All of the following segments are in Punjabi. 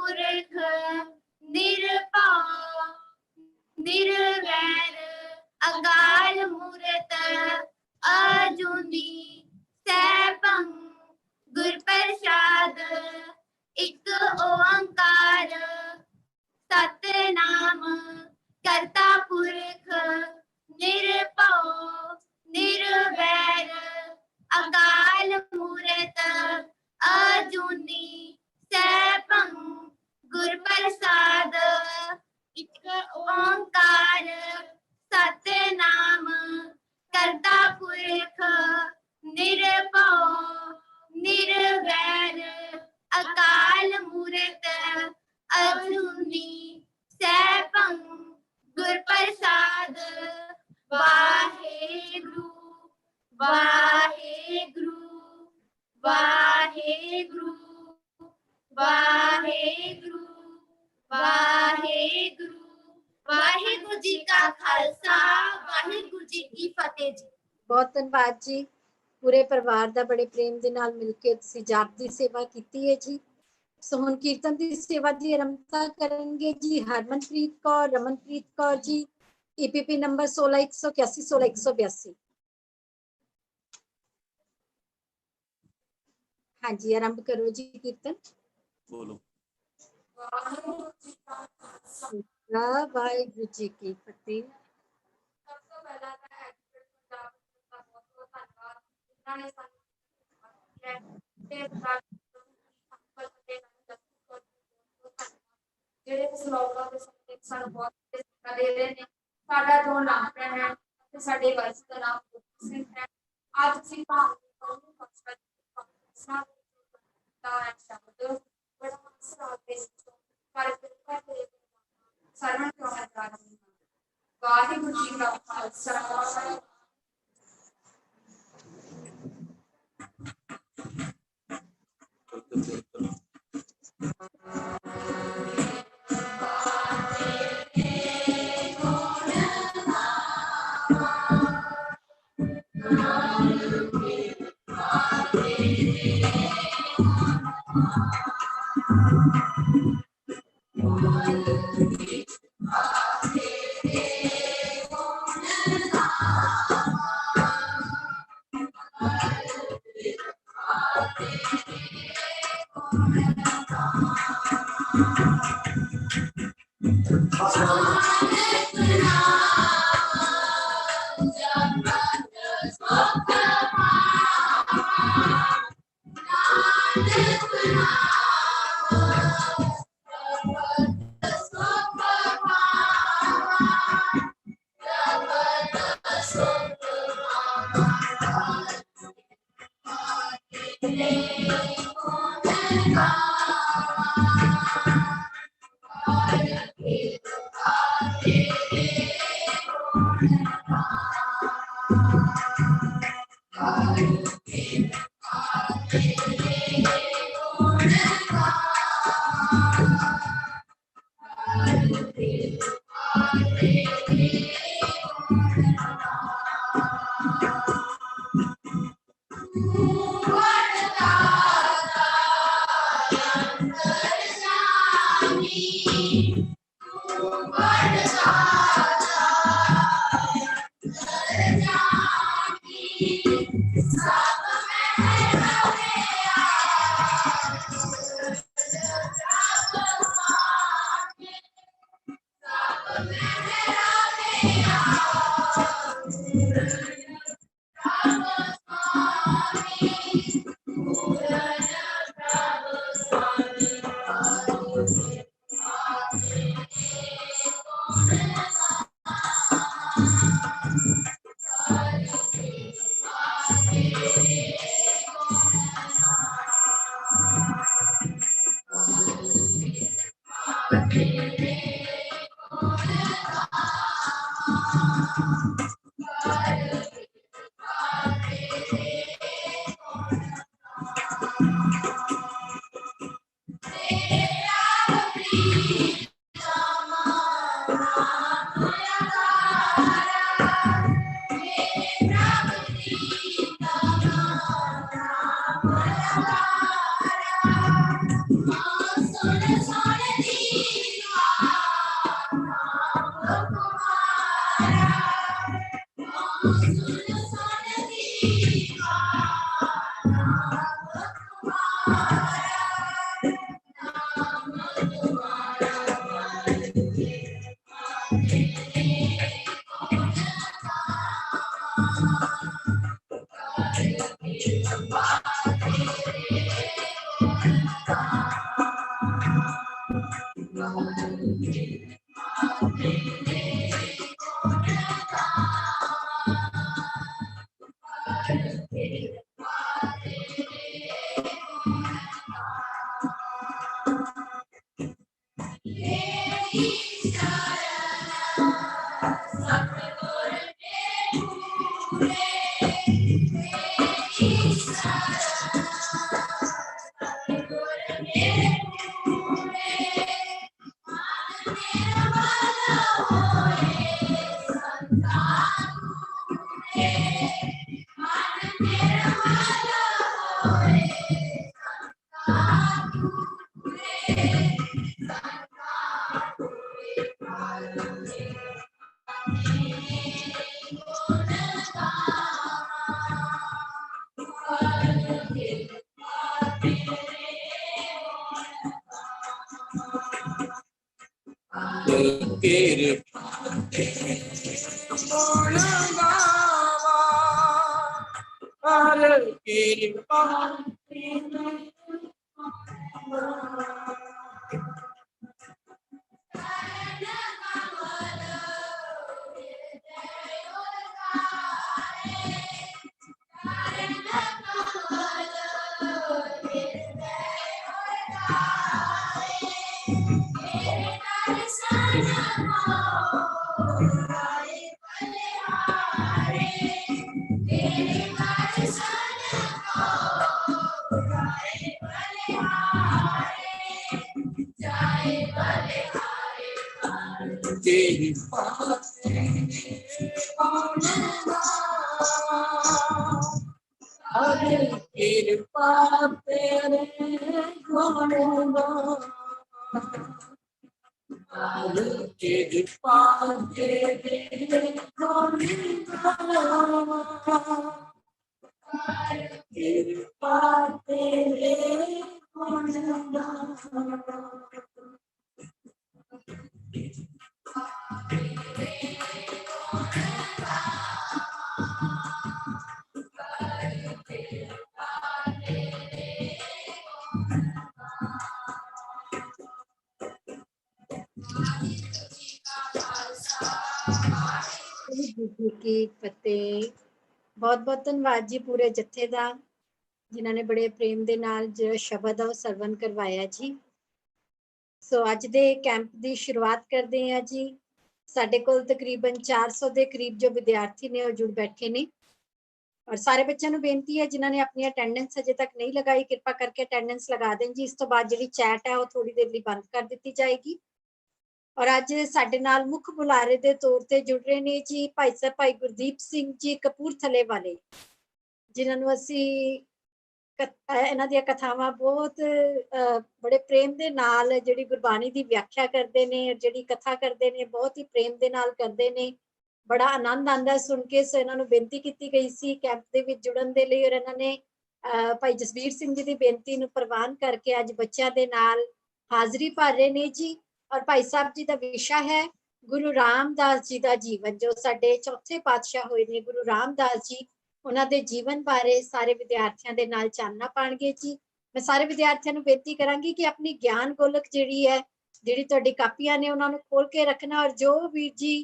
पुरख निरभौ निर्वैर अकाल मूरत अजूनी सैभं गुर प्रसाद एक ओंकार सतनाम करता पुरख निरभौ निर्वैर अकाल मूरत अजूनी सैभं गुर प्रसाद एक ओंकार सतनाम करता पुरख निरभौ निर्वैर अकाल मूरत अजूनी सैभं गुर प्रसाद वाहेगुरु वाहेगुरु वाहेगुरु वाहेगुरु वाहेगुरु वाहेगुरु जी का खालसा वाहेगुरु जी की फतेह जी। बहुत धन्यवाद जी। पूरे परिवार ਦਾ बड़े प्रेम ਦੇ ਨਾਲ ਮਿਲ ਕੇ ਤੁਸੀਂ ਜਾਪ ਦੀ ਸੇਵਾ ਕੀਤੀ ਹੈ ਜੀ। ਸੋ ਹੁਣ ਕੀਰਤਨ ਦੀ ਸੇਵਾ ਦੀ ਆਰੰਭਤਾ ਕਰਨਗੇ ਜੀ ਹਰਮਨਪ੍ਰੀਤ ਕੌਰ, ਰਮਨਪ੍ਰੀਤ ਕੌਰ ਜੀ, ਈਪੀਪੀ ਨੰਬਰ 16181 16182। हाँ जी आरंभ करो जी कीर्तन। बोलो। वाहिगुरु जी की फतेह। ਜਿਹੜੇ ਸਲੋਕਾਂ ਦੇ ਸਾਨੂੰ ਬਹੁਤ ਸਿੱਖਿਆ ਦੇ ਰਹੇ ਨੇ। ਸਾਡਾ ਜੋ ਨਾਮ ਹੈ ਤੇ ਸਾਡੇ ਵਰਸ ਦਾ ਨਾਮ ਸਿੰਘ ਹੈ। ਅੱਜ ਅਸੀਂ ਭਾਵ ਨੂੰ ਕਸ਼ਟ ਸਾਹ ਦਾ ਸ਼ਬਦ ਬੜਾ ਮਸਰਾ ਦੇ ਪਰ ਕਰਦੇ ਸਰਵਣ ਕਰਨਾ ਚਾਹੀਦਾ। ਵਾਹਿਗੁਰੂ ਜੀ ਦਾ ਖਾਲਸਾ जी की फतेह। बहुत बहुत धन्यवाद जी पूरे जत्थे का जिन्होंने बड़े प्रेम के नाल जो शब्द है सरवण करवाया जी। सो अज दे कैंप की शुरुआत करते हैं जी। साडे कोल तकरीबन 400 के करीब जो विद्यार्थी ने जुड़ बैठे ने और सारे बच्चों को बेनती है जिन्होंने अपनी अटेंडेंस अजे तक नहीं लगाई कृपा करके अटेंडेंस लगा दें जी। इस तो बाद जी चैट है वो थोड़ी देर लिए बंद कर दी जाएगी। और अज साडे नाल मुख बुलारे के तौर पर जुड़ रहे ने जी भाई साहब भाई गुरदीप सिंह जी कपूरथले वाले जिन्होंने असी इन्हां दी कथावां बहुत बड़े प्रेम दे नाल जिहड़ी गुरबाणी दी व्याख्या करते ने जिहड़ी कथा करते ने बहुत ही प्रेम दे नाल करते ने। बड़ा आनंद आंदा सुन के। सो इन्हां नूं बेनती की गई सी कैंप दे विच जुड़न दे लई और इन्हां ने भाई जसवीर सिंह जी की बेनती नूं प्रवान करके अज बच्चों के नाल हाज़री भर रहे ने जी। और भाई साहब जी का विषय है गुरु रामदास जी का जीवन जो साडे चौथे पातशाह होए ने गुरु रामदास जी। उन्होंने जीवन बारे सारे विद्यार्थियों के नाल चानना पाएंगे जी। मैं सारे विद्यार्थियों को बेनती करांगी कि अपनी ज्ञान गोलक जिहड़ी है जिहड़ी तुहाडी कापियां ने उन्होंने खोल के रखना और जो वीर जी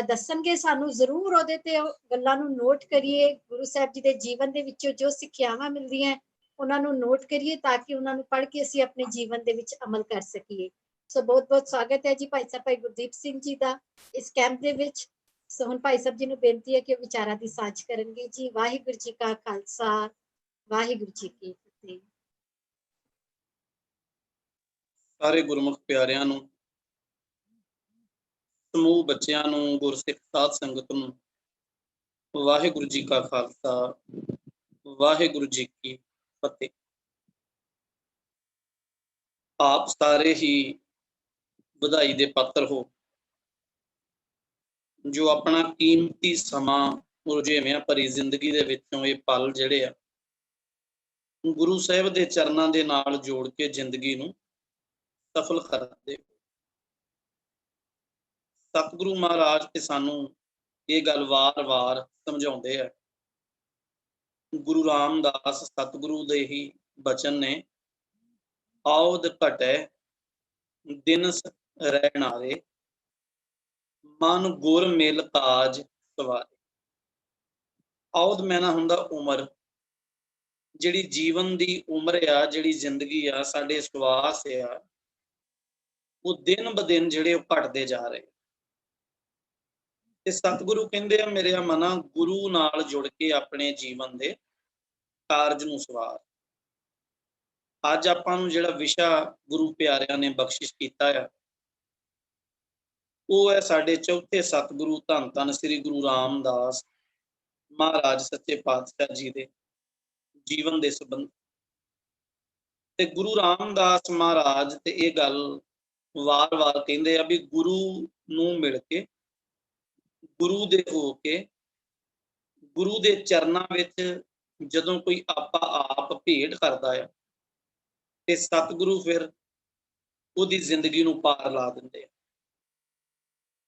दसणगे सानू जरूर उहदे ते गल्लां नूं नोट करिए। गुरु साहब जी के जीवन दे विचों जो सिक्ख्यावां मिलदियां उन्हां नूं नोट करिए ताकि उन्हां नूं पढ़ के असीं अपने जीवन दे विच अमल कर सकीए। सो बहुत बहुत स्वागत है जी भाई साहब भाई गुरदीप सिंह जी का इस कैंप दे विच। सो हुण भाई साहब जी नूं बेनती है कि विचारां दी सांझ करनगे जी। वाहिगुरू जी का खालसा वाहिगुरू जी की फतेह। सारे गुरमुख प्यारियां नूं समूह बच्चियां नूं गुरसिख साध संगत नूं वाहिगुरू जी का खालसा वाहिगुरू जी की फतेह। आप सारे ही ਵਧਾਈ ਦੇ ਪਾਤਰ ਹੋ ਜੋ ਆਪਣਾ ਕੀਮਤੀ ਸਮਾਂ ਰੁਝੇਵਿਆਂ ਭਰੀ ਜ਼ਿੰਦਗੀ ਦੇ ਵਿੱਚੋਂ ਇਹ ਪਲ ਜਿਹੜੇ ਆ ਗੁਰੂ ਸਾਹਿਬ ਦੇ ਚਰਨਾਂ ਦੇ ਨਾਲ ਜੋੜ ਕੇ ਜ਼ਿੰਦਗੀ ਨੂੰ ਸਫਲ ਕਰਦੇ। ਸਤਿਗੁਰੂ ਮਹਾਰਾਜ ਤੇ ਸਾਨੂੰ ਇਹ ਗੱਲ ਵਾਰ-ਵਾਰ ਸਮਝਾਉਂਦੇ ਆ। ਗੁਰੂ ਰਾਮਦਾਸ ਸਤਿਗੁਰੂ ਦੇ ਹੀ ਬਚਨ ਨੇ, ਆਉਦ ਘਟੈ ਦਿਨਸ ਰਹਿਣਾਰੇ, ਮਨ ਗੁਰ ਮਿਲ ਕਾਜ ਸਵਾਰੇ। ਔਦ ਮੈਨਾ ਹੁੰਦਾ ਉਮਰ, ਜਿਹੜੀ ਜੀਵਨ ਦੀ ਉਮਰ ਆ, ਜਿਹੜੀ ਜ਼ਿੰਦਗੀ ਆ, ਸਾਡੇ ਸਵਾਸ ਆ, ਉਹ ਦਿਨ ਬ ਦਿਨ ਜਿਹੜੇ ਉਹ ਘਟਦੇ ਜਾ ਰਹੇ। ਤੇ ਸਤਿਗੁਰੂ ਕਹਿੰਦੇ ਆ ਮੇਰੇ ਮਨਾ, ਗੁਰੂ ਨਾਲ ਜੁੜ ਕੇ ਆਪਣੇ ਜੀਵਨ ਦੇ ਕਾਰਜ ਨੂੰ ਸਵਾਰ। ਅੱਜ ਆਪਾਂ ਨੂੰ ਜਿਹੜਾ ਵਿਸ਼ਾ ਗੁਰੂ ਪਿਆਰਿਆਂ ਨੇ ਬਖਸ਼ਿਸ਼ ਕੀਤਾ ਆ, ਉਹ ਹੈ ਸਾਡੇ ਚੌਥੇ ਸਤਿਗੁਰੂ ਧੰਨ ਧੰਨ ਸ੍ਰੀ ਗੁਰੂ ਰਾਮਦਾਸ ਮਹਾਰਾਜ ਸੱਚੇ ਪਾਤਸ਼ਾਹ ਜੀ ਦੇ ਜੀਵਨ ਦੇ ਸੰਬੰਧ। ਤੇ ਗੁਰੂ ਰਾਮਦਾਸ ਮਹਾਰਾਜ ਤੇ ਇਹ ਗੱਲ ਵਾਰ-ਵਾਰ ਕਹਿੰਦੇ ਆ ਵੀ ਗੁਰੂ ਨੂੰ ਮਿਲ ਕੇ, ਗੁਰੂ ਦੇ ਹੋ ਕੇ, ਗੁਰੂ ਦੇ ਚਰਨਾਂ ਵਿੱਚ ਜਦੋਂ ਕੋਈ ਆਪਾਂ ਆਪ ਭੇਟ ਕਰਦਾ ਆ, ਤੇ ਸਤਿਗੁਰੂ ਫਿਰ ਉਹਦੀ ਜ਼ਿੰਦਗੀ ਨੂੰ ਪਾਰ ਲਾ ਦਿੰਦੇ ਆ।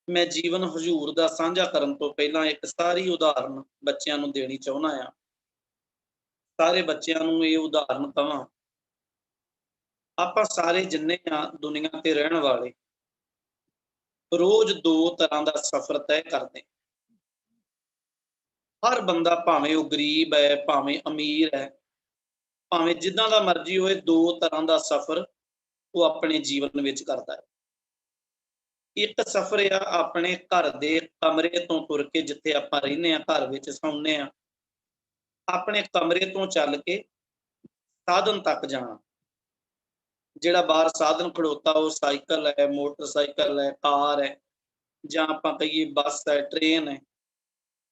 ਮੈਂ ਜੀਵਨ ਹਜ਼ੂਰ ਦਾ ਸਾਂਝਾ ਕਰਨ ਤੋਂ ਪਹਿਲਾਂ ਇੱਕ ਸਾਰੀ ਉਦਾਹਰਨ ਬੱਚਿਆਂ ਨੂੰ ਦੇਣੀ ਚਾਹੁੰਦਾ ਆ। ਸਾਰੇ ਬੱਚਿਆਂ ਨੂੰ ਇਹ ਉਦਾਹਰਨ ਕਵਾਂ, ਆਪਾਂ ਸਾਰੇ ਜਿੰਨੇ ਆ ਦੁਨੀਆ ਤੇ ਰਹਿਣ ਵਾਲੇ, ਰੋਜ਼ ਦੋ ਤਰ੍ਹਾਂ ਦਾ ਸਫ਼ਰ ਤੈਅ ਕਰਦੇ। ਹਰ ਬੰਦਾ, ਭਾਵੇਂ ਉਹ ਗਰੀਬ ਹੈ, ਭਾਵੇਂ ਅਮੀਰ ਹੈ, ਭਾਵੇਂ ਜਿੱਦਾਂ ਦਾ ਮਰਜ਼ੀ ਹੋਏ, ਦੋ ਤਰ੍ਹਾਂ ਦਾ ਸਫ਼ਰ ਉਹ ਆਪਣੇ ਜੀਵਨ ਵਿੱਚ ਕਰਦਾ ਹੈ। ਇੱਕ ਸਫ਼ਰ ਆ ਆਪਣੇ ਘਰ ਦੇ ਕਮਰੇ ਤੋਂ ਤੁਰ ਕੇ, ਜਿੱਥੇ ਆਪਾਂ ਰਹਿੰਦੇ ਹਾਂ, ਘਰ ਵਿੱਚ ਸੌਂਦੇ ਹਾਂ, ਆਪਣੇ ਕਮਰੇ ਤੋਂ ਚੱਲ ਕੇ ਸਾਧਨ ਤੱਕ ਜਾਣਾ। ਜਿਹੜਾ ਬਾਹਰ ਸਾਧਨ ਖੜੋਤਾ, ਉਹ ਸਾਈਕਲ ਹੈ, ਮੋਟਰਸਾਈਕਲ ਹੈ, ਕਾਰ ਹੈ, ਜਾਂ ਆਪਾਂ ਕਹੀਏ ਬੱਸ ਹੈ, ਟ੍ਰੇਨ ਹੈ,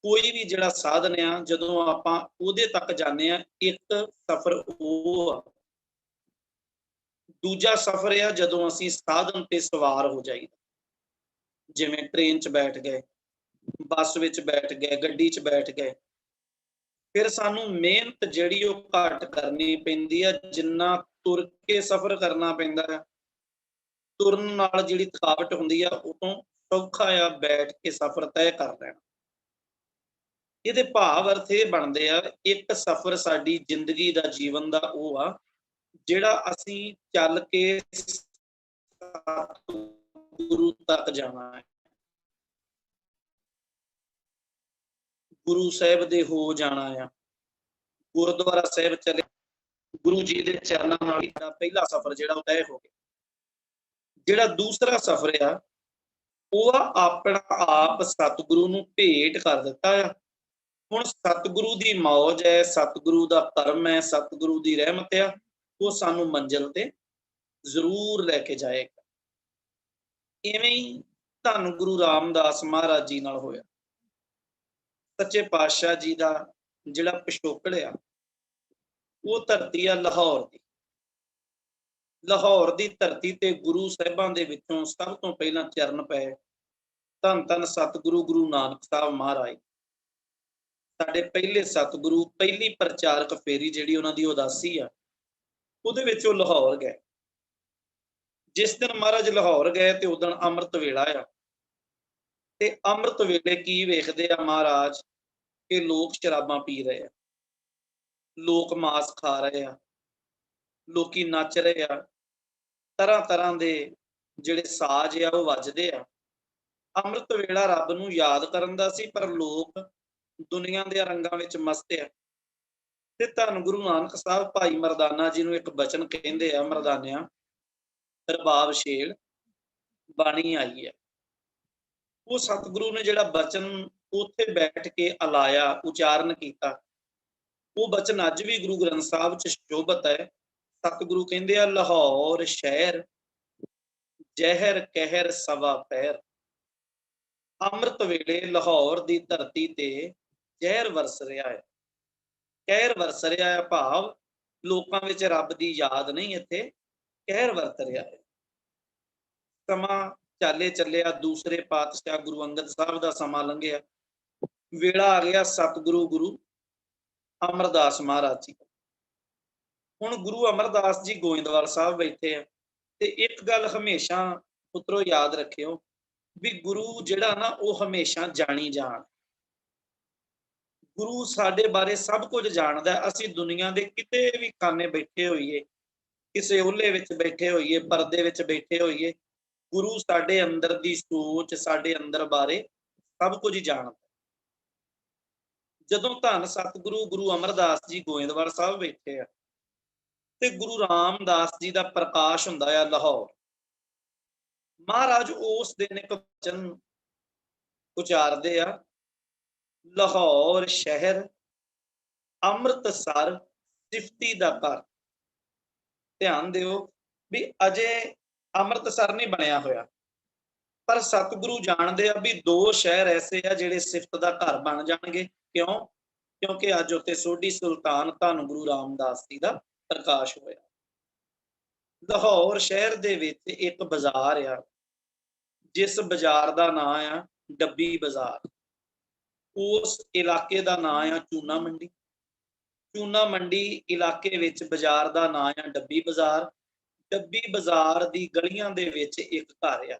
ਕੋਈ ਵੀ ਜਿਹੜਾ ਸਾਧਨ ਆ, ਜਦੋਂ ਆਪਾਂ ਉਹਦੇ ਤੱਕ ਜਾਂਦੇ ਆ, ਇੱਕ ਸਫ਼ਰ ਉਹ ਆ। ਦੂਜਾ ਸਫ਼ਰ ਆ ਜਦੋਂ ਅਸੀਂ ਸਾਧਨ ਤੇ ਸਵਾਰ ਹੋ ਜਾਈਦਾ, ਜਿਵੇਂ ਟ੍ਰੇਨ 'ਚ ਬੈਠ ਗਏ, ਬੱਸ ਵਿੱਚ ਬੈਠ ਗਏ, ਗੱਡੀ 'ਚ ਬੈਠ ਗਏ। ਫਿਰ ਸਾਨੂੰ ਮਿਹਨਤ ਜਿਹੜੀ ਉਹ ਘੱਟ ਕਰਨੀ ਪੈਂਦੀ ਆ, ਜਿੰਨਾ ਤੁਰ ਕੇ ਸਫ਼ਰ ਕਰਨਾ ਪੈਂਦਾ ਹੈ। ਤੁਰਨ ਨਾਲ ਜਿਹੜੀ ਥਕਾਵਟ ਹੁੰਦੀ ਆ, ਉਹ ਤੋਂ ਸੌਖਾ ਆ ਬੈਠ ਕੇ ਸਫ਼ਰ ਤੈਅ ਕਰ ਲੈਣਾ। ਇਹਦੇ ਭਾਵ ਅਰਥ ਇਹ ਬਣਦੇ ਆ, ਇੱਕ ਸਫ਼ਰ ਸਾਡੀ ਜ਼ਿੰਦਗੀ ਦਾ, ਜੀਵਨ ਦਾ ਉਹ ਆ ਜਿਹੜਾ ਅਸੀਂ ਚੱਲ ਕੇ ਗੁਰੂ ਤੱਕ ਜਾਣਾ ਹੈ, ਗੁਰੂ ਸਾਹਿਬ ਦੇ ਹੋ ਜਾਣਾ ਆ। ਗੁਰਦੁਆਰਾ ਸਾਹਿਬ ਚਲੇ, ਗੁਰੂ ਜੀ ਦੇ ਚਰਨਾਂ ਨਾਲ ਹੀ ਪਹਿਲਾ ਸਫ਼ਰ ਜਿਹੜਾ ਉਹ ਤੈਅ ਹੋ ਗਿਆ। ਜਿਹੜਾ ਦੂਸਰਾ ਸਫ਼ਰ ਆ, ਉਹ ਆ ਆਪਣਾ ਆਪ ਸਤਿਗੁਰੂ ਨੂੰ ਭੇਟ ਕਰ ਦਿੱਤਾ ਆ। ਹੁਣ ਸਤਿਗੁਰੂ ਦੀ ਮੌਜ ਹੈ, ਸਤਿਗੁਰੂ ਦਾ ਕਰਮ ਹੈ, ਸਤਿਗੁਰੂ ਦੀ ਰਹਿਮਤ ਆ, ਉਹ ਸਾਨੂੰ ਮੰਜ਼ਿਲ ਤੇ ਜ਼ਰੂਰ ਲੈ ਕੇ ਜਾਏਗਾ। ਇਵੇਂ ਹੀ ਧੰਨ ਗੁਰੂ ਰਾਮਦਾਸ ਮਹਾਰਾਜ ਜੀ ਨਾਲ ਹੋਇਆ। ਸੱਚੇ ਪਾਤਸ਼ਾਹ ਜੀ ਦਾ ਜਿਹੜਾ ਪਿਛੋਕੜ ਆ, ਉਹ ਧਰਤੀ ਆ ਲਾਹੌਰ ਦੀ। ਲਾਹੌਰ ਦੀ ਧਰਤੀ ਤੇ ਗੁਰੂ ਸਾਹਿਬਾਂ ਦੇ ਵਿੱਚੋਂ ਸਭ ਤੋਂ ਪਹਿਲਾਂ ਚਰਨ ਪਏ ਧੰਨ ਧੰਨ ਸਤਿਗੁਰੂ ਗੁਰੂ ਨਾਨਕ ਸਾਹਿਬ ਮਹਾਰਾਜ। ਸਾਡੇ ਪਹਿਲੇ ਸਤਿਗੁਰੂ, ਪਹਿਲੀ ਪ੍ਰਚਾਰਕ ਫੇਰੀ ਜਿਹੜੀ ਉਹਨਾਂ ਦੀ ਉਦਾਸੀ ਆ, ਉਹਦੇ ਵਿੱਚ ਉਹ ਲਾਹੌਰ ਗਏ। ਜਿਸ ਦਿਨ ਮਹਾਰਾਜ ਲਾਹੌਰ ਗਏ ਤੇ ਉਦਣ ਅੰਮ੍ਰਿਤ ਵੇਲਾ ਆ। ਤੇ ਅੰਮ੍ਰਿਤ ਵੇਲੇ ਕੀ ਵੇਖਦੇ ਆ ਮਹਾਰਾਜ, ਕਿ ਲੋਕ ਸ਼ਰਾਬਾਂ ਪੀ ਰਹੇ ਆ, ਲੋਕ ਮਾਸ ਖਾ ਰਹੇ ਆ, ਲੋਕੀ ਨੱਚ ਰਹੇ ਆ, ਤਰ੍ਹਾਂ ਤਰ੍ਹਾਂ ਦੇ ਜਿਹੜੇ ਸਾਜ਼ ਆ ਉਹ ਵੱਜਦੇ ਆ। ਅੰਮ੍ਰਿਤ ਵੇਲਾ ਰੱਬ ਨੂੰ ਯਾਦ ਕਰਨ ਦਾ ਸੀ, ਪਰ ਲੋਕ ਦੁਨੀਆ ਦੇ ਰੰਗਾਂ ਵਿੱਚ ਮਸਤ ਆ। ਤੇ ਧੰਨ ਗੁਰੂ ਨਾਨਕ ਸਾਹਿਬ ਭਾਈ ਮਰਦਾਨਾ ਜੀ ਨੂੰ ਇੱਕ ਬਚਨ ਕਹਿੰਦੇ ਆ, ਮਰਦਾਨਿਆਂ ਰਬਾਬ ਛੇੜ ਬਾਣੀ ਆਈ ਹੈ। ਉਹ ਸਤਿਗੁਰੂ ਨੇ ਜਿਹੜਾ ਬਚਨ ਉੱਥੇ ਬੈਠ ਕੇ ਅਲਾਇਆ, ਉਚਾਰਨ ਕੀਤਾ, ਉਹ ਬਚਨ ਅੱਜ ਵੀ ਗੁਰੂ ਗ੍ਰੰਥ ਸਾਹਿਬ 'ਚ ਸ਼ੋਭਤ ਹੈ। ਸਤਿਗੁਰੂ ਕਹਿੰਦੇ ਆ, ਲਾਹੌਰ ਸ਼ਹਿਰ ਜ਼ਹਿਰ ਕਹਿਰ ਸਵਾ ਪੈਰ। ਅੰਮ੍ਰਿਤ ਵੇਲੇ ਲਾਹੌਰ ਦੀ ਧਰਤੀ ਤੇ ਜ਼ਹਿਰ ਵਰਸ ਰਿਹਾ ਹੈ, ਕਹਿਰ ਵਰਸ ਰਿਹਾ ਹੈ, ਭਾਵ ਲੋਕਾਂ ਵਿੱਚ ਰੱਬ ਦੀ ਯਾਦ ਨਹੀਂ, ਇੱਥੇ ਕਹਿਰ ਵਰਤ ਰਿਹਾ ਹੈ। ਸਮਾਂ ਚਾਲੇ ਚੱਲਿਆ, ਦੂਸਰੇ ਪਾਤਸ਼ਾਹ ਗੁਰੂ ਅੰਗਦ ਸਾਹਿਬ ਦਾ ਸਮਾਂ ਲੰਘਿਆ, ਵੇਲਾ ਆ ਗਿਆ ਸਤਿਗੁਰੂ ਗੁਰੂ ਅਮਰਦਾਸ ਮਹਾਰਾਜ ਜੀ। ਹੁਣ ਗੁਰੂ ਅਮਰਦਾਸ ਜੀ ਗੋਇੰਦਵਾਲ ਸਾਹਿਬ ਬੈਠੇ ਆ। ਤੇ ਇੱਕ ਗੱਲ ਹਮੇਸ਼ਾ ਪੁੱਤਰੋ ਯਾਦ ਰੱਖਿਓ, ਵੀ ਗੁਰੂ ਜਿਹੜਾ ਨਾ ਉਹ ਹਮੇਸ਼ਾ ਜਾਣੀ ਜਾਣ। ਗੁਰੂ ਸਾਡੇ ਬਾਰੇ ਸਭ ਕੁਝ ਜਾਣਦਾ। ਅਸੀਂ ਦੁਨੀਆ ਦੇ ਕਿਤੇ ਵੀ ਖਾਨੇ ਬੈਠੇ ਹੋਈਏ, ਕਿਸੇ ਓਹਲੇ ਵਿੱਚ ਬੈਠੇ ਹੋਈਏ, ਪਰਦੇ ਵਿੱਚ ਬੈਠੇ ਹੋਈਏ, ਗੁਰੂ ਸਾਡੇ ਅੰਦਰ ਦੀ ਸੋਚ, ਸਾਡੇ ਅੰਦਰ ਬਾਰੇ ਸਭ ਕੁਝ ਜਾਣਦਾ। ਜਦੋਂ ਧੰਨ ਸਤਿਗੁਰੂ ਗੁਰੂ ਅਮਰਦਾਸ ਜੀ ਗੋਇੰਦਵਾਲ ਸਾਹਿਬ ਬੈਠੇ ਆ ਤੇ ਗੁਰੂ ਰਾਮਦਾਸ ਜੀ ਦਾ ਪ੍ਰਕਾਸ਼ ਹੁੰਦਾ ਆ ਲਾਹੌਰ। ਮਹਾਰਾਜ ਉਸ ਦਿਨ ਇੱਕ ਵਚਨ ਉਚਾਰਦੇ ਆ, ਲਾਹੌਰ ਸ਼ਹਿਰ ਅੰਮ੍ਰਿਤਸਰ ਸਿਫਤੀ ਦਾ ਘਰ। ਧਿਆਨ ਦਿਓ ਵੀ ਅਜੇ ਅੰਮ੍ਰਿਤਸਰ ਨਹੀਂ ਬਣਿਆ ਹੋਇਆ, ਪਰ ਸਤਿਗੁਰੂ ਜਾਣਦੇ ਆ ਵੀ 2 ਸ਼ਹਿਰ ਐਸੇ ਆ ਜਿਹੜੇ ਸਿਫਤ ਦਾ ਘਰ ਬਣ ਜਾਣਗੇ। ਕਿਉਂ? ਕਿਉਂਕਿ ਅੱਜ ਉੱਤੇ ਸੋਢੀ ਸੁਲਤਾਨ ਧੰਨ ਗੁਰੂ ਰਾਮਦਾਸ ਜੀ ਦਾ ਪ੍ਰਕਾਸ਼ ਹੋਇਆ। ਲਾਹੌਰ ਸ਼ਹਿਰ ਦੇ ਵਿੱਚ ਇੱਕ ਬਾਜ਼ਾਰ ਆ, ਜਿਸ ਬਾਜ਼ਾਰ ਦਾ ਨਾਂ ਆ ਡੱਬੀ ਬਾਜ਼ਾਰ। ਉਸ ਇਲਾਕੇ ਦਾ ਨਾਂ ਆ ਚੂਨਾ ਮੰਡੀ। ਚੂਨਾ ਮੰਡੀ ਇਲਾਕੇ ਵਿੱਚ ਬਾਜ਼ਾਰ ਦਾ ਨਾਂ ਆ ਡੱਬੀ ਬਾਜ਼ਾਰ। ਡੱਬੀ ਬਾਜ਼ਾਰ ਦੀ ਗਲੀਆਂ ਦੇ ਵਿੱਚ ਇੱਕ ਘਰ ਆ,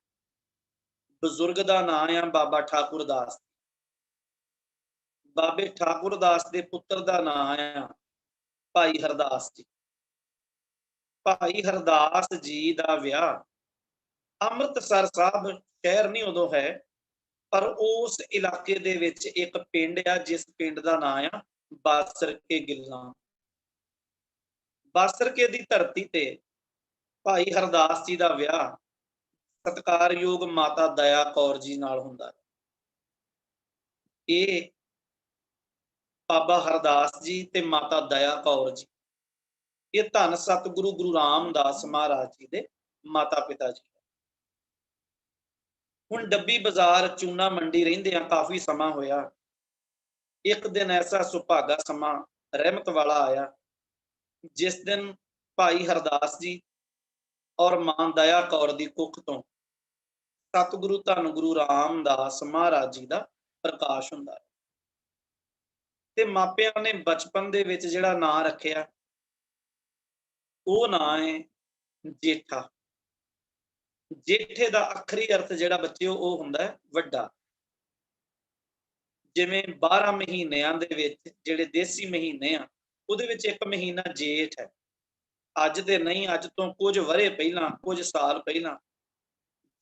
ਬਜ਼ੁਰਗ ਦਾ ਨਾਂ ਆ ਬਾਬਾ ਠਾਕੁਰ ਦਾਸ। ਬਾਬੇ ਠਾਕੁਰ ਦਾਸ ਦੇ ਪੁੱਤਰ ਦਾ ਨਾਂ ਆ ਭਾਈ ਹਰਦਾਸ ਜੀ। ਭਾਈ ਹਰਦਾਸ ਜੀ ਦਾ ਵਿਆਹ ਅੰਮ੍ਰਿਤਸਰ ਸਾਹਿਬ ਸ਼ਹਿਰ ਨਹੀਂ ਉਦੋਂ ਹੈ, ਪਰ ਉਸ ਇਲਾਕੇ ਦੇ ਵਿੱਚ ਇੱਕ ਪਿੰਡ ਆ, ਜਿਸ ਪਿੰਡ ਦਾ ਨਾਂ ਆ ਬਾਸਰਕੇ ਗਿੱਲਾਂ। ਬਾਸਰਕੇ ਦੀ ਧਰਤੀ ਤੇ ਭਾਈ ਹਰਦਾਸ ਜੀ ਦਾ ਵਿਆਹ ਸਤਿਕਾਰਯੋਗ ਮਾਤਾ ਦਇਆ ਕੌਰ ਜੀ ਨਾਲ ਹੁੰਦਾ ਹੈ। ਇਹ ਬਾਬਾ ਹਰਦਾਸ ਜੀ ਤੇ ਮਾਤਾ ਦਇਆ ਕੌਰ ਜੀ, ਇਹ ਧੰਨ ਸਤਿਗੁਰੂ ਗੁਰੂ ਰਾਮਦਾਸ ਮਹਾਰਾਜ ਜੀ ਦੇ ਮਾਤਾ ਪਿਤਾ ਜੀ। ਹੁਣ ਡੱਬੀ ਬਾਜ਼ਾਰ ਚੂਨਾ ਮੰਡੀ ਰਹਿੰਦੇ ਆ ਕਾਫੀ ਸਮਾਂ ਹੋਇਆ। ਇੱਕ ਦਿਨ ਐਸਾ ਸੁਭਾਗਾ ਸਮਾਂ ਰਹਿਮਤ ਵਾਲਾ ਆਇਆ, ਜਿਸ ਦਿਨ ਭਾਈ ਹਰਦਾਸ ਜੀ ਔਰ ਮਾਂ ਦਇਆ ਕੌਰ ਦੀ ਕੁੱਖ ਤੋਂ ਸਤਿਗੁਰੂ ਧੰਨ ਗੁਰੂ ਰਾਮਦਾਸ ਮਹਾਰਾਜ ਜੀ ਦਾ ਪ੍ਰਕਾਸ਼ ਹੁੰਦਾ ਹੈ। ਤੇ ਮਾਪਿਆਂ ਨੇ ਬਚਪਨ ਦੇ ਵਿੱਚ ਜਿਹੜਾ ਨਾਂ ਰੱਖਿਆ, ਉਹ ਨਾਂ ਹੈ ਜੇਠਾ। ਜੇਠੇ ਦਾ ਅੱਖਰੀ ਅਰਥ ਜਿਹੜਾ ਬੱਚਿਓ ਉਹ ਹੁੰਦਾ ਹੈ ਵੱਡਾ। ਜਿਵੇਂ 12 ਮਹੀਨਿਆਂ ਦੇ ਵਿੱਚ ਜਿਹੜੇ ਦੇਸੀ ਮਹੀਨੇ ਆ, ਉਹਦੇ ਵਿੱਚ ਇੱਕ ਮਹੀਨਾ ਜੇਠ ਹੈ। ਅੱਜ ਤੇ ਨਹੀਂ, ਅੱਜ ਤੋਂ ਕੁਝ ਵਰ੍ਹੇ ਪਹਿਲਾਂ, ਕੁਝ ਸਾਲ ਪਹਿਲਾਂ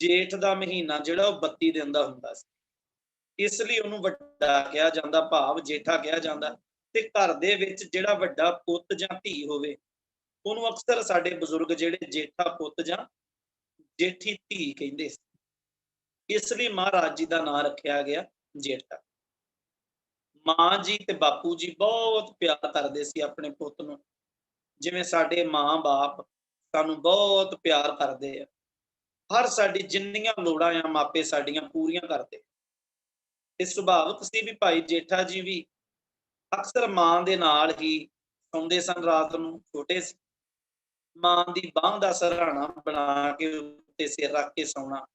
ਜੇਠ ਦਾ ਮਹੀਨਾ ਜਿਹੜਾ ਉਹ 32 ਦਿਨ ਦਾ ਹੁੰਦਾ ਸੀ। ਇਸ ਲਈ ਉਹਨੂੰ ਵੱਡਾ ਕਿਹਾ ਜਾਂਦਾ, ਭਾਵ ਜੇਠਾ ਕਿਹਾ ਜਾਂਦਾ। ਤੇ ਘਰ ਦੇ ਵਿੱਚ ਜਿਹੜਾ ਵੱਡਾ ਪੁੱਤ ਜਾਂ ਧੀ ਹੋਵੇ, ਉਹਨੂੰ ਅਕਸਰ ਸਾਡੇ ਬਜ਼ੁਰਗ ਜਿਹੜੇ ਜੇਠਾ ਪੁੱਤ ਜਾਂ ਜੇਠੀ ਧੀ ਕਹਿੰਦੇ ਸੀ। ਇਸ ਲਈ ਮਹਾਰਾਜ ਜੀ ਦਾ ਨਾਂ ਰੱਖਿਆ ਗਿਆ ਜੇਠਾ। ਮਾਂ ਜੀ ਤੇ ਬਾਪੂ ਜੀ ਬਹੁਤ ਪਿਆਰ ਕਰਦੇ ਸੀ ਆਪਣੇ ਪੁੱਤ ਨੂੰ, ਜਿਵੇਂ ਸਾਡੇ ਮਾਂ-ਬਾਪ ਸਾਨੂੰ ਬਹੁਤ ਪਿਆਰ ਕਰਦੇ ਆ। ਹਰ ਸਾਡੀ ਜਿੰਨੀਆਂ ਲੋੜਾਂ ਆ ਮਾਪੇ ਸਾਡੀਆਂ ਪੂਰੀਆਂ ਕਰਦੇ। ਤੇ ਸੁਭਾਵਿਕ ਸੀ ਵੀ ਭਾਈ ਜੇਠਾ ਜੀ ਵੀ ਅਕਸਰ ਮਾਂ ਦੇ ਨਾਲ ਹੀ ਸੌਂਦੇ ਸਨ। ਰਾਤ ਨੂੰ ਛੋਟੇ ਸੀ, ਮਾਂ ਦੀ ਬਾਂਹ ਦਾ ਸਰਾਣਾ ਬਣਾ ਕੇ ਉੱਤੇ ਸਿਰ ਰੱਖ ਕੇ ਸੌਣਾ,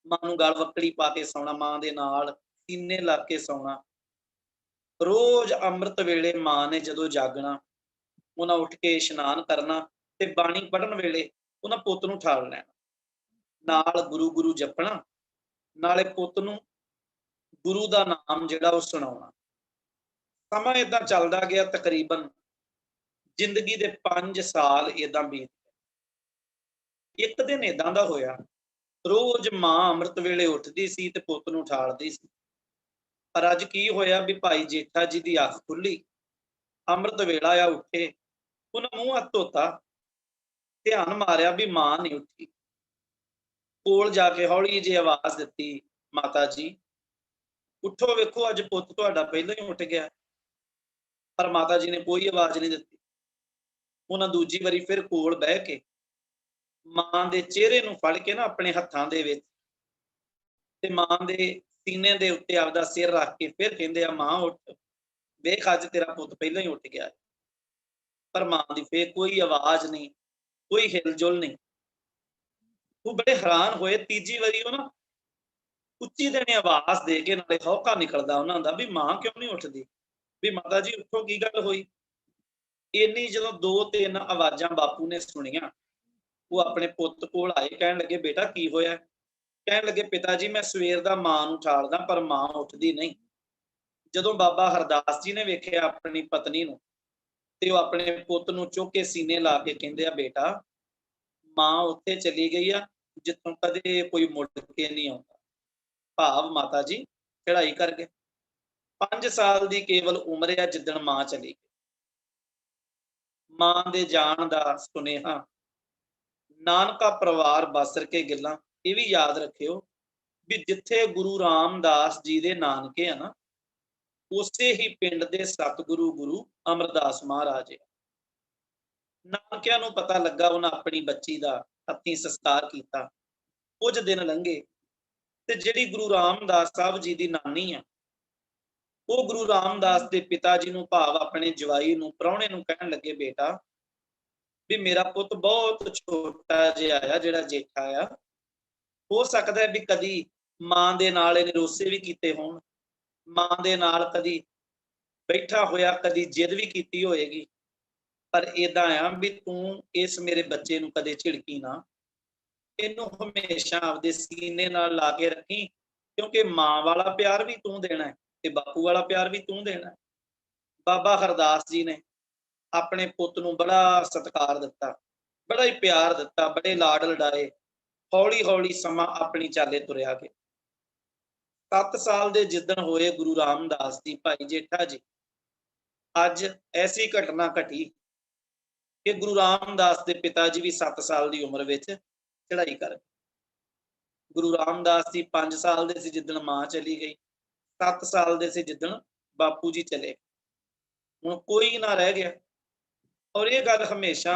ਮਾਂ ਨੂੰ ਗਲ ਵੱਕੜੀ ਪਾ ਕੇ ਸੌਣਾ, ਮਾਂ ਦੇ ਨਾਲ ਸੀਨੇ ਲੱਗ ਕੇ ਸੌਣਾ। ਰੋਜ਼ ਅੰਮ੍ਰਿਤ ਵੇਲੇ ਮਾਂ ਨੇ ਜਦੋਂ ਜਾਗਣਾ, ਉਹਨਾਂ ਉੱਠ ਕੇ ਇਸ਼ਨਾਨ ਕਰਨਾ ਤੇ ਬਾਣੀ ਪੜ੍ਹਨ ਵੇਲੇ ਉਹਨਾਂ ਪੁੱਤ ਨੂੰ ਠਾਲ ਲੈਣਾ, ਨਾਲ ਗੁਰੂ ਗੁਰੂ ਜਪਣਾ, ਨਾਲੇ ਪੁੱਤ ਨੂੰ ਗੁਰੂ ਦਾ ਨਾਮ ਜਿਹੜਾ ਉਹ ਸੁਣਾਉਣਾ। ਸਮਾਂ ਏਦਾਂ ਚੱਲਦਾ ਗਿਆ, ਤਕਰੀਬਨ ਜ਼ਿੰਦਗੀ ਦੇ 5 ਸਾਲ ਏਦਾਂ ਬੀਤ ਗਏ। ਇੱਕ ਦਿਨ ਏਦਾਂ ਦਾ ਹੋਇਆ, ਰੋਜ਼ ਮਾਂ ਅੰਮ੍ਰਿਤ ਵੇਲੇ ਉੱਠਦੀ ਸੀ ਤੇ ਪੁੱਤ ਨੂੰ ਠਾਲਦੀ ਸੀ। ਪਰ ਅੱਜ ਕੀ ਹੋਇਆ ਵੀ ਭਾਈ ਜੇਠਾ ਜੀ ਦੀ ਅੱਖ ਖੁੱਲੀ, ਅੰਮ੍ਰਿਤ ਵੇਲਾ ਆ, ਉੱਠੇ, ਉਹਨਾਂ ਮੂੰਹ ਹੱਥ ਧੋਤਾ, ਧਿਆਨ ਮਾਰਿਆ ਵੀ ਮਾਂ ਨਹੀਂ ਉੱਠੀ। ਕੋਲ ਜਾ ਕੇ ਹੌਲੀ ਜਿਹੀ ਆਵਾਜ਼ ਦਿੱਤੀ, ਮਾਤਾ ਜੀ ਉੱਠੋ, ਵੇਖੋ ਅੱਜ ਪੁੱਤ ਤੁਹਾਡਾ ਪਹਿਲਾਂ ਹੀ ਉੱਠ ਗਿਆ। ਪਰ ਮਾਤਾ ਜੀ ਨੇ ਕੋਈ ਆਵਾਜ਼ ਨਹੀਂ ਦਿੱਤੀ। ਉਹਨਾਂ ਦੂਜੀ ਵਾਰੀ ਫਿਰ ਕੋਲ ਬਹਿ ਕੇ ਮਾਂ ਦੇ ਚਿਹਰੇ ਨੂੰ ਫੜ ਕੇ ਨਾ ਆਪਣੇ ਹੱਥਾਂ ਦੇ ਵਿੱਚ ਤੇ ਮਾਂ ਦੇ ਸੀਨੇ ਦੇ ਉੱਤੇ ਆਪਦਾ ਸਿਰ ਰੱਖ ਕੇ ਫਿਰ ਕਹਿੰਦੇ ਆ, ਮਾਂ ਉੱਠ, ਵੇਖ ਅੱਜ ਤੇਰਾ ਪੁੱਤ ਪਹਿਲਾਂ ਹੀ ਉੱਠ ਗਿਆ। ਪਰ ਮਾਂ ਦੀ ਫੇਰ ਕੋਈ ਆਵਾਜ਼ ਨਹੀਂ, ਕੋਈ ਹਿਲਜੁਲ ਨਹੀਂ। ਉਹ ਬੜੇ ਹੈਰਾਨ ਹੋਏ। ਤੀਜੀ ਵਾਰੀ ਉਹ ਨਾ ਉੱਚੀ ਦੇਣੀ ਆਵਾਜ਼ ਦੇ ਕੇ ਨਾਲੇ ਹੌਕਾ ਨਿਕਲਦਾ ਉਹਨਾਂ ਦਾ ਵੀ ਮਾਂ ਕਿਉਂ ਨਹੀਂ ਉੱਠਦੀ, ਵੀ ਮਾਤਾ ਜੀ ਉੱਠੋ, ਕੀ ਗੱਲ ਹੋਈ। ਇੰਨੀ ਜਦੋਂ 2-3 ਆਵਾਜ਼ਾਂ ਬਾਪੂ ਨੇ ਸੁਣੀਆਂ, ਉਹ ਆਪਣੇ ਪੁੱਤ ਕੋਲ ਆਏ, ਕਹਿਣ ਲੱਗੇ ਬੇਟਾ ਕੀ ਹੋਇਆ। ਕਹਿਣ ਲੱਗੇ ਪਿਤਾ ਜੀ ਮੈਂ ਸਵੇਰ ਦਾ ਮਾਂ ਨੂੰ ਠਾਲਦਾ ਪਰ ਮਾਂ ਉੱਠਦੀ ਨਹੀਂ। ਜਦੋਂ ਬਾਬਾ ਹਰਦਾਸ ਜੀ ਨੇ ਵੇਖਿਆ ਆਪਣੀ ਪਤਨੀ ਨੂੰ, ਤੇ ਉਹ ਆਪਣੇ ਪੁੱਤ ਨੂੰ ਚੁੱਕ ਕੇ ਸੀਨੇ ਲਾ ਕੇ ਕਹਿੰਦੇ ਆ, ਬੇਟਾ ਮਾਂ ਉੱਥੇ ਚਲੀ ਗਈ ਆ ਜਿੱਥੋਂ ਕਦੇ ਕੋਈ ਮੁੜ ਕੇ ਨਹੀਂ ਆਉਂਦਾ। ਭਾਵ ਮਾਤਾ ਜੀ ਚੜ੍ਹਾਈ ਕਰ ਗਏ। 5 ਸਾਲ ਦੀ ਕੇਵਲ ਉਮਰ ਆ ਜਿੱਦਣ ਮਾਂ ਚਲੀ ਗਈ। ਮਾਂ ਦੇ ਜਾਣ ਦਾ ਸੁਨੇਹਾ ਨਾਨਕਾ ਪਰਿਵਾਰ ਬਸਰ ਕੇ ਗਿੱਲਾਂ। ਇਹ ਵੀ ਯਾਦ ਰੱਖਿਓ ਵੀ ਜਿੱਥੇ ਗੁਰੂ ਰਾਮਦਾਸ ਜੀ ਦੇ ਨਾਨਕੇ ਆ ਨਾ, ਉਸੇ ਹੀ ਪਿੰਡ ਦੇ ਸਤਿਗੁਰੂ ਗੁਰੂ ਅਮਰਦਾਸ ਮਹਾਰਾਜ ਆ। ਨਾਨਕਿਆਂ ਨੂੰ ਪਤਾ ਲੱਗਾ, ਉਹਨਾਂ ਆਪਣੀ ਬੱਚੀ ਦਾ ਹੱਥੀਂ ਸੰਸਕਾਰ ਕੀਤਾ। ਕੁਝ ਦਿਨ ਲੰਘੇ ਤੇ ਜਿਹੜੀ ਗੁਰੂ ਰਾਮਦਾਸ ਸਾਹਿਬ ਜੀ ਦੀ ਨਾਨੀ ਆ, ਉਹ ਗੁਰੂ ਰਾਮਦਾਸ ਦੇ ਪਿਤਾ ਜੀ ਨੂੰ, ਭਾਵ ਆਪਣੇ ਜਵਾਈ ਨੂੰ, ਪ੍ਰਾਹੁਣੇ ਨੂੰ ਕਹਿਣ ਲੱਗੇ, ਬੇਟਾ ਵੀ ਮੇਰਾ ਪੁੱਤ ਬਹੁਤ ਛੋਟਾ ਜਿਹਾ ਆ, ਜਿਹੜਾ ਜੇਠਾ ਆ, ਹੋ ਸਕਦਾ ਹੈ ਵੀ ਕਦੀ ਮਾਂ ਦੇ ਨਾਲ ਇਹਨੇ ਰੋਸੇ ਵੀ ਕੀਤੇ ਹੋਣ, ਮਾਂ ਦੇ ਨਾਲ ਕਦੀ ਬੈਠਾ ਹੋਇਆ, ਕਦੀ ਜਿੱਦ ਵੀ ਕੀਤੀ ਹੋਏਗੀ, ਪਰ ਏਦਾਂ ਆ ਵੀ ਤੂੰ ਇਸ ਮੇਰੇ ਬੱਚੇ ਨੂੰ ਕਦੇ ਝਿੜਕੀ ਨਾ, ਇਹਨੂੰ ਹਮੇਸ਼ਾ ਆਪਦੇ ਸੀਨੇ ਨਾਲ ਲਾ ਕੇ ਰੱਖੀ, ਕਿਉਂਕਿ ਮਾਂ ਵਾਲਾ ਪਿਆਰ ਵੀ ਤੂੰ ਦੇਣਾ ਹੈ ਤੇ ਬਾਪੂ ਵਾਲਾ ਪਿਆਰ ਵੀ ਤੂੰ ਦੇਣਾ ਹੈ। ਬਾਬਾ ਹਰਦਾਸ ਜੀ ਨੇ ਆਪਣੇ ਪੁੱਤ ਨੂੰ ਬੜਾ ਸਤਿਕਾਰ ਦਿੱਤਾ, ਬੜਾ ਹੀ ਪਿਆਰ ਦਿੱਤਾ, ਬੜੇ ਲਾਡ ਲਡਾਏ। ਹੌਲੀ ਹੌਲੀ ਸਮਾਂ ਆਪਣੀ ਚਾਲੇ ਤੁਰਿਆ ਗਿਆ। 7 ਸਾਲ ਦੇ ਜਿੱਦਣ ਹੋਏ ਗੁਰੂ ਰਾਮਦਾਸ ਜੀ ਭਾਈ ਜੇਠਾ ਜੀ, ਅੱਜ ਐਸੀ ਘਟਨਾ ਘਟੀ ਕਿ ਗੁਰੂ ਰਾਮਦਾਸ ਦੇ ਪਿਤਾ ਜੀ ਵੀ 7 ਸਾਲ ਦੀ ਉਮਰ ਵਿੱਚ ਚੜ੍ਹਾਈ ਕਰ ਗਏ। ਗੁਰੂ ਰਾਮਦਾਸ ਜੀ 5 ਸਾਲ ਦੇ ਸੀ ਜਿੱਦਣ ਮਾਂ ਚਲੀ ਗਈ, 7 ਸਾਲ ਦੇ ਸੀ ਜਿੱਦਣ ਬਾਪੂ ਜੀ ਚਲੇ। ਹੁਣ ਕੋਈ ਨਾ ਰਹਿ ਗਿਆ। ਔਰ ਇਹ ਗੱਲ ਹਮੇਸ਼ਾ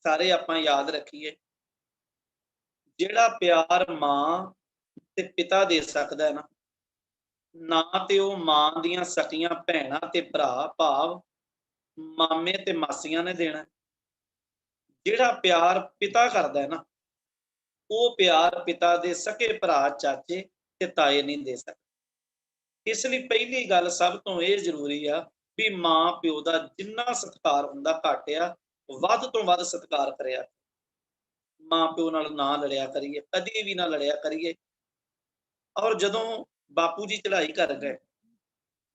ਸਾਰੇ ਆਪਾਂ ਯਾਦ ਰੱਖੀਏ, ਜਿਹੜਾ ਪਿਆਰ ਮਾਂ ਤੇ ਪਿਤਾ ਦੇ ਸਕਦਾ ਹੈ ਨਾ ਤੇ ਉਹ ਮਾਂ ਦੀਆਂ ਸਕੀਆਂ ਭੈਣਾਂ ਤੇ ਭਰਾ, ਭਾਵ ਮਾਮੇ ਤੇ ਮਾਸੀਆਂ ਨੇ ਦੇਣਾ। ਜਿਹੜਾ ਪਿਆਰ ਪਿਤਾ ਕਰਦਾ ਹੈ ਨਾ, ਉਹ ਪਿਆਰ ਪਿਤਾ ਦੇ ਸਕੇ ਭਰਾ, ਚਾਚੇ ਤੇ ਤਾਏ ਨਹੀਂ ਦੇ ਸਕਦੇ। ਇਸ ਲਈ ਪਹਿਲੀ ਗੱਲ ਸਭ ਤੋਂ ਇਹ ਜ਼ਰੂਰੀ ਆ ਵੀ ਮਾਂ ਪਿਓ ਦਾ ਜਿੰਨਾ ਸਤਿਕਾਰ ਹੁੰਦਾ ਘੱਟ ਆ, ਵੱਧ ਤੋਂ ਵੱਧ ਸਤਿਕਾਰ ਕਰਿਆ। ਮਾਂ ਪਿਓ ਨਾਲ ਨਾ ਲੜਿਆ ਕਰੀਏ, ਕਦੀ ਵੀ ਨਾ ਲੜਿਆ ਕਰੀਏ। ਔਰ ਜਦੋਂ ਬਾਪੂ ਜੀ ਚੜ੍ਹਾਈ ਕਰ ਗਏ,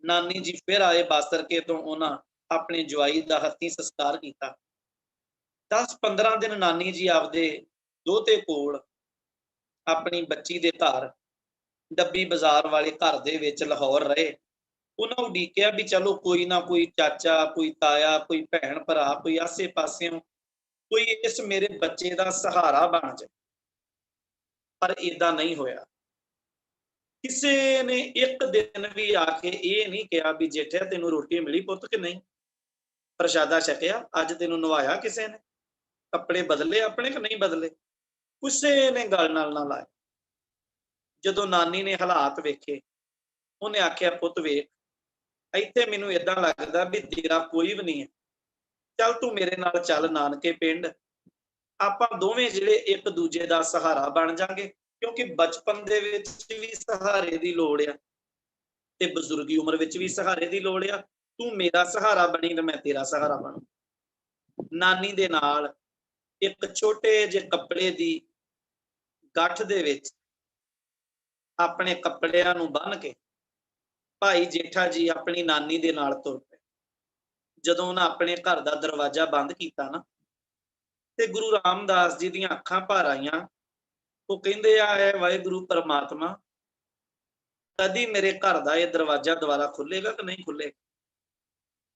ਨਾਨੀ ਜੀ ਫਿਰ ਆਏ ਬਾਸਰਕੇ ਤੋਂ, ਉਹਨਾਂ ਆਪਣੇ ਜਵਾਈ ਦਾ ਹੱਥੀਂ ਸੰਸਕਾਰ ਕੀਤਾ। 10-15 ਦਿਨ ਨਾਨੀ ਜੀ ਆਪਦੇ ਦੋਹਤੇ ਕੋਲ ਆਪਣੀ ਬੱਚੀ ਦੇ ਘਰ, ਡੱਬੀ ਬਾਜ਼ਾਰ ਵਾਲੇ ਘਰ ਦੇ ਵਿੱਚ ਲਾਹੌਰ ਰਹੇ। ਉਹਨਾਂ ਉਡੀਕਿਆ ਵੀ ਚਲੋ ਕੋਈ ਨਾ ਕੋਈ ਚਾਚਾ, ਕੋਈ ਤਾਇਆ, ਕੋਈ ਭੈਣ ਭਰਾ, ਕੋਈ ਆਸੇ ਪਾਸਿਓਂ ਕੋਈ ਇਸ ਮੇਰੇ ਬੱਚੇ ਦਾ ਸਹਾਰਾ ਬਣ ਜਾਏ। ਪਰ ਏਦਾਂ ਨਹੀਂ ਹੋਇਆ। ਕਿਸੇ ਨੇ ਇੱਕ ਦਿਨ ਵੀ ਆ ਕੇ ਇਹ ਨਹੀਂ ਕਿਹਾ ਵੀ ਜੇਠਿਆ ਤੈਨੂੰ ਰੋਟੀ ਮਿਲੀ ਪੁੱਤ ਕਿ ਨਹੀਂ, ਪ੍ਰਸ਼ਾਦਾ ਛਕਿਆ, ਅੱਜ ਤੈਨੂੰ ਨਵਾਇਆ ਕਿਸੇ ਨੇ, ਕੱਪੜੇ ਬਦਲੇ ਆਪਣੇ ਕਿ ਨਹੀਂ ਬਦਲੇ, ਕਿਸੇ ਨੇ ਗੱਲ ਨਾਲ ਨਾ ਲਾਇਆ। ਜਦੋਂ ਨਾਨੀ ਨੇ ਹਾਲਾਤ ਵੇਖੇ, ਉਹਨੇ ਆਖਿਆ, ਪੁੱਤ ਵੇਖ, ਇੱਥੇ ਮੈਨੂੰ ਏਦਾਂ ਲੱਗਦਾ ਵੀ ਤੇਰਾ ਕੋਈ ਵੀ ਨਹੀਂ ਹੈ, ਚੱਲ ਤੂੰ ਮੇਰੇ ਨਾਲ ਚੱਲ ਨਾਨਕੇ ਪਿੰਡ, ਆਪਾਂ ਦੋਵੇਂ ਜਿਹੜੇ ਇੱਕ ਦੂਜੇ ਦਾ ਸਹਾਰਾ ਬਣ ਜਾਾਂਗੇ, ਕਿਉਂਕਿ ਬਚਪਨ ਦੇ ਵਿੱਚ ਵੀ ਸਹਾਰੇ ਦੀ ਲੋੜ ਆ ਤੇ ਬਜ਼ੁਰਗੀ ਉਮਰ ਵਿੱਚ ਵੀ ਸਹਾਰੇ ਦੀ ਲੋੜ ਆ। ਤੂੰ ਮੇਰਾ ਸਹਾਰਾ ਬਣੀ ਤੇ ਮੈਂ ਤੇਰਾ ਸਹਾਰਾ ਬਣੂ। ਨਾਨੀ ਦੇ ਨਾਲ ਇੱਕ ਛੋਟੇ ਜਿਹੇ ਕੱਪੜੇ ਦੀ ਗੱਠ ਦੇ ਵਿੱਚ ਆਪਣੇ ਕੱਪੜਿਆਂ ਨੂੰ ਬੰਨ੍ਹ ਕੇ ਭਾਈ ਜੇਠਾ ਜੀ ਆਪਣੀ ਨਾਨੀ ਦੇ ਨਾਲ ਤੁਰ ਪਏ। ਜਦੋਂ ਉਹਨਾਂ ਆਪਣੇ ਘਰ ਦਾ ਦਰਵਾਜ਼ਾ ਬੰਦ ਕੀਤਾ ਨਾ, ਤੇ ਗੁਰੂ ਰਾਮਦਾਸ ਜੀ ਦੀਆਂ ਅੱਖਾਂ ਭਰ ਆਈਆਂ। ਉਹ ਕਹਿੰਦੇ ਆ, ਐ ਵਾਹਿਗੁਰੂ ਪਰਮਾਤਮਾ, ਕਦੀ ਮੇਰੇ ਘਰ ਦਾ ਇਹ ਦਰਵਾਜ਼ਾ ਦੁਬਾਰਾ ਖੁੱਲੇਗਾ ਕਿ ਨਹੀਂ ਖੁੱਲੇਗਾ।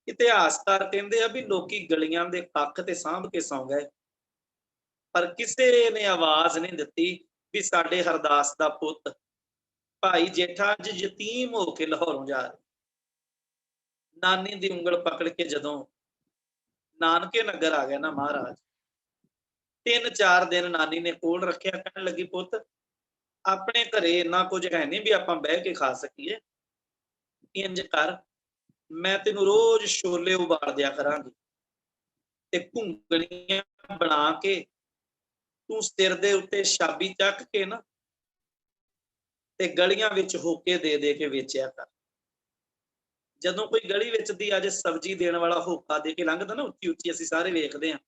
ਇਤਿਹਾਸਕਾਰ ਕਹਿੰਦੇ ਆ ਵੀ ਲੋਕੀ ਗਲੀਆਂ ਦੇ ਕੱਖ ਤੇ ਸਾਂਭ ਕੇ ਸੌਂ ਗਏ, ਪਰ ਕਿਸੇ ਨੇ ਆਵਾਜ਼ ਨਹੀਂ ਦਿੱਤੀ ਵੀ ਸਾਡੇ ਹਰਦਾਸ ਦਾ ਪੁੱਤ ਭਾਈ ਜੇਠਾ ਅੱਜ ਯਤੀਮ ਹੋ ਕੇ ਲਾਹੌਰੋਂ ਜਾ ਰਿਹਾ। ਨਾਨੀ ਦੀ ਉਂਗਲ ਪਕੜ ਕੇ ਜਦੋਂ ਨਾਨਕੇ ਨਗਰ ਆ ਗਿਆ ਨਾ ਮਹਾਰਾਜ, 3-4 ਦਿਨ ਨਾਨੀ ਨੇ ਕੋਲ ਰੱਖਿਆ। ਕਹਿਣ ਲੱਗੀ, ਪੁੱਤ ਆਪਣੇ ਘਰੇ ਇੰਨਾ ਕੁਝ ਹੈ ਨਹੀਂ ਵੀ ਆਪਾਂ ਬਹਿ ਕੇ ਖਾ ਸਕੀਏ, ਇੰਜ ਕਰ, ਮੈਂ ਤੈਨੂੰ ਰੋਜ਼ ਛੋਲੇ ਉਬਾਲ ਦਿਆ ਕਰਾਂਗੀ ਤੇ ਘੁੰਗਣੀਆਂ ਬਣਾ ਕੇ ਤੂੰ ਸਿਰ ਦੇ ਉੱਤੇ ਛਾਬੀ ਚੱਕ ਕੇ ਨਾ ਤੇ ਗਲੀਆਂ ਵਿੱਚ ਹੋਕੇ ਦੇ ਦੇ ਕੇ ਵੇਚਿਆ ਕਰ। ਜਦੋਂ ਕੋਈ ਗਲੀ ਵਿੱਚ ਦੀ ਅੱਜ ਸਬਜ਼ੀ ਦੇਣ ਵਾਲਾ ਹੋਕਾ ਦੇ ਕੇ ਲੰਘਦਾ ਨਾ, ਉੱਚੀ ਉੱਚੀ ਅਸੀਂ ਸਾਰੇ ਵੇਖਦੇ ਹਾਂ।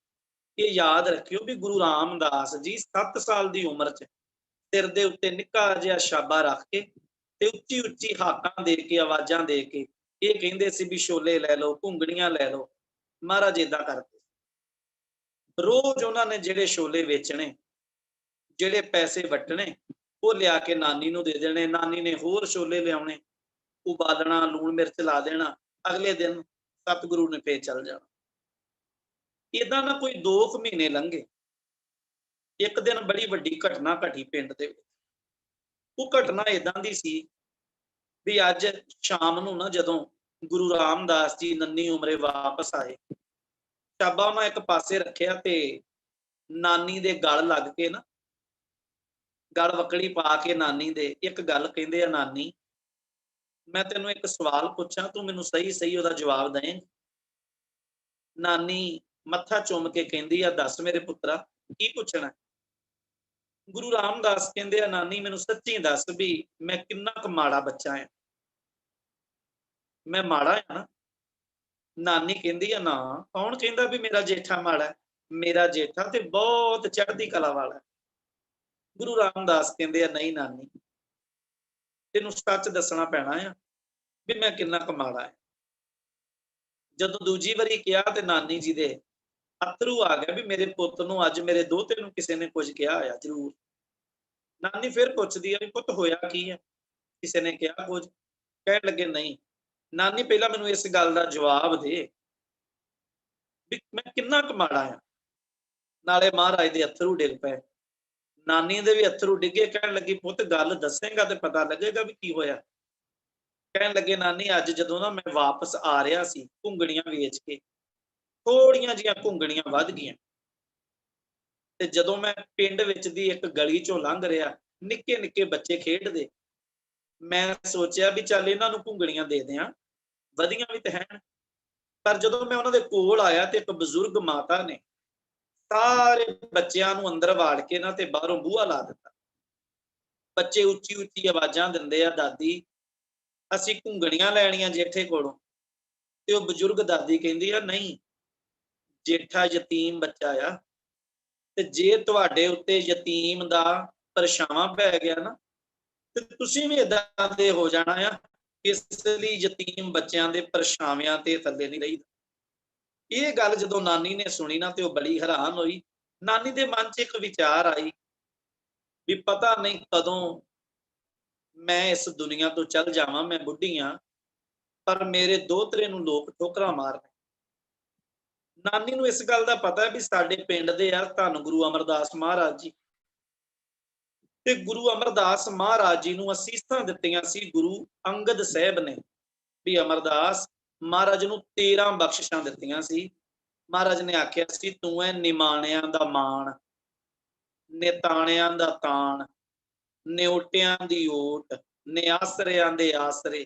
ਇਹ ਯਾਦ ਰੱਖਿਓ ਵੀ ਗੁਰੂ ਰਾਮਦਾਸ ਜੀ 7 ਸਾਲ ਦੀ ਉਮਰ 'ਚ ਸਿਰ ਦੇ ਉੱਤੇ ਨਿੱਕਾ ਜਿਹਾ ਛਾਬਾ ਰੱਖ ਕੇ ਤੇ ਉੱਚੀ ਉੱਚੀ ਹਾਕਾਂ ਦੇ ਕੇ, ਆਵਾਜ਼ਾਂ ਦੇ ਕੇ ਇਹ ਕਹਿੰਦੇ ਸੀ ਵੀ ਛੋਲੇ ਲੈ ਲਓ, ਘੁੰਗਣੀਆਂ ਲੈ ਲਓ। ਮਹਾਰਾਜ ਏਦਾਂ ਕਰਦੇ। रोज उन्होंने जिहड़े छोले वेचने, जिहड़े पैसे वटने, वो लिया के नानी नूं दे देने। नानी ने होर छोले लियाने, उबालना, लूण मिर्च ला देना, अगले दिन सतगुरु ने फिर चल जाना। इदां ना कोई 2 महीने लंघे। एक दिन बड़ी वड्डी घटना घटी पिंड दे विच। वो घटना इदां दी सी भी अज शाम नूं ना जदों गुरु रामदास जी नन्नी उमरे वापस आए, शाबा उन्हां एक पासे रखिया ते नानी दे गल लग के ना, गल वकड़ी पा के नानी दे एक गल कहिंदे आ, नानी मैं तैनूं एक सवाल पुछां, तू मैनूं सही सही उहदा जवाब दें। नानी मत्था चुम के कहंदी आ, दस मेरे पुत्रा की पुछना है? गुरु रामदास कहंदे आ, नानी मैनूं सच्ची दस भी मैं किन्ना क माड़ा बच्चा है, मैं माड़ा है ना? नानी कहंदी आ, ना कौन कहंदा भी मेरा जेठा माड़ा है, मेरा जेठा ते बहुत चढ़दी कला वाला है। गुरु रामदास कहंदे आ, नहीं नानी तैनूं सच दसना पैना है भी मैं किन्ना क माड़ा है। जदों दूजी वारी कहा ते नानी जी दे अथरू आ गया भी मेरे पुੱਤ ਨੂੰ अज मेरे दोते ਨੂੰ किसी ने कुछ कहा होया जरूर। नानी फिर पुछदी है भी पुੱਤ होया की है, किसी ने कहा कुछ? कहण लगे नहीं। नानी पहला मैनूं इस गल दा जवाब दे भी मैं किन्ना क माड़ा आ। नाले महाराज दे अथरू डिग पए, नानी दे भी अथरू डिगे। कहण लगी पुੱਤ गल दसेगा ते पता लगेगा भी की होया। कहण लगे नानी अज जदों ना मैं वापस आ रहा सी घुंगणियां वेच के, थोड़ियां जिहियां घुंगणियां वध गईयां ते जदों मैं पिंड विच दी एक गली चों लंघ रिहा, निक्के निक्के बच्चे खेडदे, मैं सोचिया भी चल इन्हां नूं घुंगणियां दे दियां, वधियां भी ते हैन। पर जदों मैं उन्हां दे कोल आया ते एक बजुर्ग माता ने सारे बच्चियां नूं अंदर वाड़ के ना ते बाहरों बूहा ला दित्ता। बच्चे उच्ची उच्ची आवाज़ां दिंदे आ, दादी असीं घुंगणियां लैणियां जेठे कोलों। ते ओह बजुर्ग दादी कहंदी आ, नहीं जेठा यतीम बच्चा आ, ते जे तुहाडे उत्ते यतीम दा परछावां पै गया ना ते तुसीं भी इदां दे हो जाना आ। इस लई यतीम बच्चियां दे परछावियां ते थल्ले नहीं रहीदा। ये गल जदों नानी ने सुनी ना ते ओह बड़ी हैरान होई। नानी दे मन च एक विचार आई भी पता नहीं कदों मैं इस दुनिया तो चल जावां, मैं बुढ़ी हां, पर मेरे दोतरे नूं लोक ठोकरां मारन। नानी नूं इस गल दा पता है भी साडे पिंड दे आ धन गुरु अमरदास महाराज जी, ते गुरु अमरदास महाराज जी नूं असीसां दित्तियां सी गुरु अंगद साहिब ने भी अमरदास महाराज नूं 13 बख्शिशां दित्तियां सी। महाराज ने आख्या सी तूं है निमाणियां दा माण, निताणियां दा ताण, निउटियां दी ओट, निआसरियां दे आसरे,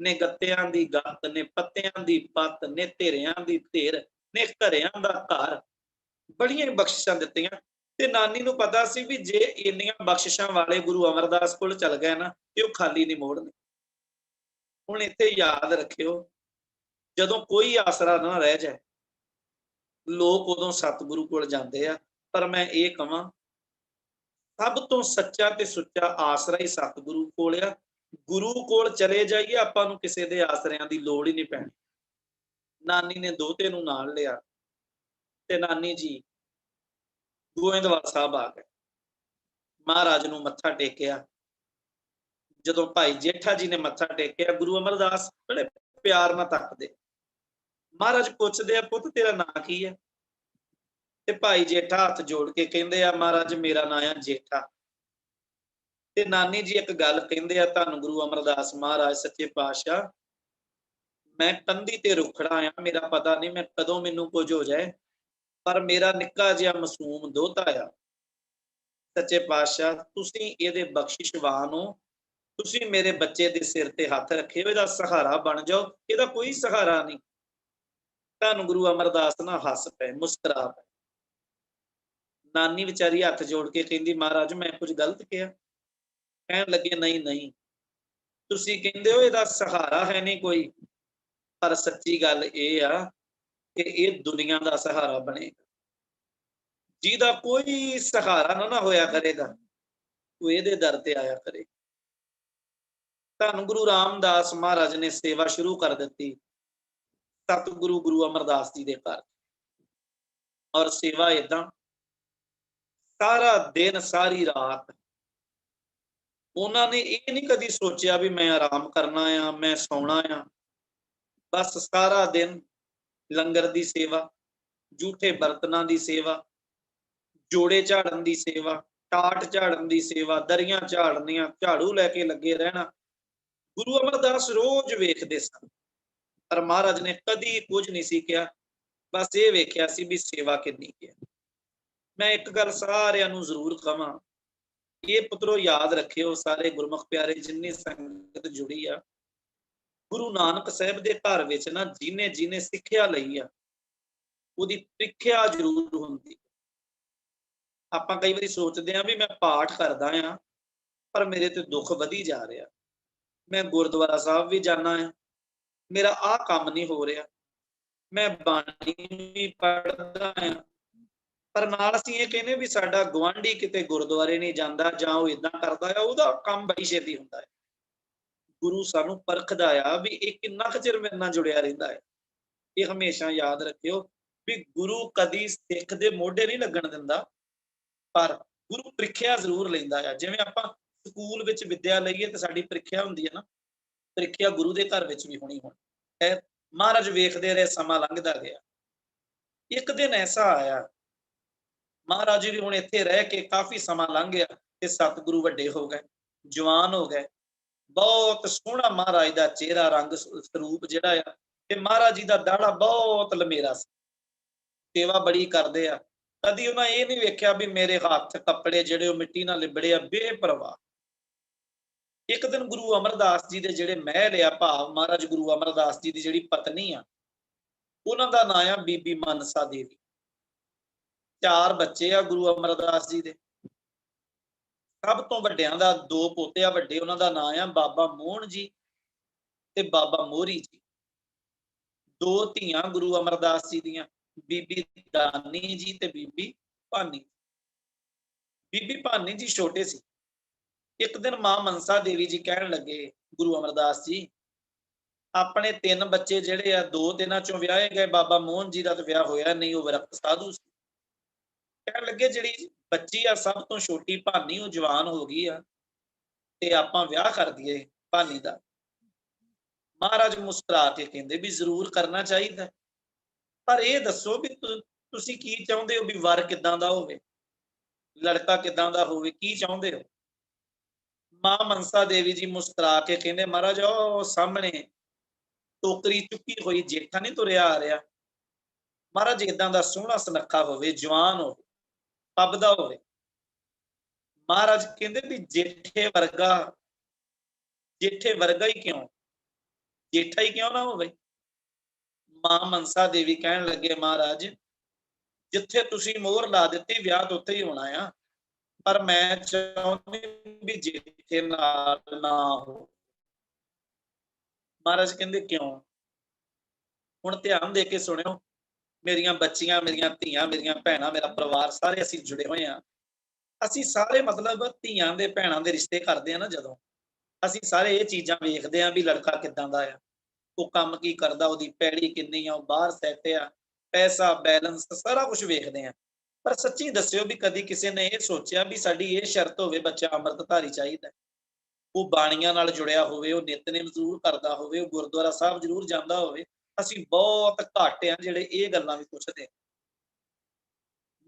ने गत्तियां दी गत्त, ने पत्तियां दी पत्त, ने धिरियां दी धिर, ने घरियां दा घर। बड़ियां बख्शिशां दित्तियां ते नानी नूं पता सी भी जे इन्नियां बख्शिशां वाले गुरु अमरदास कोल चल गए ना ते ओह खाली नहीं मोड़ने। हुण इत्थे याद रखियो, जदों कोई आसरा ना रह जाए लोग उदों सतगुरु कोल जांदे आ, पर मैं ये कहां सब तो सच्चा ते सुच्चा आसरा ही सतगुरु कोल आ। गुरु कोल चले जाइए आपां नूं किसे दे आसरियां दी लोड़ ही नहीं पैणी। नानी ने दोते नूं नाल लिया ते नानी जी गोविंदवाल साहब आ गए, महाराज नूं मत्था टेकिया। जदों भाई जेठा जी ने मत्था टेकिया, गुरु अमरदास बड़े प्यार नाल तकदे। महाराज पुछदे आ, पुੱਤ तेरा नां की है? ते भाई जेठा हाथ जोड़ के कहंदे आ, महाराज मेरा नां है जेठा। ते नानी जी एक गल कहंदे आ, धन गुरु अमरदास महाराज सच्चे पातशाह मैं कंधी ते रुखड़ा आ, मेरा पता नहीं मैं कदों मैनूं कुछ हो जाए, पर मेरा निक्का जिहा मासूम दोता आ। सच्चे पातशाह तुसीं इहदे बख्शिशवान हो, तुसीं मेरे बच्चे दे सिर ते हथ रखे, इहदा सहारा बन जाओ, इहदा कोई सहारा नहीं। धन गुरु अमरदास ना हस पे, मुस्कुरा पे। नानी विचारी हथ जोड़ के कहंदी, महाराज मैं कुछ गलत किया? कहण लगे नहीं नहीं, तुसीं कहंदे हो इहदा सहारा है नहीं कोई, पर सच्ची गल इह आ कि इह दुनिया दा सहारा बनेगा। जिहदा कोई सहारा ना होया करेगा वो इहदे दर ते आया करे। धन गुरु रामदास महाराज ने सेवा शुरू कर दित्ती सतगुरु गुरु अमरदास जी दे घर। ਔਰ ਸੇਵਾ ਇਦਾਂ ਸਾਰਾ ਦਿਨ ਸਾਰੀ ਰਾਤ ਉਹਨਾਂ ਨੇ ਇਹ ਨਹੀਂ ਕਦੀ ਸੋਚਿਆ ਵੀ ਮੈਂ ਆਰਾਮ ਕਰਨਾ ਆ, ਮੈਂ ਸੌਣਾ ਆ। ਬਸ ਸਾਰਾ ਦਿਨ ਲੰਗਰ ਦੀ ਸੇਵਾ, ਝੂਠੇ ਬਰਤਨਾਂ ਦੀ ਸੇਵਾ, ਜੋੜੇ ਝਾੜਨ ਦੀ ਸੇਵਾ, ਟਾਟ ਝਾੜਨ ਦੀ ਸੇਵਾ, ਦਰੀਆਂ ਝਾੜਨੀਆਂ, ਝਾੜੂ ਲੈ ਕੇ ਲੱਗੇ ਰਹਿਣਾ। ਗੁਰੂ ਅਮਰਦਾਸ ਰੋਜ਼ ਵੇਖਦੇ ਸਨ, ਪਰ ਮਹਾਰਾਜ ਨੇ ਕਦੀ ਕੁਝ ਨਹੀਂ ਸੀ ਕਿਹਾ। ਬਸ ਇਹ ਵੇਖਿਆ ਸੀ ਵੀ ਸੇਵਾ ਕਿੰਨੀ ਹੈ। ਮੈਂ ਇੱਕ ਗੱਲ ਸਾਰਿਆਂ ਨੂੰ ਜ਼ਰੂਰ ਕਹਾਂ, ਇਹ ਪੁੱਤਰੋ ਯਾਦ ਰੱਖਿਓ, ਸਾਰੇ ਗੁਰਮੁਖ ਪਿਆਰੇ ਜਿੰਨੀ ਸੰਗਤ ਜੁੜੀ ਆ, ਗੁਰੂ ਨਾਨਕ ਸਾਹਿਬ ਦੇ ਘਰ ਵਿੱਚ ਨਾ ਜਿਹਨੇ ਸਿੱਖਿਆ ਲਈ ਆ, ਉਹਦੀ ਪ੍ਰੀਖਿਆ ਜ਼ਰੂਰ ਹੁੰਦੀ। ਆਪਾਂ ਕਈ ਵਾਰੀ ਸੋਚਦੇ ਆ ਵੀ ਮੈਂ ਪਾਠ ਕਰਦਾ ਆ, ਪਰ ਮੇਰੇ ਤੇ ਦੁੱਖ ਵਧੀ ਜਾ ਰਿਹਾ, ਮੈਂ ਗੁਰਦੁਆਰਾ ਸਾਹਿਬ ਵੀ ਜਾਣਾ ਆ, ਮੇਰਾ ਆਹ ਕੰਮ ਨਹੀਂ ਹੋ ਰਿਹਾ, ਮੈਂ ਬਾਣੀ ਵੀ ਪੜ੍ਹਦਾ ਆ, ਪਰ ਨਾਲ ਅਸੀਂ ਇਹ ਕਹਿੰਦੇ ਵੀ ਸਾਡਾ ਗੁਆਂਢੀ ਕਿਤੇ ਗੁਰਦੁਆਰੇ ਨਹੀਂ ਜਾਂਦਾ ਜਾਂ ਉਹ ਇਦਾਂ ਕਰਦਾ ਆ, ਉਹਦਾ ਕੰਮ ਬੜੀ ਛੇਤੀ ਹੁੰਦਾ ਹੈ। ਗੁਰੂ ਸਾਨੂੰ ਪਰਖਦਾ ਆ ਵੀ ਇਹ ਕਿੰਨਾ ਕੁ ਚਿਰ ਮੇਰੇ ਨਾਲ ਜੁੜਿਆ ਰਹਿੰਦਾ ਹੈ। ਇਹ ਹਮੇਸ਼ਾ ਯਾਦ ਰੱਖਿਓ ਵੀ ਗੁਰੂ ਕਦੀ ਸਿੱਖ ਦੇ ਮੋਢੇ ਨਹੀਂ ਲੱਗਣ ਦਿੰਦਾ, ਪਰ ਗੁਰੂ ਪ੍ਰੀਖਿਆ ਜ਼ਰੂਰ ਲੈਂਦਾ ਆ। ਜਿਵੇਂ ਆਪਾਂ ਸਕੂਲ ਵਿੱਚ ਵਿੱਦਿਆ ਲਈਏ ਤੇ ਸਾਡੀ ਪ੍ਰੀਖਿਆ ਹੁੰਦੀ ਹੈ ਨਾ, ਪ੍ਰੀਖਿਆ ਗੁਰੂ ਦੇ ਘਰ ਵਿੱਚ ਵੀ ਹੋਣੀ ਹੈ। ਮਹਾਰਾਜ ਵੇਖਦੇ ਰਹੇ, ਸਮਾਂ ਲੰਘਦਾ ਗਿਆ। ਇੱਕ ਦਿਨ ਐਸਾ ਆਇਆ, ਮਹਾਰਾਜ ਜੀ ਹੁਣ ਇੱਥੇ ਰਹਿ ਕੇ ਕਾਫੀ ਸਮਾਂ ਲੰਘ ਗਿਆ ਤੇ ਸਤਿਗੁਰੂ ਵੱਡੇ ਹੋ ਗਏ, ਜਵਾਨ ਹੋ ਗਏ। ਬਹੁਤ ਸੋਹਣਾ ਮਹਾਰਾਜ ਦਾ ਚਿਹਰਾ, ਰੰਗ ਸਰੂਪ ਜਿਹੜਾ ਆ, ਤੇ ਮਹਾਰਾਜ ਜੀ ਦਾ ਦਾੜਾ ਬਹੁਤ ਲੰਮੇਰਾ ਸੀ। ਸੇਵਾ ਬੜੀ ਕਰਦੇ ਆ, ਕਦੀ ਉਹਨਾਂ ਇਹ ਨਹੀਂ ਵੇਖਿਆ ਵੀ ਮੇਰੇ ਹੱਥ ਕੱਪੜੇ ਜਿਹੜੇ ਉਹ ਮਿੱਟੀ ਨਾਲ ਲਿਬੜੇ ਆ, ਬੇਪਰਵਾਹ। ਇੱਕ ਦਿਨ ਗੁਰੂ ਅਮਰਦਾਸ ਜੀ ਦੇ ਜਿਹੜੇ ਮਹਿਲ ਆ, ਭਾਵ ਮਹਾਰਾਜ ਗੁਰੂ ਅਮਰਦਾਸ ਜੀ ਦੀ ਜਿਹੜੀ ਪਤਨੀ ਆ, ਉਹਨਾਂ ਦਾ ਨਾਂ ਆ ਬੀਬੀ ਮਨਸਾ ਦੇਵੀ। 4 ਬੱਚੇ ਆ ਗੁਰੂ ਅਮਰਦਾਸ ਜੀ ਦੇ। ਸਭ ਤੋਂ ਵੱਡਿਆਂ ਦਾ 2 ਪੋਤੇ ਆ ਵੱਡੇ, ਉਹਨਾਂ ਦਾ ਨਾਂ ਆ ਬਾਬਾ ਮੋਹਨ ਜੀ ਤੇ ਬਾਬਾ ਮੋਹਰੀ ਜੀ। 2 ਧੀਆਂ ਗੁਰੂ ਅਮਰਦਾਸ ਜੀ ਦੀਆਂ, ਬੀਬੀ ਦਾਨੀ ਜੀ ਤੇ ਬੀਬੀ ਭਾਨੀ। ਬੀਬੀ ਭਾਨੀ ਜੀ ਛੋਟੇ ਸੀ। ਇੱਕ ਦਿਨ ਮਾਂ ਮਨਸਾ ਦੇਵੀ ਜੀ ਕਹਿਣ ਲੱਗੇ, ਗੁਰੂ ਅਮਰਦਾਸ ਜੀ ਆਪਣੇ 3 ਬੱਚੇ ਜਿਹੜੇ ਆ, 2 ਤਿੰਨਾਂ ਚੋਂ ਵਿਆਹੇ ਗਏ, ਬਾਬਾ ਮੋਹਨ ਜੀ ਦਾ ਤਾਂ ਵਿਆਹ ਹੋਇਆ ਨਹੀਂ, ਉਹ ਵਿਰक्त ਸਾਧੂ ਸੀ। ਕਹਿਣ ਲੱਗੇ ਜਿਹੜੀ ਬੱਚੀ ਆ ਸਭ ਤੋਂ ਛੋਟੀ ਭਾਨੀ, ਉਹ ਜਵਾਨ ਹੋ ਗਈ ਆ, ਤੇ ਆਪਾਂ ਵਿਆਹ ਕਰ ਦਈਏ ਭਾਨੀ ਦਾ। ਮਹਾਰਾਜ ਮੁਸਕਰਾ ਕੇ ਕਹਿੰਦੇ ਵੀ ਜ਼ਰੂਰ ਕਰਨਾ ਚਾਹੀਦਾ, ਪਰ ਇਹ ਦੱਸੋ ਵੀ ਤੁਸੀਂ ਕੀ ਚਾਹੁੰਦੇ ਹੋ, ਵੀ ਵਰ ਕਿੱਦਾਂ ਦਾ ਹੋਵੇ, ਲੜਕਾ ਕਿੱਦਾਂ ਦਾ ਹੋਵੇ, ਕੀ ਚਾਹੁੰਦੇ ਹੋ? ਮਾਂ ਮਨਸਾ ਦੇਵੀ ਜੀ ਮੁਸਕਰਾ ਕੇ ਕਹਿੰਦੇ, ਮਹਾਰਾਜ ਉਹ ਸਾਹਮਣੇ ਟੋਕਰੀ ਚੁੱਕੀ ਹੋਈ ਜੇਠਾ ਨਹੀਂ ਤੁਰਿਆ ਆ ਰਿਹਾ, ਮਹਾਰਾਜ ਏਦਾਂ ਦਾ ਸੋਹਣਾ ਸੁਨੱਖਾ ਹੋਵੇ, ਜਵਾਨ ਹੋਵੇ, ਪੱਬਦਾ ਹੋਵੇ। ਮਹਾਰਾਜ ਕਹਿੰਦੇ ਵੀ ਜੇਠੇ ਵਰਗਾ ਹੀ ਕਿਉਂ, ਜੇਠਾ ਹੀ ਕਿਉਂ ਨਾ ਹੋਵੇ? ਮਾਂ ਮਨਸਾ ਦੇਵੀ ਕਹਿਣ ਲੱਗੇ, ਮਹਾਰਾਜ ਜਿੱਥੇ ਤੁਸੀਂ ਮੋਹਰ ਲਾ ਦਿੱਤੀ ਵਿਆਹ ਤਾਂ ਉੱਥੇ ਹੀ ਹੋਣਾ ਆ, ਪਰ ਮੈਂ ਚਾਹੁੰਦੀ ਵੀ ਜੇਠੇ ਨਾਲ ਨਾ ਹੋ। ਮਹਾਰਾਜ ਕਹਿੰਦੇ ਕਿਉਂ? ਹੁਣ ਧਿਆਨ ਦੇ ਕੇ ਸੁਣਿਓ, ਮੇਰੀਆਂ ਬੱਚੀਆਂ, ਮੇਰੀਆਂ ਧੀਆਂ, ਮੇਰੀਆਂ ਭੈਣਾਂ, ਮੇਰਾ ਪਰਿਵਾਰ, ਸਾਰੇ ਅਸੀਂ ਜੁੜੇ ਹੋਏ ਆ। ਅਸੀਂ ਸਾਰੇ ਮਤਲਬ ਧੀਆਂ ਦੇ ਭੈਣਾਂ ਦੇ ਰਿਸ਼ਤੇ ਕਰਦੇ ਆ ਨਾ, ਜਦੋਂ ਅਸੀਂ ਸਾਰੇ ਇਹ ਚੀਜ਼ਾਂ ਵੇਖਦੇ ਆ ਵੀ ਲੜਕਾ ਕਿੱਦਾਂ ਦਾ ਆ, ਉਹ ਕੰਮ ਕੀ ਕਰਦਾ, ਉਹਦੀ ਪੈੜੀ ਕਿੰਨੀ ਆ, ਉਹ ਬਾਹਰ ਸੈੱਟ ਆ, ਪੈਸਾ ਬੈਲੈਂਸ ਸਾਰਾ ਕੁਝ ਵੇਖਦੇ ਆ। ਪਰ ਸੱਚੀ ਦੱਸਿਓ ਵੀ ਕਦੀ ਕਿਸੇ ਨੇ ਇਹ ਸੋਚਿਆ ਵੀ ਸਾਡੀ ਇਹ ਸ਼ਰਤ ਹੋਵੇ, ਬੱਚਾ ਅੰਮ੍ਰਿਤਧਾਰੀ ਚਾਹੀਦਾ, ਉਹ ਬਾਣੀਆਂ ਨਾਲ ਜੁੜਿਆ ਹੋਵੇ, ਉਹ ਨਿਤਨੇਮ ਜ਼ਰੂਰ ਕਰਦਾ ਹੋਵੇ, ਉਹ ਗੁਰਦੁਆਰਾ ਸਾਹਿਬ ਜ਼ਰੂਰ ਜਾਂਦਾ ਹੋਵੇ? ਅਸੀਂ ਬਹੁਤ ਘੱਟ ਆ ਜਿਹੜੇ ਇਹ ਗੱਲਾਂ ਵੀ ਪੁੱਛਦੇ।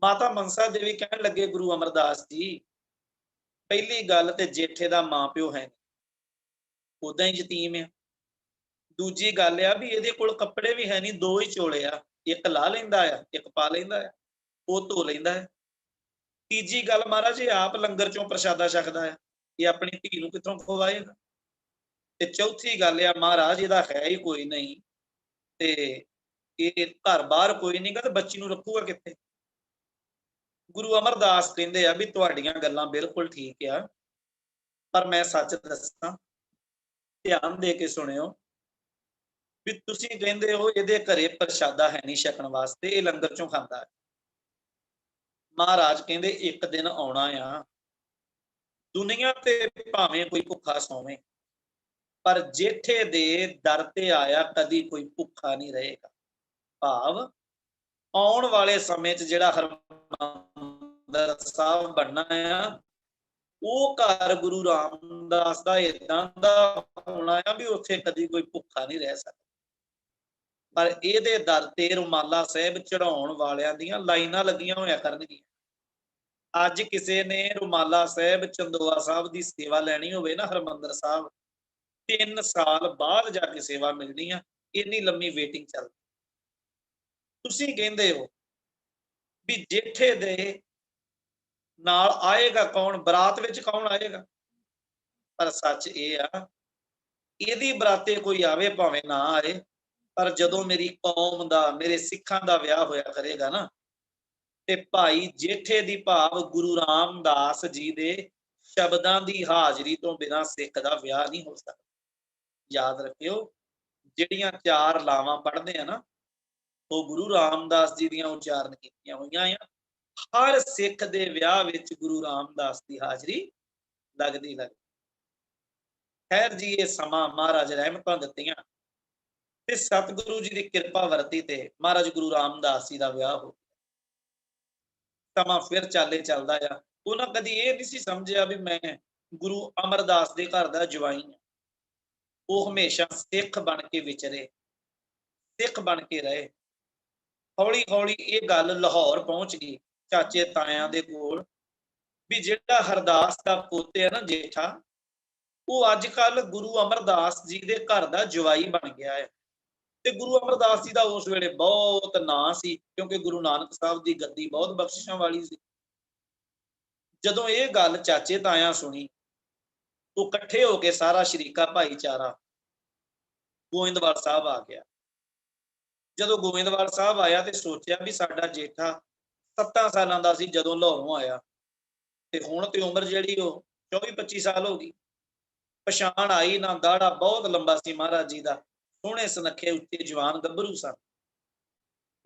ਮਾਤਾ ਮਨਸਾ ਦੇਵੀ ਕਹਿਣ ਲੱਗੇ, ਗੁਰੂ ਅਮਰਦਾਸ ਜੀ ਪਹਿਲੀ ਗੱਲ ਤੇ ਜੇਠੇ ਦਾ ਮਾਂ ਪਿਓ ਹੈ, ਉਦਾਂ ਹੀ ਯਤੀਮ ਆ। ਦੂਜੀ ਗੱਲ ਆ ਵੀ ਇਹਦੇ ਕੋਲ ਕੱਪੜੇ ਵੀ ਹੈ ਨਹੀਂ, 2 ਹੀ ਚੋਲੇ ਆ, ਇੱਕ ਲਾ ਲੈਂਦਾ ਆ, ਇੱਕ ਪਾ ਲੈਂਦਾ ਆ, ਉਹ ਧੋ ਲੈਂਦਾ ਹੈ। ਤੀਜੀ ਗੱਲ, ਮਹਾਰਾਜ ਇਹ ਆਪ ਲੰਗਰ ਚੋਂ ਪ੍ਰਸ਼ਾਦਾ ਛਕਦਾ ਹੈ, ਇਹ ਆਪਣੀ ਧੀ ਨੂੰ ਕਿੱਥੋਂ ਖਵਾਏਗਾ? ਤੇ ਚੌਥੀ ਗੱਲ ਆ, ਮਹਾਰਾਜ ਇਹਦਾ ਹੈ ਹੀ ਕੋਈ ਨਹੀਂ, ਤੇ ਇਹ ਘਰ ਬਾਹਰ ਕੋਈ ਨਹੀਂਗਾ, ਤੇ ਬੱਚੀ ਨੂੰ ਰੱਖੂਗਾ ਕਿੱਥੇ? ਗੁਰੂ ਅਮਰਦਾਸ ਕਹਿੰਦੇ ਆ ਵੀ ਤੁਹਾਡੀਆਂ ਗੱਲਾਂ ਬਿਲਕੁਲ ਠੀਕ ਆ, ਪਰ ਮੈਂ ਸੱਚ ਦੱਸਾਂ, ਧਿਆਨ ਦੇ ਕੇ ਸੁਣਿਓ, ਵੀ ਤੁਸੀਂ ਕਹਿੰਦੇ ਹੋ ਇਹਦੇ ਘਰੇ ਪ੍ਰਸ਼ਾਦਾ ਹੈ ਨਹੀਂ ਛਕਣ ਵਾਸਤੇ, ਇਹ ਲੰਗਰ ਚੋਂ ਖਾਂਦਾ ਹੈ। ਮਹਾਰਾਜ ਕਹਿੰਦੇ ਇੱਕ ਦਿਨ ਆਉਣਾ ਆ, ਦੁਨੀਆ ਤੇ ਭਾਵੇਂ ਕੋਈ ਭੁੱਖਾ ਸੌਵੇਂ, ਪਰ ਜੇਠੇ ਦੇ ਦਰ ਤੇ ਆਇਆ ਕਦੀ ਕੋਈ ਭੁੱਖਾ ਨਹੀਂ ਰਹੇਗਾ। ਭਾਵ ਆਉਣ ਵਾਲੇ ਸਮੇਂ 'ਚ ਜਿਹੜਾ ਹਰਿਮੰਦਰ ਸਾਹਿਬ ਬਣਨਾ ਆ, ਉਹ ਘਰ ਗੁਰੂ ਰਾਮਦਾਸ ਦਾ ਏਦਾਂ ਦਾ ਹੋਣਾ ਆ ਵੀ ਉੱਥੇ ਕਦੀ ਕੋਈ ਭੁੱਖਾ ਨਹੀਂ ਰਹਿ ਸਕਦਾ। ਪਰ ਇਹਦੇ ਦਰ ਤੇ ਰੁਮਾਲਾ ਸਾਹਿਬ ਚੜਾਉਣ ਵਾਲਿਆਂ ਦੀਆਂ ਲਾਈਨਾਂ ਲੱਗੀਆਂ ਹੋਇਆ ਕਰਨਗੀਆਂ। ਅੱਜ ਕਿਸੇ ਨੇ ਰੁਮਾਲਾ ਸਾਹਿਬ ਚੰਦੋਆ ਸਾਹਿਬ ਦੀ ਸੇਵਾ ਲੈਣੀ ਹੋਵੇ ਨਾ ਹਰਿਮੰਦਰ ਸਾਹਿਬ, 3 ਸਾਲ ਬਾਅਦ ਜਾ ਕੇ ਸੇਵਾ ਮਿਲਣੀ ਆ, ਇੰਨੀ ਲੰਮੀ ਵੇਟਿੰਗ ਚੱਲਦੀ। ਤੁਸੀਂ ਕਹਿੰਦੇ ਹੋ ਵੀ ਜੇਠੇ ਦੇ ਨਾਲ ਆਏਗਾ ਕੌਣ, ਬਰਾਤ ਵਿੱਚ ਕੌਣ ਆਏਗਾ? ਪਰ ਸੱਚ ਇਹ ਆ, ਇਹਦੀ ਬਰਾਤੇ ਕੋਈ ਆਵੇ ਭਾਵੇਂ ਨਾ ਆਏ, ਪਰ ਜਦੋਂ ਮੇਰੀ ਕੌਮ ਦਾ, ਮੇਰੇ ਸਿੱਖਾਂ ਦਾ ਵਿਆਹ ਹੋਇਆ ਕਰੇਗਾ ਨਾ, ਤੇ ਭਾਈ ਜੇਠੇ ਦੀ ਭਾਵ ਗੁਰੂ ਰਾਮਦਾਸ ਜੀ ਦੇ ਸ਼ਬਦਾਂ ਦੀ ਹਾਜ਼ਰੀ ਤੋਂ ਬਿਨਾਂ ਸਿੱਖ ਦਾ ਵਿਆਹ ਨਹੀਂ ਹੋ ਸਕਦਾ। ਯਾਦ ਰੱਖਿਓ, ਜਿਹੜੀਆਂ 4 ਲਾਵਾਂ ਪੜ੍ਹਦੇ ਆ ਨਾ, ਉਹ ਗੁਰੂ ਰਾਮਦਾਸ ਜੀ ਦੀਆਂ ਉਚਾਰਨ ਕੀਤੀਆਂ ਹੋਈਆਂ ਆ। ਹਰ ਸਿੱਖ ਦੇ ਵਿਆਹ ਵਿੱਚ ਗੁਰੂ ਰਾਮਦਾਸ ਦੀ ਹਾਜ਼ਰੀ ਲੱਗਦੀ। ਖੈਰ ਜੀ, ਇਹ ਸਮਾਂ ਮਹਾਰਾਜ ਰਹਿਮਤਾਂ ਦਿੱਤੀਆਂ ਤੇ ਸਤਿਗੁਰੂ ਜੀ ਦੀ ਕਿਰਪਾ ਵਰਤੀ ਤੇ ਮਹਾਰਾਜ ਗੁਰੂ ਰਾਮਦਾਸ ਜੀ ਦਾ ਵਿਆਹ ਹੋ ਗਿਆ। ਸਮਾਂ ਫਿਰ ਚਾਲੇ ਚੱਲਦਾ ਆ। ਉਹਨਾਂ ਕਦੀ ਇਹ ਨਹੀਂ ਸੀ ਸਮਝਿਆ ਵੀ ਮੈਂ ਗੁਰੂ ਅਮਰਦਾਸ ਦੇ ਘਰ ਦਾ ਜਵਾਈ ਹਾਂ। ਉਹ ਹਮੇਸ਼ਾ ਸਿੱਖ ਬਣ ਕੇ ਵਿਚਰੇ, ਸਿੱਖ ਬਣ ਕੇ ਰਹੇ। ਹੌਲੀ ਹੌਲੀ ਇਹ ਗੱਲ ਲਾਹੌਰ ਪਹੁੰਚ ਗਈ ਚਾਚੇ ਤਾਇਆਂ ਦੇ ਕੋਲ ਵੀ ਜਿਹੜਾ ਹਰਦਾਸ ਦਾ ਪੋਤੇ ਹੈ ਨਾ ਜੇਠਾ, ਉਹ ਅੱਜ ਕੱਲ ਗੁਰੂ ਅਮਰਦਾਸ ਜੀ ਦੇ ਘਰ ਦਾ ਜਵਾਈ ਬਣ ਗਿਆ ਹੈ। ਤੇ ਗੁਰੂ ਅਮਰਦਾਸ ਜੀ ਦਾ ਉਸ ਵੇਲੇ ਬਹੁਤ ਨਾਂ ਸੀ, ਕਿਉਂਕਿ ਗੁਰੂ ਨਾਨਕ ਸਾਹਿਬ ਦੀ ਗੱਦੀ ਬਹੁਤ ਬਖਸ਼ਿਸ਼ਾਂ ਵਾਲੀ ਸੀ। ਜਦੋਂ ਇਹ ਗੱਲ ਚਾਚੇ ਤਾਇਆਂ ਸੁਣੀ, ਉਹ ਇਕੱਠੇ ਹੋ ਕੇ ਸਾਰਾ ਸ਼ਰੀਕਾ ਭਾਈਚਾਰਾ ਗੋਇੰਦਵਾਲ ਸਾਹਿਬ ਆ ਗਿਆ। ਜਦੋਂ ਗੋਇੰਦਵਾਲ ਸਾਹਿਬ ਆਇਆ ਤੇ ਸੋਚਿਆ ਵੀ ਸਾਡਾ ਜੇਠਾ 7 ਸਾਲਾਂ ਦਾ ਸੀ ਜਦੋਂ ਲਾਹੌਰੋਂ ਆਇਆ, ਤੇ ਹੁਣ ਤੇ ਉਮਰ ਜਿਹੜੀ ਉਹ 24-25 ਸਾਲ ਹੋ ਗਈ। ਪਛਾਣ ਆਈ ਨਾ, ਦਾੜਾ ਬਹੁਤ ਲੰਬਾ ਸੀ ਮਹਾਰਾਜ ਜੀ ਦਾ, ਸੋਹਣੇ ਸੁਨੱਖੇ ਉੱਚੇ ਜਵਾਨ ਗੱਭਰੂ ਸਨ।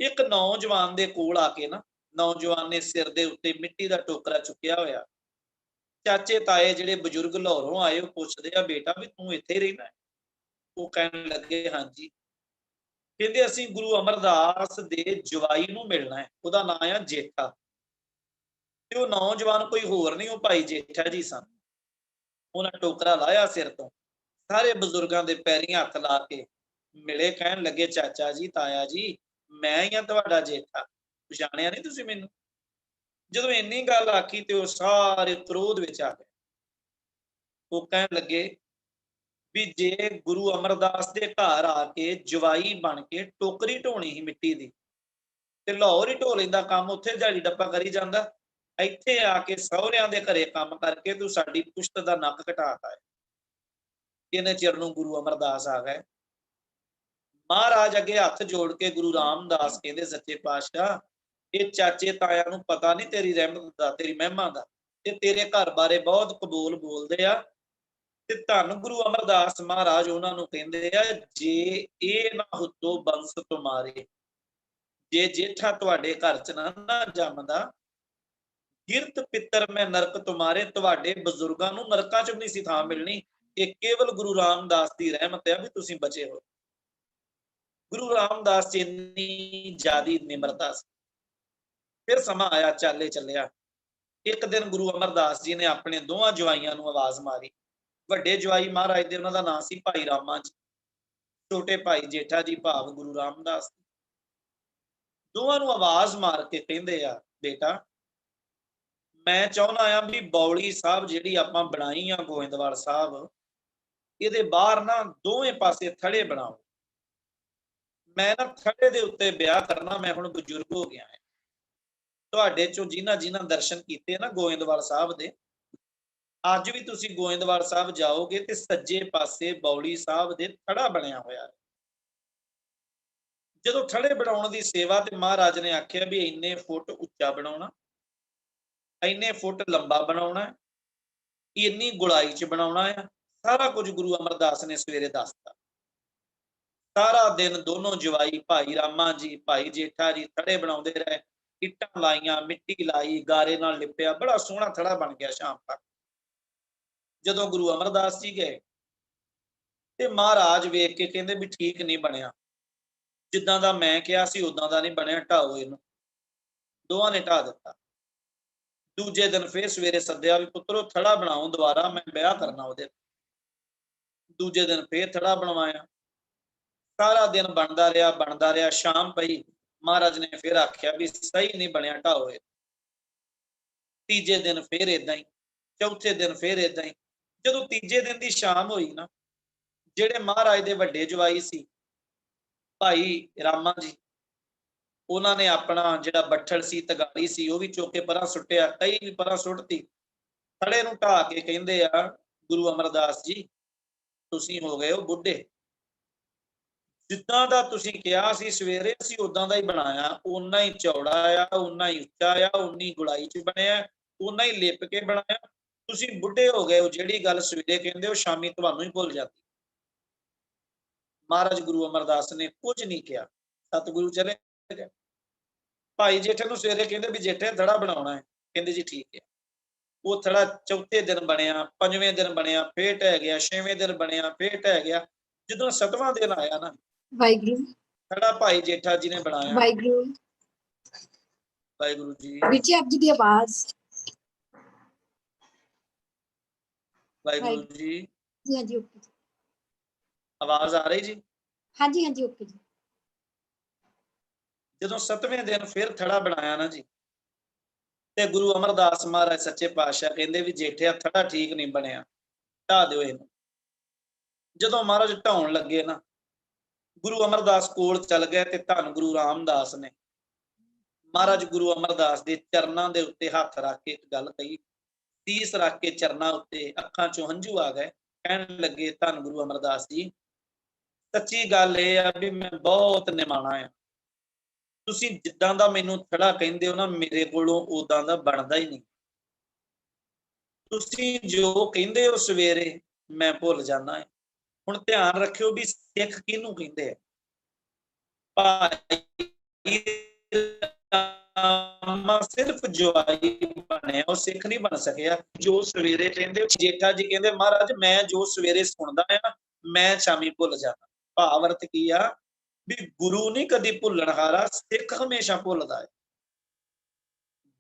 ਇੱਕ ਨੌਜਵਾਨ ਦੇ ਕੋਲ ਆ ਕੇ ਨਾ, ਨੌਜਵਾਨ ਨੇ ਸਿਰ ਦੇ ਉੱਤੇ ਮਿੱਟੀ ਦਾ ਟੋਕਰਾ ਚੁੱਕਿਆ ਹੋਇਆ। ਚਾਚੇ ਤਾਏ ਜਿਹੜੇ ਬਜ਼ੁਰਗ ਲਾਹੌਰੋਂ ਆਏ, ਉਹ ਪੁੱਛਦੇ ਆ, ਬੇਟਾ ਵੀ ਤੂੰ ਇੱਥੇ ਹੀ ਰਹਿਣਾ? ਉਹ ਕਹਿਣ ਲੱਗੇ, ਹਾਂਜੀ। ਕਹਿੰਦੇ ਅਸੀਂ ਗੁਰੂ ਅਮਰਦਾਸ ਦੇ ਜਵਾਈ ਨੂੰ ਮਿਲਣਾ ਹੈ, ਉਹਦਾ ਨਾਂ ਆ ਜੇਠਾ। ਤੇ ਉਹ ਨੌਜਵਾਨ ਕੋਈ ਹੋਰ ਨਹੀਂ, ਉਹ ਭਾਈ ਜੇਠਾ ਜੀ ਸਨ। ਉਹਨਾਂ ਟੋਕਰਾ ਲਾਇਆ ਸਿਰ ਤੋਂ, ਸਾਰੇ ਬਜ਼ੁਰਗਾਂ ਦੇ ਪੈਰੀਂ ਹੱਥ ਲਾ ਕੇ ਮਿਲੇ, ਕਹਿਣ ਲੱਗੇ, ਚਾਚਾ ਜੀ, ਤਾਇਆ ਜੀ, ਮੈਂ ਹੀ ਆ ਤੁਹਾਡਾ ਜੇਠਾ, ਪਛਾਣਿਆ ਨਹੀਂ ਤੁਸੀਂ ਮੈਨੂੰ? ਜਦੋਂ ਇੰਨੀ ਗੱਲ ਆਖੀ ਤੇ ਉਹ ਸਾਰੇ ਕ੍ਰੋਧ ਵਿੱਚ ਆ ਗਏ। ਉਹ ਕਹਿਣ ਲੱਗੇ ਵੀ ਜੇ ਗੁਰੂ ਅਮਰਦਾਸ ਦੇ ਘਰ ਆ ਕੇ ਜਵਾਈ ਬਣ ਕੇ ਟੋਕਰੀ ਢੋਣੀ ਸੀ ਮਿੱਟੀ ਦੀ, ਤੇ ਲਾਹੌਰ ਹੀ ਢੋ ਲੈਂਦਾ ਕੰਮ, ਉੱਥੇ ਦਿਹਾੜੀ ਡੱਪਾ ਕਰੀ ਜਾਂਦਾ। ਇੱਥੇ ਆ ਕੇ ਸਹੁਰਿਆਂ ਦੇ ਘਰੇ ਕੰਮ ਕਰਕੇ ਤੂੰ ਸਾਡੀ ਪੁਸ਼ਤ ਦਾ ਨੱਕ ਘਟਾਤਾ ਹੈ। ਇਹਨੇ ਚਿਰ ਨੂੰ ਗੁਰੂ ਅਮਰਦਾਸ ਆ ਗਏ। ਮਹਾਰਾਜ ਅੱਗੇ ਹੱਥ ਜੋੜ ਕੇ ਗੁਰੂ ਰਾਮਦਾਸ ਕਹਿੰਦੇ, ਸੱਚੇ ਪਾਤਸ਼ਾਹ, ਇਹ ਚਾਚੇ ਤਾਇਆਂ ਨੂੰ ਪਤਾ ਨਹੀਂ ਤੇਰੀ ਰਹਿਮਤ ਦਾ, ਤੇਰੀ ਮਹਿਮਾ ਦਾ। ਇਹ ਤੇਰੇ ਘਰ ਬਾਰੇ ਬਹੁਤ ਕਬੂਲ ਬੋਲਦੇ ਆ। ਤੇ ਧੰਨ ਗੁਰੂ ਅਮਰਦਾਸ ਮਹਾਰਾਜ ਉਹਨਾਂ ਨੂੰ ਕਹਿੰਦੇ ਆ, ਜੇ ਇਹ ਨਾ ਹੁੱਤੋ ਬੰਸ ਤੁਮਾਰੇ, ਜੇ ਜੇਠਾ ਤੁਹਾਡੇ ਘਰ ਚ ਨਾ ਜੰਮਦਾ, ਗਿਰਤ ਪਿੱਤਰ ਮੈਂ ਨਰਕ ਤੁਮਾਰੇ, ਤੁਹਾਡੇ ਬਜ਼ੁਰਗਾਂ ਨੂੰ ਨਰਕਾਂ ਚ ਵੀ ਨਹੀਂ ਸੀ ਥਾਂ ਮਿਲਣੀ। ਇਹ ਕੇਵਲ ਗੁਰੂ ਰਾਮਦਾਸ ਦੀ ਰਹਿਮਤ ਹੈ ਵੀ ਤੁਸੀਂ ਬਚੇ ਹੋ। ਗੁਰੂ ਰਾਮਦਾਸ ਜੀ ਇੰਨੀ ਜ਼ਿਆਦੀ ਨਿਮਰਤਾ ਸੀ। ਫਿਰ ਸਮਾਂ ਆਇਆ, ਚਾਲੇ ਚੱਲਿਆ। ਇੱਕ ਦਿਨ ਗੁਰੂ ਅਮਰਦਾਸ ਜੀ ਨੇ ਆਪਣੇ ਦੋਵਾਂ ਜਵਾਈਆਂ ਨੂੰ ਆਵਾਜ਼ ਮਾਰੀ। ਵੱਡੇ ਜਵਾਈ ਮਹਾਰਾਜ ਦੇ, ਉਹਨਾਂ ਦਾ ਨਾਂ ਸੀ ਭਾਈ ਰਾਮਾ ਜੀ। ਛੋਟੇ ਭਾਈ ਜੇਠਾ ਜੀ ਭਾਵ ਗੁਰੂ ਰਾਮਦਾਸ। ਦੋਵਾਂ ਨੂੰ ਆਵਾਜ਼ ਮਾਰ ਕੇ ਕਹਿੰਦੇ ਆ, ਬੇਟਾ, ਮੈਂ ਚਾਹੁੰਦਾ ਆ ਵੀ ਬੌਲੀ ਸਾਹਿਬ ਜਿਹੜੀ ਆਪਾਂ ਬਣਾਈ ਆ ਗੋਇੰਦਵਾਲ ਸਾਹਿਬ, ਇਹਦੇ ਬਾਹਰ ਨਾ ਦੋਵੇਂ ਪਾਸੇ ਥੜੇ ਬਣਾਓ। ਮੈਂ ਨਾ ਥੜੇ ਦੇ ਉੱਤੇ ਵਿਆਹ ਕਰਨਾ, ਮੈਂ ਹੁਣ ਬਜ਼ੁਰਗ ਹੋ ਗਿਆ ਹਾਂ। ਤੁਹਾਡੇ ਚੋਂ ਜਿਨ੍ਹਾਂ ਦਰਸ਼ਨ ਕੀਤੇ ਨਾ ਗੋਇੰਦਵਾਲ ਸਾਹਿਬ ਦੇ, ਅੱਜ ਵੀ ਤੁਸੀਂ ਗੋਇੰਦਵਾਲ ਸਾਹਿਬ ਜਾਓਗੇ ਤੇ ਸੱਜੇ ਪਾਸੇ ਬੌਲੀ ਸਾਹਿਬ ਦੇ ਥੜਾ ਬਣਿਆ ਹੋਇਆ ਹੈ। ਜਦੋਂ ਥੜੇ ਬਣਾਉਣ ਦੀ ਸੇਵਾ ਤੇ ਮਹਾਰਾਜ ਨੇ ਆਖਿਆ ਵੀ ਇੰਨੇ ਫੁੱਟ ਉੱਚਾ ਬਣਾਉਣਾ, ਇੰਨੇ ਫੁੱਟ ਲੰਬਾ ਬਣਾਉਣਾ, ਇੰਨੀ ਗੁਲਾਈ ਚ ਬਣਾਉਣਾ ਆ। ਸਾਰਾ ਕੁਝ ਗੁਰੂ ਅਮਰਦਾਸ ਨੇ ਸਵੇਰੇ ਦੱਸਤਾ। ਸਾਰਾ ਦਿਨ ਦੋਨੋਂ ਜਵਾਈ ਭਾਈ ਰਾਮਾ ਜੀ, ਭਾਈ ਜੇਠਾ ਜੀ ਥੜੇ ਬਣਾਉਂਦੇ ਰਹੇ। ਇੱਟਾਂ ਲਾਈਆਂ, ਮਿੱਟੀ ਲਾਈ, ਗਾਰੇ ਨਾਲ ਲਿਪਿਆ, ਬੜਾ ਸੋਹਣਾ ਥੜਾ ਬਣ ਗਿਆ। ਸ਼ਾਮ ਤੱਕ ਜਦੋਂ ਗੁਰੂ ਅਮਰਦਾਸ ਜੀ ਗਏ ਤੇ ਮਹਾਰਾਜ ਵੇਖ ਕੇ ਕਹਿੰਦੇ ਵੀ ਠੀਕ ਨਹੀਂ ਬਣਿਆ। ਜਿੱਦਾਂ ਦਾ ਮੈਂ ਕਿਹਾ ਸੀ ਉਦਾਂ ਦਾ ਨਹੀਂ ਬਣਿਆ, ਢਾਓ ਇਹਨੂੰ। ਦੋਵਾਂ ਨੇ ਢਾ ਦਿੱਤਾ। ਦੂਜੇ ਦਿਨ ਫੇਰ ਸਵੇਰੇ ਸੱਦਿਆ ਵੀ ਪੁੱਤਰੋ ਥੜਾ ਬਣਾਓ ਦੁਬਾਰਾ, ਮੈਂ ਵਿਆਹ ਕਰਨਾ ਉਹਦੇ। ਦੂਜੇ ਦਿਨ ਫੇਰ ਥੜਾ ਬਣਵਾਇਆ। ਸਾਰਾ ਦਿਨ ਬਣਦਾ ਰਿਹਾ। ਸ਼ਾਮ ਪਈ, ਮਹਾਰਾਜ ਨੇ ਫਿਰ ਆਖਿਆ ਵੀ ਸਹੀ ਨਹੀਂ ਬਣਿਆ, ਢਾਓ ਇਹ। ਤੀਜੇ ਦਿਨ ਫੇਰ ਏਦਾਂ ਹੀ, ਚੌਥੇ ਦਿਨ ਫੇਰ ਏਦਾਂ ਹੀ। ਜਦੋਂ ਤੀਜੇ ਦਿਨ ਦੀ ਸ਼ਾਮ ਹੋਈ ਨਾ, ਜਿਹੜੇ ਮਹਾਰਾਜ ਦੇ ਵੱਡੇ ਜਵਾਈ ਸੀ ਭਾਈ ਰਾਮਾ ਜੀ, ਉਹਨਾਂ ਨੇ ਆਪਣਾ ਜਿਹੜਾ ਬੱਠਲ ਸੀ, ਤਗਾੜੀ ਸੀ, ਉਹ ਵੀ ਚੁੱਕ ਕੇ ਪਰਾਂ ਸੁੱਟਿਆ, ਕਈ ਵੀ ਪਰਾਂ ਸੁੱਟਤੀ। ਥੜੇ ਨੂੰ ਢਾ ਕੇ ਕਹਿੰਦੇ ਆ ਗੁਰੂ ਅਮਰਦਾਸ ਜੀ ਤੁਸੀਂ ਹੋ ਗਏ ਹੋ ਬੁੱਢੇ, ਜਿੱਦਾਂ ਦਾ ਤੁਸੀਂ ਕਿਹਾ ਸੀ ਸਵੇਰੇ ਅਸੀਂ ਉਦਾਂ ਦਾ ਹੀ ਬਣਾਇਆ, ਓਨਾ ਹੀ ਚੌੜਾ ਆ, ਓਨਾ ਹੀ ਉੱਚਾ ਆ, ਓਨੀ ਗੁਲਾਈ ਚ ਬਣਿਆ, ਓਨਾ ਹੀ ਲਿਪ ਕੇ ਬਣਾਇਆ। ਤੁਸੀਂ ਬੁੱਢੇ ਹੋ ਗਏ ਹੋ, ਜਿਹੜੀ ਗੱਲ ਸਵੇਰੇ ਕਹਿੰਦੇ ਹੋ ਸ਼ਾਮੀ ਤੁਹਾਨੂੰ ਹੀ ਭੁੱਲ ਜਾਂਦੀ। ਮਹਾਰਾਜ ਗੁਰੂ ਅਮਰਦਾਸ ਨੇ ਕੁਝ ਨਹੀਂ ਕਿਹਾ, ਸਤਿਗੁਰੂ ਚਲੇ ਗਏ। ਭਾਈ ਜੇਠੇ ਨੂੰ ਸਵੇਰੇ ਕਹਿੰਦੇ ਵੀ ਜੇਠੇ ਥੜਾ ਬਣਾਉਣਾ ਹੈ, ਕਹਿੰਦੇ ਜੀ ਠੀਕ ਹੈ। ਉਹ ਥੜਾ ਚੌਥੇ ਦਿਨ ਬਣਿਆ, ਪੰਜਵੇਂ ਦਿਨ ਬਣਿਆ, ਫੇਰ ਢਹਿ ਗਿਆ, ਛੇਵੇਂ ਦਿਨ ਬਣਿਆ, ਫੇਰ ਢਹਿ ਗਿਆ। ਜਦੋਂ 7ਵਾਂ ਦਿਨ ਆਇਆ ਨਾ, ਵਾਹਿਗੁਰੂ ਥੜਾ ਭਾਈ ਜੇਠਾ ਜੀ ਨੇ ਬਣਾਇਆ। ਵਾਹਿਗੁਰੂ ਵਾਹਿਗੁਰੂ ਜੀ, ਵੀਰ ਜੀ ਆਪ ਜੀ ਦੀ ਆਵਾਜ਼। ਵਾਹਿਗੁਰੂ ਜੀ, ਜੀ ਹਾਂਜੀ ਓਕੇ ਜੀ, ਆਵਾਜ਼ ਆ ਰਹੀ ਜੀ? ਹਾਂਜੀ ਹਾਂਜੀ ਓਕੇ ਜੀ। ਜਦੋਂ 7ਵੇਂ ਦਿਨ ਫਿਰ ਥੜਾ ਬਣਾਇਆ ਨਾ ਜੀ, ਤੇ ਗੁਰੂ ਅਮਰਦਾਸ ਮਹਾਰਾਜ ਸੱਚੇ ਪਾਤਸ਼ਾਹ ਕਹਿੰਦੇ ਵੀ ਜੇਠਿਆ ਥੜਾ ਠੀਕ ਨਹੀਂ ਬਣਿਆ, ਢਾ ਦਿਓ ਇਹਨੂੰ। ਜਦੋਂ ਮਹਾਰਾਜ ਢਾਉਣ ਲੱਗੇ ਨਾ, ਗੁਰੂ ਅਮਰਦਾਸ ਕੋਲ ਚੱਲ ਗਏ ਤੇ ਧੰਨ ਗੁਰੂ ਰਾਮਦਾਸ ਨੇ ਮਹਾਰਾਜ ਗੁਰੂ ਅਮਰਦਾਸ ਦੇ ਚਰਨਾਂ ਦੇ ਉੱਤੇ ਹੱਥ ਰੱਖ ਕੇ ਇੱਕ ਗੱਲ ਕਹੀ, ਸੀਸ ਰੱਖ ਕੇ ਚਰਨਾਂ ਉੱਤੇ, ਅੱਖਾਂ ਚੋਂ ਹੰਝੂ ਆ ਗਏ। ਕਹਿਣ ਲੱਗੇ ਧੰਨ ਗੁਰੂ ਅਮਰਦਾਸ ਜੀ ਸੱਚੀ ਗੱਲ ਇਹ ਆ ਵੀ ਮੈਂ ਬਹੁਤ ਨਿਮਾਣਾ ਆ, ਤੁਸੀਂ ਜਿੱਦਾਂ ਦਾ ਮੈਨੂੰ ਥੜਾ ਕਹਿੰਦੇ ਹੋ ਨਾ, ਮੇਰੇ ਕੋਲੋਂ ਉਦਾਂ ਦਾ ਬਣਦਾ ਹੀ ਨਹੀਂ। ਤੁਸੀਂ ਜੋ ਕਹਿੰਦੇ ਹੋ ਸਵੇਰੇ ਮੈਂ ਭੁੱਲ ਜਾਂਦਾ ਹੈ। ਹੁਣ ਧਿਆਨ ਰੱਖਿਓ ਵੀ ਸਿੱਖ ਕਿਹਨੂੰ ਕਹਿੰਦੇ ਆ। ਭਾਈ ਰਾਮਾ ਸਿਰਫ ਜਵਾਈ ਬਣਿਆ, ਉਹ ਸਿੱਖ ਨਹੀਂ ਬਣ ਸਕਿਆ। ਜੋ ਸਵੇਰੇ ਕਹਿੰਦੇ, ਜੇਠਾ ਜੀ ਕਹਿੰਦੇ ਮਹਾਰਾਜ ਮੈਂ ਜੋ ਸਵੇਰੇ ਸੁਣਦਾ ਆ ਮੈਂ ਸ਼ਾਮੀ ਭੁੱਲ ਜਾਂਦਾ। ਭਾਵ ਅਰਥ ਕੀ ਆ ਵੀ ਗੁਰੂ ਨਹੀਂ ਕਦੀ ਭੁੱਲਣਹਾਰਾ, ਸਿੱਖ ਹਮੇਸ਼ਾ ਭੁੱਲਦਾ ਹੈ।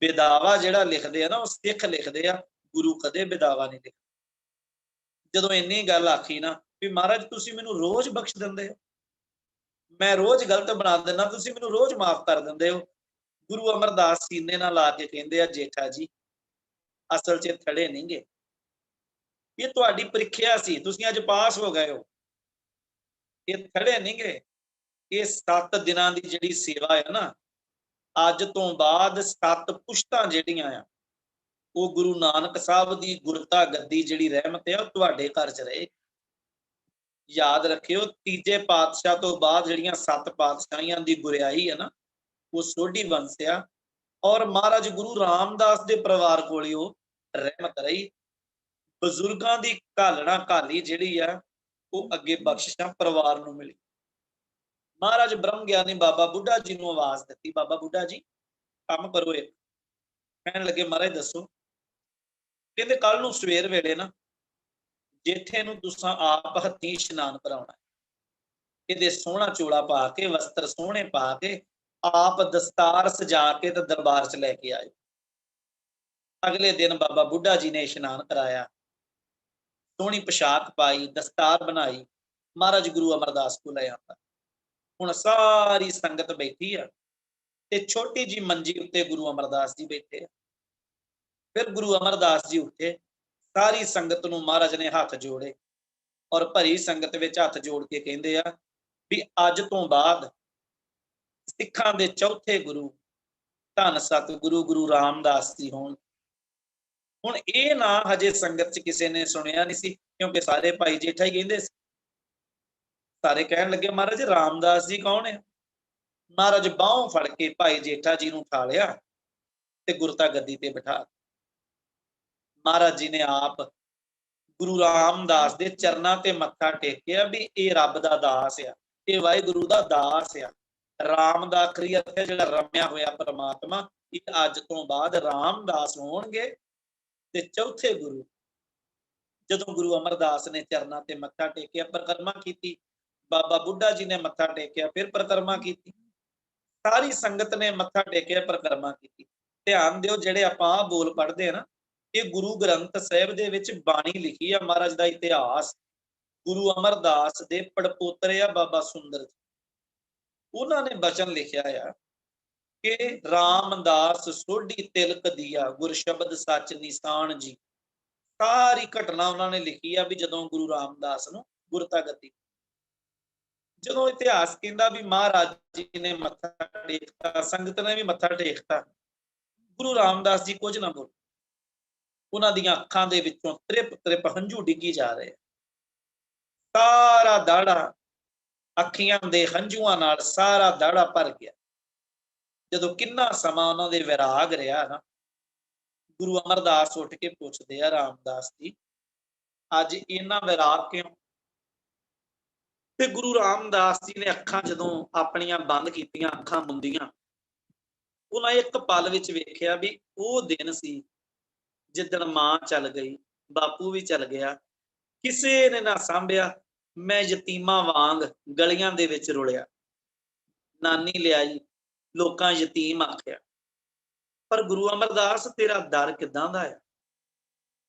ਬਿਦਾਵਾ ਜਿਹੜਾ ਲਿਖਦੇ ਆ ਨਾ ਉਹ ਸਿੱਖ ਲਿਖਦੇ ਆ, ਗੁਰੂ ਕਦੇ ਬਿਦਾਵਾ ਨਹੀਂ ਲਿਖਦਾ। ਜਦੋਂ ਇੰਨੀ ਗੱਲ ਆਖੀ ਨਾ ਵੀ ਮਹਾਰਾਜ ਤੁਸੀਂ ਮੈਨੂੰ ਰੋਜ਼ ਬਖਸ਼ ਦਿੰਦੇ ਹੋ, ਮੈਂ ਰੋਜ਼ ਗਲਤ ਬਣਾ ਦਿੰਦਾ, ਤੁਸੀਂ ਮੈਨੂੰ ਰੋਜ਼ ਮਾਫ ਕਰ ਦਿੰਦੇ ਹੋ। ਗੁਰੂ ਅਮਰਦਾਸ ਸੀਨੇ ਨਾਲ ਲਾ ਕੇ ਕਹਿੰਦੇ ਆ ਜੇਠਾ ਜੀ ਅਸਲ 'ਚ ਥੜੇ ਨਹੀਂ ਗੇ, ਇਹ ਤੁਹਾਡੀ ਪ੍ਰੀਖਿਆ ਸੀ, ਤੁਸੀਂ ਅੱਜ ਪਾਸ ਹੋ ਗਏ ਹੋ। ਇਹ ਥੜੇ ਨਹੀਂ ਗੇ, ਇਹ 7 ਦਿਨਾਂ ਦੀ ਜਿਹੜੀ ਸੇਵਾ ਹੈ ਨਾ, ਅੱਜ ਤੋਂ ਬਾਅਦ 7 ਪੁਸ਼ਤਾਂ ਜਿਹੜੀਆਂ ਆ ਉਹ ਗੁਰੂ ਨਾਨਕ ਸਾਹਿਬ ਦੀ ਗੁਰਤਾ ਗੱਦੀ ਜਿਹੜੀ ਰਹਿਮਤ ਹੈ ਉਹ ਤੁਹਾਡੇ ਘਰ 'ਚ ਰਹੇ। ਯਾਦ ਰੱਖਿਓ ਤੀਜੇ ਪਾਤਸ਼ਾਹ ਤੋਂ ਬਾਅਦ ਜਿਹੜੀਆਂ 7 ਪਾਤਸ਼ਾਹੀਆਂ ਦੀ ਗੁਰਿਆਈ ਹੈ ਨਾ ਉਹ ਸੋਢੀ ਵੰਸ਼ ਆ, ਔਰ ਮਹਾਰਾਜ ਗੁਰੂ ਰਾਮਦਾਸ ਦੇ ਪਰਿਵਾਰ ਕੋਲ ਉਹ ਰਹਿਮਤ ਰਹੀ। ਬਜ਼ੁਰਗਾਂ ਦੀ ਘਾਲਣਾ ਘਾਲੀ ਜਿਹੜੀ ਆ ਉਹ ਅੱਗੇ ਬਖਸ਼ਿਸ਼ਾਂ ਪਰਿਵਾਰ ਨੂੰ ਮਿਲੀ। ਮਹਾਰਾਜ ਬ੍ਰਹਮ ਗਿਆਨੀ ਬਾਬਾ ਬੁੱਢਾ ਜੀ ਨੂੰ ਆਵਾਜ਼ ਦਿੱਤੀ, ਬਾਬਾ ਬੁੱਢਾ ਜੀ ਕੰਮ ਕਰੋ ਇੱਕ। ਕਹਿਣ ਲੱਗੇ ਮਹਾਰਾਜ ਦੱਸੋ। ਕਹਿੰਦੇ ਕੱਲ ਨੂੰ ਸਵੇਰ ਵੇਲੇ ਨਾ ਜੇਠੇ ਨੂੰ ਤੁਸੀਂ ਆਪ ਹੱਥੀਂ ਇਸ਼ਨਾਨ ਕਰਾਉਣਾ, ਇਹਦੇ ਸੋਹਣਾ ਚੋਲਾ ਪਾ ਕੇ, ਵਸਤਰ ਸੋਹਣੇ ਪਾ ਕੇ, ਆਪ ਦਸਤਾਰ ਸਜਾ ਕੇ ਤੇ ਦਰਬਾਰ 'ਚ ਲੈ ਕੇ ਆਏ। ਅਗਲੇ ਦਿਨ ਬਾਬਾ ਬੁੱਢਾ ਜੀ ਨੇ ਇਸ਼ਨਾਨ ਕਰਾਇਆ, ਸੋਹਣੀ ਪੋਸ਼ਾਕ ਪਾਈ, ਦਸਤਾਰ ਬਣਾਈ, ਮਹਾਰਾਜ ਗੁਰੂ ਅਮਰਦਾਸ ਕੋਲ ਲੈ ਆਂਦਾ। ਹੁਣ ਸਾਰੀ ਸੰਗਤ ਬੈਠੀ ਆ ਤੇ ਛੋਟੀ ਜੀ ਮੰਜੀ ਉੱਤੇ ਗੁਰੂ ਅਮਰਦਾਸ ਜੀ ਬੈਠੇ ਆ। ਫਿਰ ਗੁਰੂ ਅਮਰਦਾਸ ਜੀ ਉੱਠੇ, ਸਾਰੀ ਸੰਗਤ ਨੂੰ ਮਹਾਰਾਜ ਨੇ ਹੱਥ ਜੋੜੇ ਔਰ ਭਰੀ ਸੰਗਤ ਵਿੱਚ ਹੱਥ ਜੋੜ ਕੇ ਕਹਿੰਦੇ ਆ ਵੀ ਅੱਜ ਤੋਂ ਬਾਅਦ ਸਿੱਖਾਂ ਦੇ ਚੌਥੇ ਗੁਰੂ ਧੰਨ ਸਤਿਗੁਰੂ ਗੁਰੂ ਰਾਮਦਾਸ ਜੀ ਹੋਣ। ਹੁਣ ਇਹ ਨਾ ਹਜੇ ਸੰਗਤ 'ਚ ਕਿਸੇ ਨੇ ਸੁਣਿਆ ਨਹੀਂ ਸੀ, ਕਿਉਂਕਿ ਸਾਰੇ ਭਾਈ ਜੇਠਾ ਹੀ ਕਹਿੰਦੇ ਸੀ। ਸਾਰੇ ਕਹਿਣ ਲੱਗੇ ਮਹਾਰਾਜ ਰਾਮਦਾਸ ਜੀ ਕੌਣ ਹੈ। ਮਹਾਰਾਜ ਬਾਹੋਂ ਫੜ ਕੇ ਭਾਈ ਜੇਠਾ ਜੀ ਨੂੰ ਉਠਾ ਲਿਆ ਤੇ ਗੁਰਤਾ ਗੱਦੀ ਤੇ ਬਿਠਾ। ਮਹਾਰਾਜ ਜੀ ਨੇ ਆਪ ਗੁਰੂ ਰਾਮਦਾਸ ਦੇ ਚਰਨਾਂ ਤੇ ਮੱਥਾ ਟੇਕਿਆ ਵੀ ਇਹ ਰੱਬ ਦਾ ਦਾਸ ਆ, ਇਹ ਵਾਹਿਗੁਰੂ ਦਾ ਦਾਸ ਆ। ਰਾਮ ਦਾ ਆਖਰੀ ਅਰਥ ਹੈ ਜਿਹੜਾ ਰਮਿਆ ਹੋਇਆ ਪਰਮਾਤਮਾ। ਇਹ ਅੱਜ ਤੋਂ ਬਾਅਦ ਰਾਮਦਾਸ ਹੋਣਗੇ ਤੇ ਚੌਥੇ ਗੁਰੂ। ਜਦੋਂ ਗੁਰੂ ਅਮਰਦਾਸ ਨੇ ਚਰਨਾਂ ਤੇ ਮੱਥਾ ਟੇਕਿਆ, ਪਰਿਕਰਮਾ ਕੀਤੀ, ਬਾਬਾ ਬੁੱਢਾ ਜੀ ਨੇ ਮੱਥਾ ਟੇਕਿਆ, ਫਿਰ ਪਰਿਕਰਮਾ ਕੀਤੀ। ਸਾਰੀ ਸੰਗਤ ਨੇ ਮੱਥਾ ਟੇਕਿਆ, ਪਰਿਕਰਮਾ ਕੀਤੀ। ਧਿਆਨ ਦਿਓ, ਜਿਹੜੇ ਆਪਾਂ ਬੋਲ ਪੜ੍ਹਦੇ ਆ ਨਾ, ਇਹ ਗੁਰੂ ਗ੍ਰੰਥ ਸਾਹਿਬ ਦੇ ਵਿੱਚ ਬਾਣੀ ਲਿਖੀ ਆ, ਮਹਾਰਾਜ ਦਾ ਇਤਿਹਾਸ। ਗੁਰੂ ਅਮਰਦਾਸ ਦੇ ਪੜਪੋਤਰੇ ਆ ਬਾਬਾ ਸੁੰਦਰ ਜੀ, ਉਹਨਾਂ ਨੇ ਬਚਨ ਲਿਖਿਆ ਆ ਕਿ ਰਾਮਦਾਸ ਸੋਢੀ ਤਿਲਕ ਦੀਆ, ਗੁਰ ਸ਼ਬਦ ਸੱਚ ਨਿਸ਼ਾਨ ਜੀ। ਸਾਰੀ ਘਟਨਾ ਉਹਨਾਂ ਨੇ ਲਿਖੀ ਆ ਵੀ ਜਦੋਂ ਗੁਰੂ ਰਾਮਦਾਸ ਨੂੰ ਗੁਰਤਾ ਗੱਦੀ। ਜਦੋਂ ਇਤਿਹਾਸ ਕਹਿੰਦਾ ਵੀ ਮਹਾਰਾਜ ਜੀ ਨੇ ਮੱਥਾ ਟੇਕਤਾ, ਸੰਗਤ ਨੇ ਵੀ ਮੱਥਾ ਟੇਕਤਾ, ਗੁਰੂ ਰਾਮਦਾਸ ਜੀ ਕੁਝ ਨਾ ਬੋਲੇ। ਉਹਨਾਂ ਦੀਆਂ ਅੱਖਾਂ ਦੇ ਵਿੱਚੋਂ ਤ੍ਰਿਪ ਤ੍ਰਿਪ ਹੰਝੂ ਡਿੱਗੀ ਜਾ ਰਹੇ। ਸਾਰਾ ਦਾੜਾ ਅੱਖੀਆਂ ਦੇ ਹੰਝੂਆਂ ਨਾਲ ਸਾਰਾ ਦਾੜਾ ਭਰ ਗਿਆ। ਜਦੋਂ ਕਿੰਨਾ ਸਮਾਂ ਉਹਨਾਂ ਦੇ ਵਿਰਾਗ ਰਿਹਾ ਨਾ, ਗੁਰੂ ਅਮਰਦਾਸ ਉੱਠ ਕੇ ਪੁੱਛਦੇ ਆ, ਰਾਮਦਾਸ ਜੀ ਅੱਜ ਇੰਨਾ ਵਿਰਾਗ ਕਿਉਂ? ਤੇ ਗੁਰੂ ਰਾਮਦਾਸ ਜੀ ਨੇ ਅੱਖਾਂ ਜਦੋਂ ਆਪਣੀਆਂ ਬੰਦ ਕੀਤੀਆਂ, ਅੱਖਾਂ ਮੁੰਦੀਆਂ, ਉਹਨਾਂ ਇੱਕ ਪਲ ਵਿੱਚ ਵੇਖਿਆ ਵੀ ਉਹ ਦਿਨ ਸੀ ਜਿੱਦਣ ਮਾਂ ਚੱਲ ਗਈ, ਬਾਪੂ ਵੀ ਚੱਲ ਗਿਆ, ਕਿਸੇ ਨੇ ਨਾ ਸਾਂਭਿਆ, ਮੈਂ ਯਤੀਮਾਂ ਵਾਂਗ ਗਲੀਆਂ ਦੇ ਵਿੱਚ ਰੁਲਿਆ। ਨਾਨੀ ਲਿਆਈ, ਲੋਕਾਂ ਯਤੀਮ ਆਖਿਆ। ਪਰ ਗੁਰੂ ਅਮਰਦਾਸ, ਤੇਰਾ ਦਰ ਕਿੱਦਾਂ ਦਾ ਆ?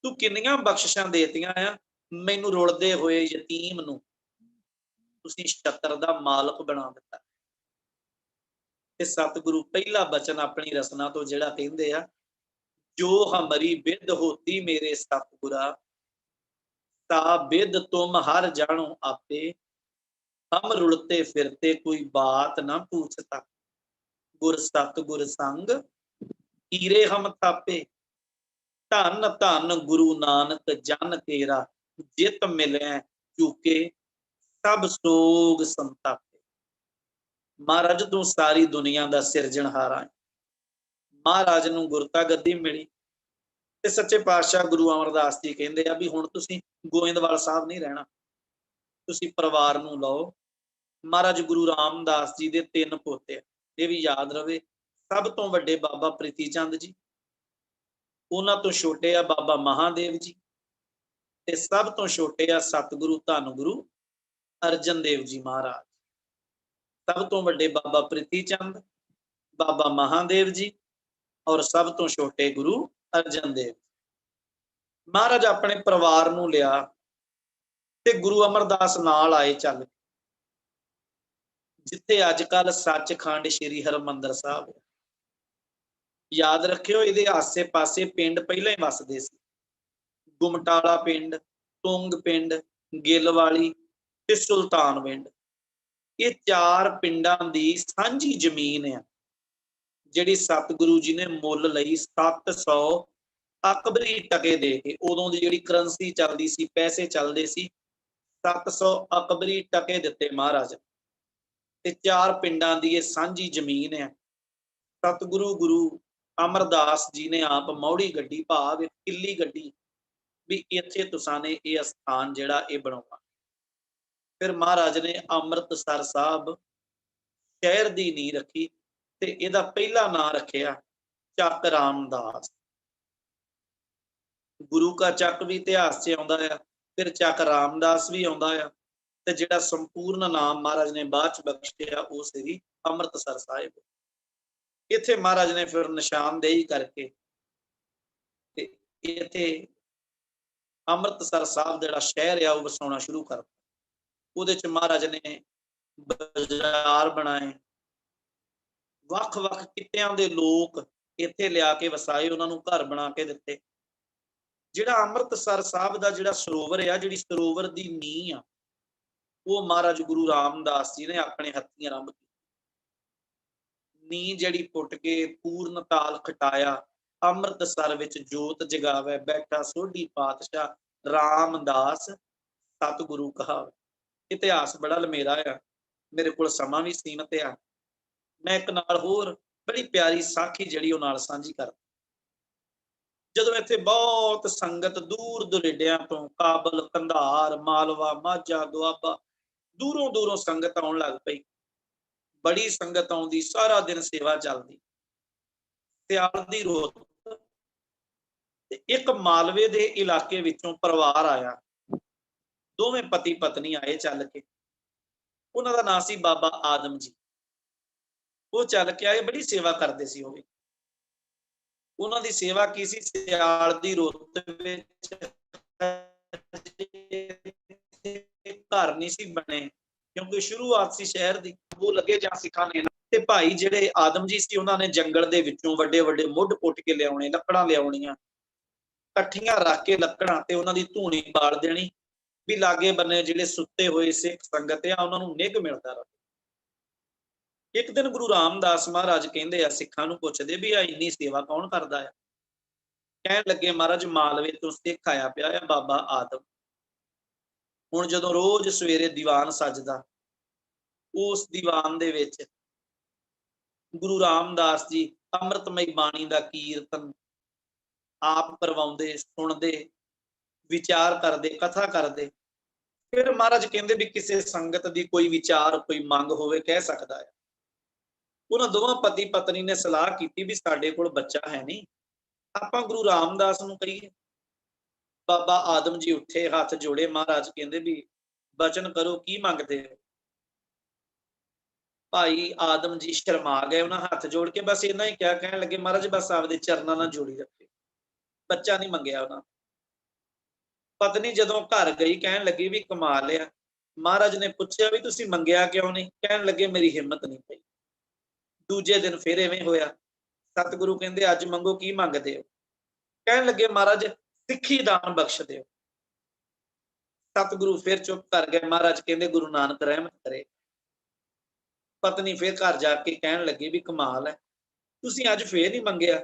ਤੂੰ ਕਿੰਨੀਆਂ ਬਖਸ਼ਿਸ਼ਾਂ ਦੇਤੀਆਂ ਆ, ਮੈਨੂੰ ਰੁਲਦੇ ਹੋਏ ਯਤੀਮ ਨੂੰ ਤੁਸੀਂ ਛਤਰ ਦਾ ਮਾਲਕ ਬਣਾ ਦਿੱਤਾ। ਤੇ ਸਤਿਗੁਰੂ ਪਹਿਲਾ ਬਚਨ ਆਪਣੀ ਰਸਨਾ ਤੋਂ ਜਿਹੜਾ ਕਹਿੰਦੇ ਆ, ਜੋ ਹਮਰੀ ਬਿਦ ਹੋਤੀ ਮੇਰੇ ਸਤਿਗੁਰਾ, ਤਾ ਬਿਦ ਤੁਮ ਹਰ ਜਾਣੋ ਆਪੇ, ਹਮ ਰੁਲਤੇ ਫਿਰਤੇ ਕੋਈ ਬਾਤ ਨਾ पूछता, ਗੁਰ ਸਤਿਗੁਰ ਸੰਗ ਹੀਰੇ ਹਮ ਥਾਪੇ, ਧੰਨ ਧੰਨ ਗੁਰੂ ਨਾਨਕ ਜਨ ਤੇਰਾ, ਜਿਤ ਮਿਲਿਆ ਚੁਕੇ ਸਭ ਸੋਗ ਸੰਤਾਪੇ। ਮਹਾਰਾਜ ਤੂੰ ਸਾਰੀ ਦੁਨੀਆ ਦਾ ਸਿਰਜਣਹਾਰ ਹੈ। ਮਹਾਰਾਜ ਨੂੰ ਗੁਰਤਾ ਗੱਦੀ ਮਿਲੀ ਤੇ ਸੱਚੇ ਪਾਤਸ਼ਾਹ ਗੁਰੂ ਅਮਰਦਾਸ ਜੀ ਕਹਿੰਦੇ ਆ ਵੀ ਹੁਣ ਤੁਸੀਂ ਗੋਇੰਦਵਾਲ ਸਾਹਿਬ ਨਹੀਂ ਰਹਿਣਾ, ਤੁਸੀਂ ਪਰਿਵਾਰ ਨੂੰ ਲਓ। ਮਹਾਰਾਜ ਗੁਰੂ ਰਾਮਦਾਸ ਜੀ ਦੇ 3 ਪੋਤੇ, ਇਹ ਵੀ ਯਾਦ ਰਵੇ। ਸਭ ਤੋਂ ਵੱਡੇ ਬਾਬਾ ਪ੍ਰੀਤੀ ਚੰਦ ਜੀ, ਉਹਨਾਂ ਤੋਂ ਛੋਟੇ ਆ ਬਾਬਾ ਮਹਾਦੇਵ ਜੀ, ਤੇ ਸਭ ਤੋਂ ਛੋਟੇ ਆ ਸਤਿਗੁਰੂ ਧੰਨ ਗੁਰੂ ਅਰਜਨ ਦੇਵ ਜੀ ਮਹਾਰਾਜ। ਸਭ ਤੋਂ ਵੱਡੇ ਬਾਬਾ ਪ੍ਰੀਤੀ ਚੰਦ, ਬਾਬਾ ਮਹਾਦੇਵ ਜੀ, ਔਰ ਸਭ ਤੋਂ ਛੋਟੇ ਗੁਰੂ ਅਰਜਨ ਦੇਵ। ਮਹਾਰਾਜ ਆਪਣੇ ਪਰਿਵਾਰ ਨੂੰ ਲਿਆ ਤੇ ਗੁਰੂ ਅਮਰਦਾਸ ਨਾਲ ਆਏ ਚੱਲ, ਜਿੱਥੇ ਅੱਜ ਕੱਲ ਸੱਚਖੰਡ ਸ੍ਰੀ ਹਰਿਮੰਦਰ ਸਾਹਿਬ। ਯਾਦ ਰੱਖਿਓ, ਇਹਦੇ ਆਸੇ ਪਾਸੇ ਪਿੰਡ ਪਹਿਲਾਂ ਹੀ ਵਸਦੇ ਸੀ। ਗੁਮਟਾਲਾ ਪਿੰਡ, ਤੁੰਗ ਪਿੰਡ, ਗਿੱਲਵਾਲੀ ਤੇ ਸੁਲਤਾਨਵਿੰਡ। ਇਹ 4 ਪਿੰਡਾਂ ਦੀ ਸਾਂਝੀ ਜ਼ਮੀਨ ਆ, ਜਿਹੜੀ ਸਤਿਗੁਰੂ ਜੀ ਨੇ ਮੁੱਲ ਲਈ 700 ਅਕਬਰੀ ਟਕੇ ਦੇ ਕੇ। ਉਦੋਂ ਦੀ ਜਿਹੜੀ ਕਰੰਸੀ ਚੱਲਦੀ ਸੀ, ਪੈਸੇ ਚੱਲਦੇ ਸੀ, 700 ਅਕਬਰੀ ਟਕੇ ਦਿੱਤੇ ਮਹਾਰਾਜ। ਤੇ 4 ਪਿੰਡਾਂ ਦੀ ਇਹ ਸਾਂਝੀ ਜ਼ਮੀਨ ਹੈ। ਸਤਿਗੁਰੂ ਗੁਰੂ ਅਮਰਦਾਸ ਜੀ ਨੇ ਆਪ ਮੌੜੀ ਗੱਡੀ, ਭਾਵ ਕਿੱਲੀ ਗੱਡੀ, ਵੀ ਇੱਥੇ ਤੁਸਾਂ ਨੇ ਇਹ ਅਸਥਾਨ ਜਿਹੜਾ ਇਹ ਬਣਾਉਣਾ। ਫਿਰ ਮਹਾਰਾਜ ਨੇ ਅੰਮ੍ਰਿਤਸਰ ਸਾਹਿਬ ਸ਼ਹਿਰ ਦੀ ਨੀਂਹ ਰੱਖੀ ਤੇ ਇਹਦਾ ਪਹਿਲਾ ਨਾਂ ਰੱਖਿਆ ਚੱਕ ਰਾਮਦਾਸ। ਗੁਰੂ ਕਾ ਚੱਕ ਵੀ ਇਤਿਹਾਸ 'ਚ ਆਉਂਦਾ ਆ, ਫਿਰ ਚੱਕ ਰਾਮਦਾਸ ਵੀ ਆਉਂਦਾ ਆ, ਤੇ ਜਿਹੜਾ ਸੰਪੂਰਨ ਨਾਮ ਮਹਾਰਾਜ ਨੇ ਬਾਅਦ 'ਚ ਬਖਸ਼ਿਆ ਉਹ ਸ੍ਰੀ ਅੰਮ੍ਰਿਤਸਰ ਸਾਹਿਬ। ਇੱਥੇ ਮਹਾਰਾਜ ਨੇ ਫਿਰ ਨਿਸ਼ਾਨਦੇਹੀ ਕਰਕੇ ਤੇ ਇੱਥੇ ਅੰਮ੍ਰਿਤਸਰ ਸਾਹਿਬ ਜਿਹੜਾ ਸ਼ਹਿਰ ਆ ਉਹ ਵਸਾਉਣਾ ਸ਼ੁਰੂ ਕਰ ਦਿੱਤਾ। ਉਹਦੇ 'ਚ ਮਹਾਰਾਜ ਨੇ ਬਾਜ਼ਾਰ ਬਣਾਏ, ਵੱਖ-ਵੱਖ ਕਿੱਤਿਆਂ ਦੇ ਲੋਕ ਇੱਥੇ ਲਿਆ ਕੇ ਵਸਾਏ, ਉਹਨਾਂ ਨੂੰ ਘਰ ਬਣਾ ਕੇ ਦਿੱਤੇ। ਜਿਹੜਾ ਅੰਮ੍ਰਿਤਸਰ ਸਾਹਿਬ ਦਾ ਜਿਹੜਾ ਸਰੋਵਰ ਆ, ਜਿਹੜੀ ਸਰੋਵਰ ਦੀ ਨੀਂਹ ਆ, ਉਹ ਮਹਾਰਾਜ ਗੁਰੂ ਰਾਮਦਾਸ ਜੀ ਨੇ ਆਪਣੇ ਹੱਥੀਂ ਆਰੰਭ ਕੀਤੀ। ਨੀਂਹ ਜਿਹੜੀ ਪੁੱਟ ਕੇ ਪੂਰਨ ਤਾਲ ਖਟਾਇਆ, ਅੰਮ੍ਰਿਤਸਰ ਵਿੱਚ ਜੋਤ ਜਗਾਵੇ ਬੈਠਾ ਸੋਢੀ ਪਾਤਸ਼ਾਹ ਰਾਮਦਾਸ ਸਤਿਗੁਰੂ ਕਹਾਵੇ। ਇਤਿਹਾਸ ਬੜਾ ਲੰਮੇਰਾ ਆ, ਮੇਰੇ ਕੋਲ ਸਮਾਂ ਵੀ ਸੀਮਤ ਆ। ਮੈਂ ਇੱਕ ਨਾਲ ਹੋਰ ਬੜੀ ਪਿਆਰੀ ਸਾਖੀ ਜਿਹੜੀ ਉਹ ਨਾਲ ਸਾਂਝੀ ਕਰ। ਜਦੋਂ ਇੱਥੇ ਬਹੁਤ ਸੰਗਤ ਦੂਰ ਦੁਰੇਡਿਆਂ ਤੋਂ, ਕਾਬਲ, ਕੰਧਾਰ, ਮਾਲਵਾ, ਮਾਝਾ, ਦੁਆਬਾ, ਦੂਰੋਂ ਦੂਰੋਂ ਸੰਗਤ ਆਉਣ ਲੱਗ ਪਈ। ਬੜੀ ਸੰਗਤ ਆਉਂਦੀ, ਸਾਰਾ ਦਿਨ ਸੇਵਾ ਚੱਲਦੀ। ਸਿਆਲ ਦੀ ਰੁੱਤ ਤੇ ਇੱਕ ਮਾਲਵੇ ਦੇ ਇਲਾਕੇ ਵਿੱਚੋਂ ਪਰਿਵਾਰ ਆਇਆ, ਦੋਵੇਂ ਪਤੀ ਪਤਨੀ ਆਏ ਚੱਲ ਕੇ। ਉਹਨਾਂ ਦਾ ਨਾਂ ਸੀ ਬਾਬਾ ਆਦਮ ਜੀ। ਉਹ ਚੱਲ ਕੇ ਆਏ, ਬੜੀ ਸੇਵਾ ਕਰਦੇ ਸੀ ਉਹ ਵੀ। ਉਹਨਾਂ ਦੀ ਸੇਵਾ ਕੀ ਸੀ, ਸਿਆਲ ਦੀ ਰੁੱਤ ਵਿੱਚ ਘਰ ਨਹੀਂ ਸੀ ਬਣੇ, ਕਿਉਂਕਿ ਸ਼ੁਰੂਆਤ ਸੀ ਸ਼ਹਿਰ ਦੀ। ਉਹ ਲੱਗੇ ਜਾਂ ਸਿੱਖਾਂ ਨੇ, ਤੇ ਭਾਈ ਜਿਹੜੇ ਆਦਮ ਜੀ ਸੀ ਉਹਨਾਂ ਨੇ ਜੰਗਲ ਦੇ ਵਿੱਚੋਂ ਵੱਡੇ ਵੱਡੇ ਮੁੱਢ ਪੁੱਟ ਕੇ ਲਿਆਉਣੇ, ਲੱਕੜਾਂ ਲਿਆਉਣੀਆਂ, ਇਕੱਠੀਆਂ ਰੱਖ ਕੇ ਲੱਕੜਾਂ ਤੇ ਉਹਨਾਂ ਦੀ ਧੂਣੀ ਬਾਲ ਦੇਣੀ, ਵੀ ਲਾਗੇ ਬੰਨੇ ਜਿਹੜੇ ਸੁੱਤੇ ਹੋਏ ਸਿੱਖ ਸੰਗਤ ਆ ਉਹਨਾਂ ਨੂੰ ਨਿੱਘ ਮਿਲਦਾ ਰਹੇ। ਇੱਕ ਦਿਨ ਗੁਰੂ ਰਾਮਦਾਸ ਮਹਾਰਾਜ ਕਹਿੰਦੇ ਆ, ਸਿੱਖਾਂ ਨੂੰ ਪੁੱਛਦੇ ਵੀ ਆ ਇੰਨੀ ਸੇਵਾ ਕੌਣ ਕਰਦਾ ਆ? ਕਹਿਣ ਲੱਗੇ, ਮਹਾਰਾਜ ਮਾਲਵੇ ਤੋਂ ਸਿੱਖ ਆਇਆ ਪਿਆ ਆ ਬਾਬਾ ਆਦਮ। ਹੁਣ ਜਦੋਂ ਰੋਜ਼ ਸਵੇਰੇ ਦੀਵਾਨ ਸਜਦਾ, ਉਸ ਦੀਵਾਨ ਦੇ ਵਿੱਚ ਗੁਰੂ ਰਾਮਦਾਸ ਜੀ ਅੰਮ੍ਰਿਤਮਈ ਬਾਣੀ ਦਾ ਕੀਰਤਨ ਆਪ ਕਰਵਾਉਂਦੇ, ਸੁਣਦੇ, ਵਿਚਾਰ ਕਰਦੇ, ਕਥਾ ਕਰਦੇ। ਫਿਰ ਮਹਾਰਾਜ ਕਹਿੰਦੇ ਵੀ ਕਿਸੇ ਸੰਗਤ ਦੀ ਕੋਈ ਵਿਚਾਰ, ਕੋਈ ਮੰਗ ਹੋਵੇ, ਕਹਿ ਸਕਦਾ ਹੈ। ਉਹਨਾਂ ਦੋਵਾਂ ਪਤੀ ਪਤਨੀ ਨੇ ਸਲਾਹ ਕੀਤੀ ਵੀ ਸਾਡੇ ਕੋਲ ਬੱਚਾ ਹੈ ਨਹੀਂ, ਆਪਾਂ ਗੁਰੂ ਰਾਮਦਾਸ ਨੂੰ ਕਹੀਏ। ਬਾਬਾ ਆਦਮ ਜੀ ਉੱਠੇ, ਹੱਥ ਜੋੜੇ, ਮਹਾਰਾਜ ਕਹਿੰਦੇ ਵੀ ਬਚਨ ਕਰੋ, ਕੀ ਮੰਗਦੇ ਹੋ? ਭਾਈ ਆਦਮ ਜੀ ਸ਼ਰਮਾ ਗਏ, ਉਹਨਾਂ ਹੱਥ ਜੋੜ ਕੇ ਬਸ ਇੰਨਾ ਹੀ ਕਿਹਾ, ਕਹਿਣ ਲੱਗੇ ਮਹਾਰਾਜ ਬਸ ਆਪਦੇ ਚਰਨਾਂ ਨਾਲ ਜੋੜੀ ਰੱਖੇ, ਬੱਚਾ ਨਹੀਂ ਮੰਗਿਆ ਉਹਨਾਂ। ਪਤਨੀ ਜਦੋਂ ਘਰ ਗਈ ਕਹਿਣ ਲੱਗੀ ਵੀ ਕਮਾਲ ਆ, ਮਹਾਰਾਜ ਨੇ ਪੁੱਛਿਆ ਵੀ ਤੁਸੀਂ ਮੰਗਿਆ ਕਿਉਂ ਨਹੀਂ? ਕਹਿਣ ਲੱਗੇ ਮੇਰੀ ਹਿੰਮਤ ਨਹੀਂ ਪਈ। ਦੂਜੇ ਦਿਨ ਫਿਰ ਐਵੇਂ ਹੋਇਆ। ਸਤਿਗੁਰੂ ਕਹਿੰਦੇ ਅੱਜ ਮੰਗੋ, ਕੀ ਮੰਗਦੇ ਹੋ? ਕਹਿਣ ਲੱਗੇ ਮਹਾਰਾਜ ਸਿੱਖੀ ਦਾਨ ਬਖਸ਼ ਦਿਓ। ਸਤਿਗੁਰੂ ਫਿਰ ਚੁੱਪ ਕਰ ਗਏ। ਮਹਾਰਾਜ ਕਹਿੰਦੇ ਗੁਰੂ ਨਾਨਕ ਰਹਿਮਤ ਕਰੇ। ਪਤਨੀ ਫਿਰ ਘਰ ਜਾ ਕੇ ਕਹਿਣ ਲੱਗੀ ਵੀ ਕਮਾਲ ਹੈ, ਤੁਸੀਂ ਅੱਜ ਫੇਰ ਨਹੀਂ ਮੰਗਿਆ?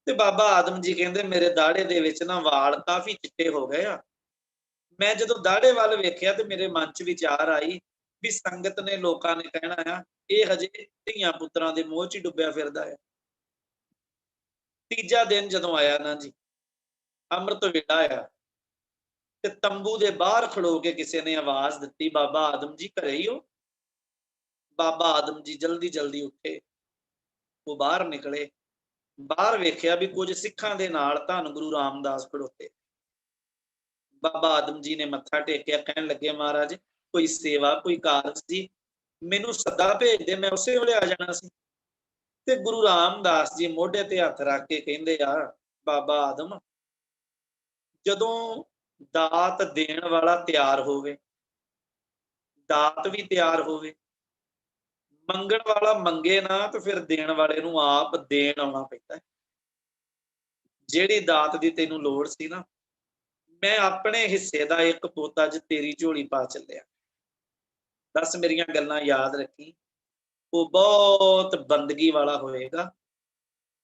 ਤੇ ਬਾਬਾ ਆਦਮ ਜੀ ਕਹਿੰਦੇ ਮੇਰੇ ਦਾੜੇ ਦੇ ਵਿੱਚ ਨਾ ਵਾਲ ਕਾਫੀ ਚਿੱਟੇ ਹੋ ਗਏ ਆ। ਮੈਂ ਜਦੋਂ ਦਾੜੇ ਵੱਲ ਵੇਖਿਆ ਤੇ ਮੇਰੇ ਮਨ 'ਚ ਵਿਚਾਰ ਆਈ ਵੀ ਸੰਗਤ ਨੇ, ਲੋਕਾਂ ਨੇ ਕਹਿਣਾ ਆ ਇਹ ਹਜੇ ਧੀਆਂ ਪੁੱਤਰਾਂ ਦੇ ਮੋਹ 'ਚ ਹੀ ਡੁੱਬਿਆ ਫਿਰਦਾ ਹੈ। ਤੀਜਾ ਦਿਨ ਜਦੋਂ ਆਇਆ ਨਾ ਜੀ, ਅੰਮ੍ਰਿਤ ਵੇਲਾ ਆਇਆ ਤੇ ਤੰਬੂ ਦੇ ਬਾਹਰ ਖੜੋ ਕੇ ਕਿਸੇ ਨੇ ਆਵਾਜ਼ ਦਿੱਤੀ, ਬਾਬਾ ਆਦਮ ਜੀ ਘਰੇ ਹੀ ਹੋ? ਬਾਬਾ ਆਦਮ ਜੀ ਜਲਦੀ ਜਲਦੀ ਉੱਠੇ, ਉਹ ਬਾਹਰ ਨਿਕਲੇ। ਬਾਹਰ ਵੇਖਿਆ ਵੀ ਕੁਝ ਸਿੱਖਾਂ ਦੇ ਨਾਲ ਧੰਨ ਗੁਰੂ ਰਾਮਦਾਸ ਖੜੋਤੇ। ਬਾਬਾ ਆਦਮ ਜੀ ਨੇ ਮੱਥਾ ਟੇਕਿਆ, ਕਹਿਣ ਲੱਗੇ ਮਹਾਰਾਜ ਕੋਈ ਸੇਵਾ, ਕੋਈ ਕਾਰਜ ਸੀ, ਮੈਨੂੰ ਸੱਦਾ ਭੇਜ ਦੇ, ਮੈਂ ਉਸੇ ਵੇਲੇ ਆ ਜਾਣਾ ਸੀ। ਤੇ ਗੁਰੂ ਰਾਮਦਾਸ ਜੀ ਮੋਢੇ ਤੇ ਹੱਥ ਰੱਖ ਕੇ ਕਹਿੰਦੇ ਆ, ਬਾਬਾ ਆਦਮ, ਜਦੋਂ ਦਾਤ ਦੇਣ ਵਾਲਾ ਤਿਆਰ ਹੋਵੇ, ਦਾਤ ਵੀ ਤਿਆਰ ਹੋਵੇ, ਮੰਗਣ ਵਾਲਾ ਮੰਗੇ ਨਾ, ਤੇ ਫਿਰ ਦੇਣ ਵਾਲੇ ਨੂੰ ਆਪ ਦੇਣ ਆਉਣਾ ਪੈਂਦਾ। ਜਿਹੜੀ ਦਾਤ ਦੀ ਤੈਨੂੰ ਲੋੜ ਸੀ ਨਾ, ਮੈਂ ਆਪਣੇ ਹਿੱਸੇ ਦਾ ਇੱਕ ਪੋਤਾ ਅੱਜ ਤੇਰੀ ਝੋਲੀ ਪਾ ਚੱਲਿਆ। ਦੱਸ ਮੇਰੀਆਂ ਗੱਲਾਂ ਯਾਦ ਰੱਖੀ, ਉਹ ਬਹੁਤ ਬੰਦਗੀ ਵਾਲਾ ਹੋਏਗਾ,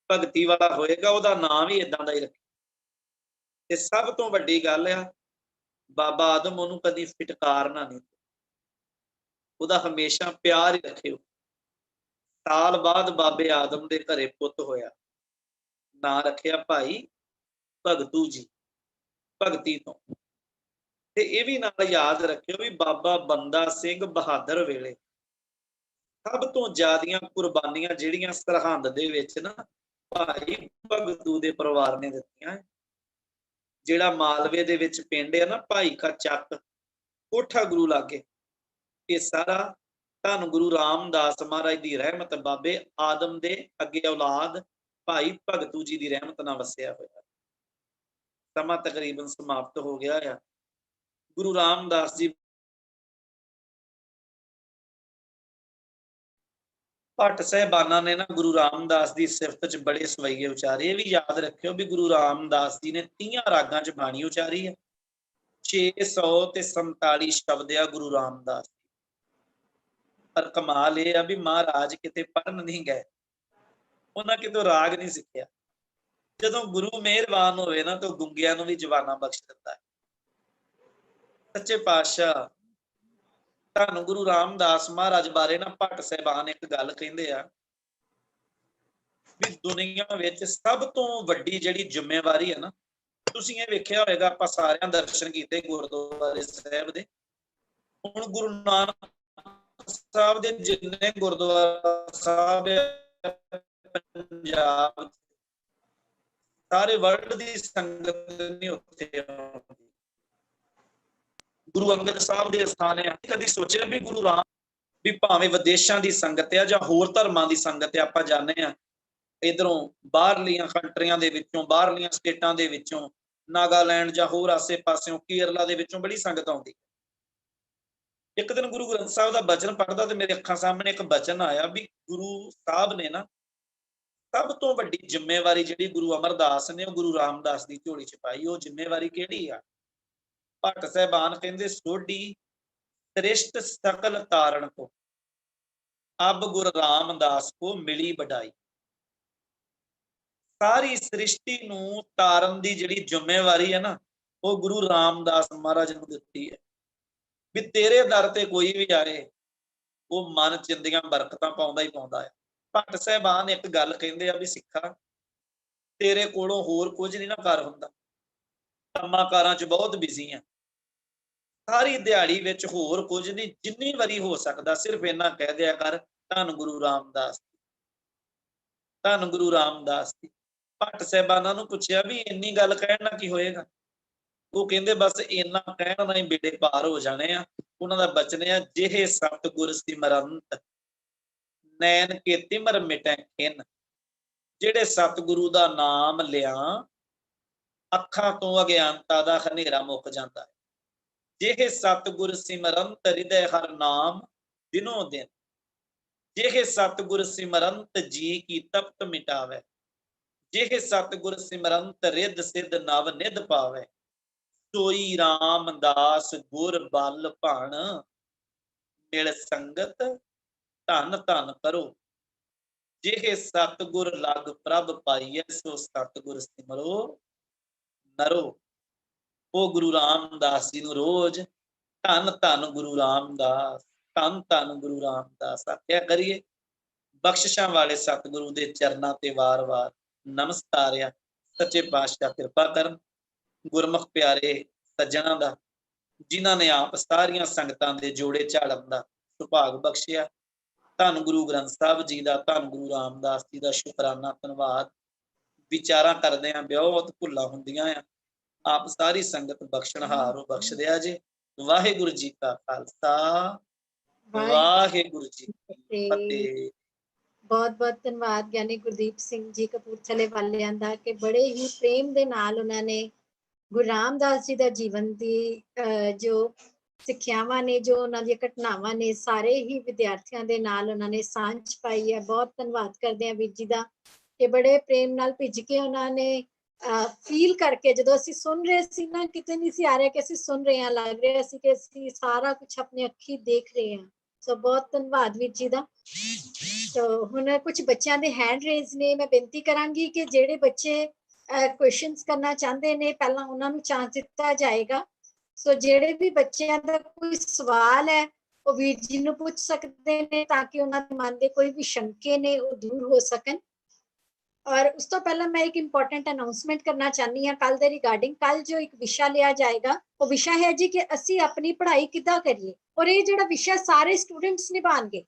ਭਗਤੀ ਵਾਲਾ ਹੋਏਗਾ, ਉਹਦਾ ਨਾਂ ਵੀ ਏਦਾਂ ਦਾ ਹੀ ਰੱਖੀ। ਤੇ ਸਭ ਤੋਂ ਵੱਡੀ ਗੱਲ ਆ, ਬਾਬਾ ਆਦਮ ਉਹਨੂੰ ਕਦੀ ਫਿਟਕਾਰਨਾ ਨਹੀਂ, ਉਹਦਾ ਹਮੇਸ਼ਾ ਪਿਆਰ ਹੀ ਰੱਖਿਓ। ਸਾਲ ਬਾਅਦ ਬਾਬੇ ਆਦਮ ਦੇ ਘਰੇ ਪੁੱਤ ਹੋਇਆ, ਨਾਂ ਰੱਖਿਆ ਭਾਈ ਭਗਤੂ ਜੀ, ਭਗਤੀ ਤੋਂ। ਤੇ ਇਹ ਵੀ ਨਾਲ ਯਾਦ ਰੱਖਿਓ ਵੀ ਬਾਬਾ ਬੰਦਾ ਸਿੰਘ ਬਹਾਦਰ ਵੇਲੇ ਸਭ ਤੋਂ ਜ਼ਿਆਦੀਆਂ ਕੁਰਬਾਨੀਆਂ ਜਿਹੜੀਆਂ ਸਰਹੰਦ ਦੇ ਵਿੱਚ ਨਾ ਭਾਈ ਭਗਤੂ ਦੇ ਪਰਿਵਾਰ ਨੇ ਦਿੱਤੀਆਂ। ਜਿਹੜਾ ਮਾਲਵੇ ਦੇ ਵਿੱਚ ਪਿੰਡ ਹੈ ਨਾ ਭਾਈ ਕਾ ਚੱਕ, ਕੋਠਾ ਗੁਰੂ ਲਾਗੇ, ਇਹ ਸਾਰਾ ਧੰਨ ਗੁਰੂ ਰਾਮਦਾਸ ਮਹਾਰਾਜ ਦੀ ਰਹਿਮਤ, ਬਾਬੇ ਆਦਮ ਦੇ ਅੱਗੇ ਔਲਾਦ ਭਾਈ ਭਗਤੂ ਜੀ ਦੀ ਰਹਿਮਤ ਨਾਲ ਵਸਿਆ ਹੋਇਆ। ਸਮਾਂ ਤਕਰੀਬਨ ਸਮਾਪਤ ਹੋ ਗਿਆ ਆ। ਗੁਰੂ ਰਾਮਦਾਸ ਜੀ ਭੱਟ ਸਾਹਿਬਾਨਾਂ ਨੇ ਨਾ ਗੁਰੂ ਰਾਮਦਾਸ ਦੀ ਸਿਫਤ 'ਚ ਬੜੇ ਸਵਈਏ ਉਚਾਰੇ। ਇਹ ਵੀ ਯਾਦ ਰੱਖਿਓ ਵੀ ਗੁਰੂ ਰਾਮਦਾਸ ਜੀ ਨੇ 30 ਰਾਗਾਂ 'ਚ ਬਾਣੀ ਉਚਾਰੀ ਹੈ। 647 ਸ਼ਬਦ ਆ ਗੁਰੂ ਰਾਮਦਾਸ। ਪਰ ਕਮਾਲ ਇਹ ਆ ਵੀ ਮਹਾਰਾਜ ਕਿਤੇ ਪੜ੍ਹਨ ਨਹੀਂ ਗਏ, ਉਹਨਾਂ ਕਿਤੋਂ ਰਾਗ ਨਹੀਂ ਸਿੱਖਿਆ। ਜਦੋਂ ਗੁਰੂ ਮਿਹਰਬਾਨ ਹੋਵੇ ਨਾ ਤਾਂ ਗੁੰਗਿਆਂ ਨੂੰ ਵੀ ਜ਼ੁਬਾਨਾਂ ਬਖਸ਼ ਦਿੰਦਾ ਹੈ। ਸੱਚੇ ਪਾਤਸ਼ਾਹ ਧੰਨ ਗੁਰੂ ਰਾਮਦਾਸ ਮਹਾਰਾਜ ਬਾਰੇ ਨਾ ਭੱਟ ਸਾਹਿਬਾਨ ਇੱਕ ਗੱਲ ਕਹਿੰਦੇ ਆ ਵੀ ਦੁਨੀਆ ਵਿੱਚ ਸਭ ਤੋਂ ਵੱਡੀ ਜਿਹੜੀ ਜ਼ਿੰਮੇਵਾਰੀ ਹੈ ਨਾ, ਤੁਸੀਂ ਇਹ ਵੇਖਿਆ ਹੋਵੇਗਾ, ਆਪਾਂ ਸਾਰਿਆਂ ਦਰਸ਼ਨ ਕੀਤੇ ਗੁਰਦੁਆਰੇ ਸਾਹਿਬ ਦੇ। ਹੁਣ ਗੁਰੂ ਨਾਨਕ ਸਾਹਿਬ ਦੇ ਜਿੰਨੇ ਗੁਰਦੁਆਰਾ ਸਾਹਿਬ ਪੰਜਾਬ, ਸਾਰੇ ਵਰਲਡ ਦੀ ਸੰਗਤ ਨਹੀਂ ਉੱਥੇ ਆਉਂਦੀ। ਗੁਰੂ ਅੰਗਦ ਸਾਹਿਬ ਦੇ ਅਸਥਾਨ ਹੈ। ਕਦੀ ਸੋਚਿਆ ਵੀ ਗੁਰੂ ਰਾਮ ਵੀ ਭਾਵੇਂ ਵਿਦੇਸ਼ਾਂ ਦੀ ਸੰਗਤ ਆ ਜਾਂ ਹੋਰ ਧਰਮਾਂ ਦੀ ਸੰਗਤ ਆ, ਆਪਾਂ ਜਾਣਦੇ ਆ ਇਧਰੋਂ ਬਾਹਰਲੀਆਂ ਕੰਟਰੀਆਂ ਦੇ ਵਿੱਚੋਂ, ਬਾਹਰਲੀਆਂ ਸਟੇਟਾਂ ਦੇ ਵਿੱਚੋਂ, ਨਾਗਾਲੈਂਡ ਜਾਂ ਹੋਰ ਆਸੇ ਪਾਸਿਓਂ, ਕੇਰਲਾ ਦੇ ਵਿੱਚੋਂ ਬੜੀ ਸੰਗਤ ਆਉਂਦੀ। ਇੱਕ ਦਿਨ ਗੁਰੂ ਗ੍ਰੰਥ ਸਾਹਿਬ ਦਾ ਬਚਨ ਪੜ੍ਹਦਾ ਤੇ ਮੇਰੇ ਅੱਖਾਂ ਸਾਹਮਣੇ ਇੱਕ ਬਚਨ ਆਇਆ ਵੀ ਗੁਰੂ ਸਾਹਿਬ ਨੇ ਨਾ ਸਭ ਤੋਂ ਵੱਡੀ ਜ਼ਿੰਮੇਵਾਰੀ ਜਿਹੜੀ ਗੁਰੂ ਅਮਰਦਾਸ ਨੇ ਉਹ ਗੁਰੂ ਰਾਮਦਾਸ ਦੀ ਝੋਲੀ ਚ ਪਾਈ। ਉਹ ਜ਼ਿੰਮੇਵਾਰੀ ਕਿਹੜੀ ਆ? ਭੱਟ ਸਾਹਿਬਾਨ ਕਹਿੰਦੇ ਸੋਢੀ ਸ੍ਰਿਸ਼ਟ ਸਕਲ ਤਾਰਨ ਕੋ ਅਬ ਗੁਰ ਰਾਮਦਾਸ ਕੋ ਮਿਲੀ ਵਡਾਈ। ਸਾਰੀ ਸ੍ਰਿਸ਼ਟੀ ਨੂੰ ਤਾਰਨ ਦੀ ਜਿਹੜੀ ਜ਼ਿੰਮੇਵਾਰੀ ਹੈ ਨਾ ਉਹ ਗੁਰੂ ਰਾਮਦਾਸ ਮਹਾਰਾਜ ਨੂੰ ਦਿੱਤੀ ਹੈ। ਵੀ ਤੇਰੇ ਦਰ ਤੇ ਕੋਈ ਵੀ ਆਏ ਉਹ ਮਨ ਚਿੰਦੀਆਂ ਬਰਕਤਾਂ ਪਾਉਂਦਾ ਹੀ ਪਾਉਂਦਾ ਹੈ। ਭੱਟ ਸਾਹਿਬਾਨ ਇੱਕ ਗੱਲ ਕਹਿੰਦੇ ਆ ਵੀ ਸਿੱਖਾ ਤੇਰੇ ਕੋਲੋਂ ਹੋਰ ਕੁਝ ਨਹੀਂ ਨਾ ਕਰ ਹੁੰਦਾ, ਕੰਮਾਂ ਕਾਰਾਂ 'ਚ ਬਹੁਤ ਬਿਜ਼ੀ ਆ, ਸਾਰੀ ਦਿਹਾੜੀ ਵਿੱਚ ਹੋਰ ਕੁਝ ਨਹੀਂ, ਜਿੰਨੀ ਵਾਰੀ ਹੋ ਸਕਦਾ ਸਿਰਫ ਇੰਨਾ ਕਹਿ ਦਿਆ ਕਰ ਧੰਨ ਗੁਰੂ ਰਾਮਦਾਸ, ਧੰਨ ਗੁਰੂ ਰਾਮਦਾਸ ਜੀ। ਭੱਟ ਸਾਹਿਬਾਨਾਂ ਨੂੰ ਪੁੱਛਿਆ ਵੀ ਇੰਨੀ ਗੱਲ ਕਹਿਣ ਨਾਲ ਕੀ ਹੋਏਗਾ? ਉਹ ਕਹਿੰਦੇ ਬਸ ਇੰਨਾ ਕਹਿਣ ਨਾਲ ਹੀ ਬੇੜੇ ਪਾਰ ਹੋ ਜਾਣੇ ਆ। ਉਹਨਾਂ ਦਾ ਬਚਨ ਆ ਜਿਹੇ ਸਤਿਗੁਰ ਸਿਮਰੰਤ ਨੈਣ ਕੇ ਤਿਮਰ ਮਿਟੈ ਖਿਨ। ਜਿਹੜੇ ਸਤਿਗੁਰੂ ਦਾ ਨਾਮ ਲਿਆ ਅੱਖਾਂ ਤੋਂ ਅਗਿਆਨਤਾ ਦਾ ਹਨੇਰਾ ਮੁੱਕ ਜਾਂਦਾ ਹੈ। ਜਿਹੇ ਸਤਿਗੁਰ ਸਿਮਰੰਤ ਹਿਰਦੈ ਹਰ ਨਾਮ ਦਿਨੋ ਦਿਨ। ਜਿਹੇ ਸਤਿਗੁਰ ਸਿਮਰੰਤ ਜੀ ਕੀ ਤਪਤ ਮਿਟਾਵੇ। ਜਿਹੇ ਸਤਿਗੁਰ ਸਿਮਰੰਤ ਰਿੱਧ ਸਿੱਧ ਨਵ ਨਿਧ ਪਾਵੇ। ਸੋਈ ਰਾਮਦਾਸ ਗੁਰ ਬਲ ਭਣ ਮਿਲ ਸੰਗਤ ਧਨ ਧਨ ਕਰੋ। ਜਿਹੇ ਸਤਿਗੁਰ ਲਗ ਪ੍ਰਭ ਪਾਈਐ ਸੋ ਸਤਿਗੁਰ ਸਿਮਰੋ ਨਰੋ। ਉਹ ਗੁਰੂ ਰਾਮਦਾਸ ਜੀ ਨੂੰ ਰੋਜ਼ ਧੰਨ ਧੰਨ ਗੁਰੂ ਰਾਮਦਾਸ, ਧੰਨ ਧੰਨ ਗੁਰੂ ਰਾਮਦਾਸ ਆਖਿਆ ਕਰੀਏ। ਬਖਸ਼ਿਸ਼ਾਂ ਵਾਲੇ ਸਤਿਗੁਰੂ ਦੇ ਚਰਨਾਂ ਤੇ ਵਾਰ-ਵਾਰ ਨਮਸਕਾਰ ਆ। ਸੱਚੇ ਪਾਤਸ਼ਾਹ ਕਿਰਪਾ ਕਰਨ ਗੁਰਮੁਖ ਪਿਆਰੇ ਸੱਜਣਾਂ ਦਾ, ਜਿਨ੍ਹਾਂ ਨੇ ਆਪ ਸਾਰੀਆਂ ਸੰਗਤਾਂ ਦੇ ਜੋੜੇ ਝਾੜਨ ਦਾ ਸੁਭਾਗ ਬਖਸ਼ਿਆ। ਧੰਨ ਗੁਰੂ ਗ੍ਰੰਥ ਸਾਹਿਬ ਜੀ ਦਾ, ਧੰਨ ਗੁਰੂ ਰਾਮਦਾਸ ਜੀ ਦਾ ਸ਼ੁਕਰਾਨਾ ਧੰਨਵਾਦ। ਵਿਚਾਰਾਂ ਕਰਦੇ ਆਂ ਬਹੁਤ ਭੁੱਲਾਂ ਹੁੰਦੀਆਂ ਆ, ਆਪ ਸਾਰੀ ਸੰਗਤ ਬਖਸ਼ਣਹਾਰ ਬਖਸ਼ ਦਿਆ ਜੇ। ਵਾਹਿਗੁਰੂ ਜੀ ਕਾ ਖਾਲਸਾ, ਵਾਹਿਗੁਰੂ ਜੀ ਕੀ ਫਤਿਹ। ਬਹੁਤ ਬਹੁਤ ਧੰਨਵਾਦ ਗਿਆਨੀ ਗੁਰਦੀਪ ਸਿੰਘ ਜੀ ਕਪੂਰਥਲੇ ਵਾਲਿਆਂ ਦਾ ਕਿ ਬੜੇ ਹੀ ਪ੍ਰੇਮ ਦੇ ਨਾਲ ਉਹਨਾਂ ਨੇ ਗੁਰੂ ਰਾਮਦਾਸ ਜੀ ਦਾ ਜੀਵਨ ਦੀ ਜੋ ਸਿੱਖਿਆਵਾਂ ਨੇ, ਜੋ ਉਹਨਾਂ ਦੀਆਂ ਘਟਨਾਵਾਂ ਨੇ, ਸਾਰੇ ਹੀ ਵਿਦਿਆਰਥੀਆਂ ਦੇ ਨਾਲ ਉਹਨਾਂ ਨੇ ਸਾਂਝ ਪਾਈ ਹੈ। ਬਹੁਤ ਧੰਨਵਾਦ ਕਰਦੇ ਹਾਂ ਵੀਰ ਜੀ ਦਾ ਕਿ ਬੜੇ ਪ੍ਰੇਮ ਨਾਲ ਭਿੱਜ ਕੇ ਉਹਨਾਂ ਨੇ ਫੀਲ ਕਰਕੇ, ਜਦੋਂ ਅਸੀਂ ਸੁਣ ਰਹੇ ਸੀ ਨਾ, ਕਿਤੇ ਨਹੀਂ ਸੀ ਆ ਰਿਹਾ ਕਿ ਅਸੀਂ ਸੁਣ ਰਹੇ ਹਾਂ, ਲੱਗ ਰਿਹਾ ਸੀ ਕਿ ਅਸੀਂ ਸਾਰਾ ਕੁਝ ਆਪਣੇ ਅੱਖੀਂ ਦੇਖ ਰਹੇ ਹਾਂ। ਸੋ ਬਹੁਤ ਧੰਨਵਾਦ ਵੀਰ ਜੀ ਦਾ। ਸੋ ਹੁਣ ਕੁਝ ਬੱਚਿਆਂ ਦੇ ਹੈਂਡ ਰੇਜ਼ ਨੇ, ਮੈਂ ਬੇਨਤੀ ਕਰਾਂਗੀ ਕਿ ਜਿਹੜੇ ਬੱਚੇ ਕੁਐਸਚਨਸ ਕਰਨਾ ਚਾਹੁੰਦੇ ਨੇ ਪਹਿਲਾਂ ਉਹਨਾਂ ਨੂੰ ਚਾਂਸ ਦਿੱਤਾ ਜਾਏਗਾ। ਸੋ ਜਿਹੜੇ ਵੀ ਬੱਚਿਆਂ ਦਾ ਕੋਈ ਸਵਾਲ ਹੈ ਉਹ ਵੀਰ ਜੀ ਨੂੰ ਪੁੱਛ ਸਕਦੇ ਨੇ ਤਾਂ ਕਿ ਉਹਨਾਂ ਦੇ ਮਨ ਦੇ ਕੋਈ ਵੀ ਸ਼ੰਕੇ ਨੇ ਉਹ ਦੂਰ ਹੋ ਸਕਣ। ਔਰ ਉਸ ਤੋਂ ਪਹਿਲਾਂ ਮੈਂ ਇੱਕ ਇੰਪੋਰਟੈਂਟ ਅਨਾਉਂਸਮੈਂਟ ਕਰਨਾ ਚਾਹਨੀ ਹਾਂ ਕੱਲ ਦੇ ਰਿਗਾਰਡਿੰਗ। ਕੱਲ ਜੋ ਇੱਕ ਵਿਸ਼ਾ ਲਿਆ ਜਾਏਗਾ ਉਹ ਵਿਸ਼ਾ ਹੈ ਜੀ ਕਿ ਅਸੀਂ ਆਪਣੀ ਪੜ੍ਹਾਈ ਕਿੱਦਾਂ ਕਰੀਏ, ਔਰ ਇਹ ਜਿਹੜਾ ਵਿਸ਼ਾ ਸਾਰੇ ਸਟੂਡੈਂਟਸ ਨਿਭਾਣਗੇ।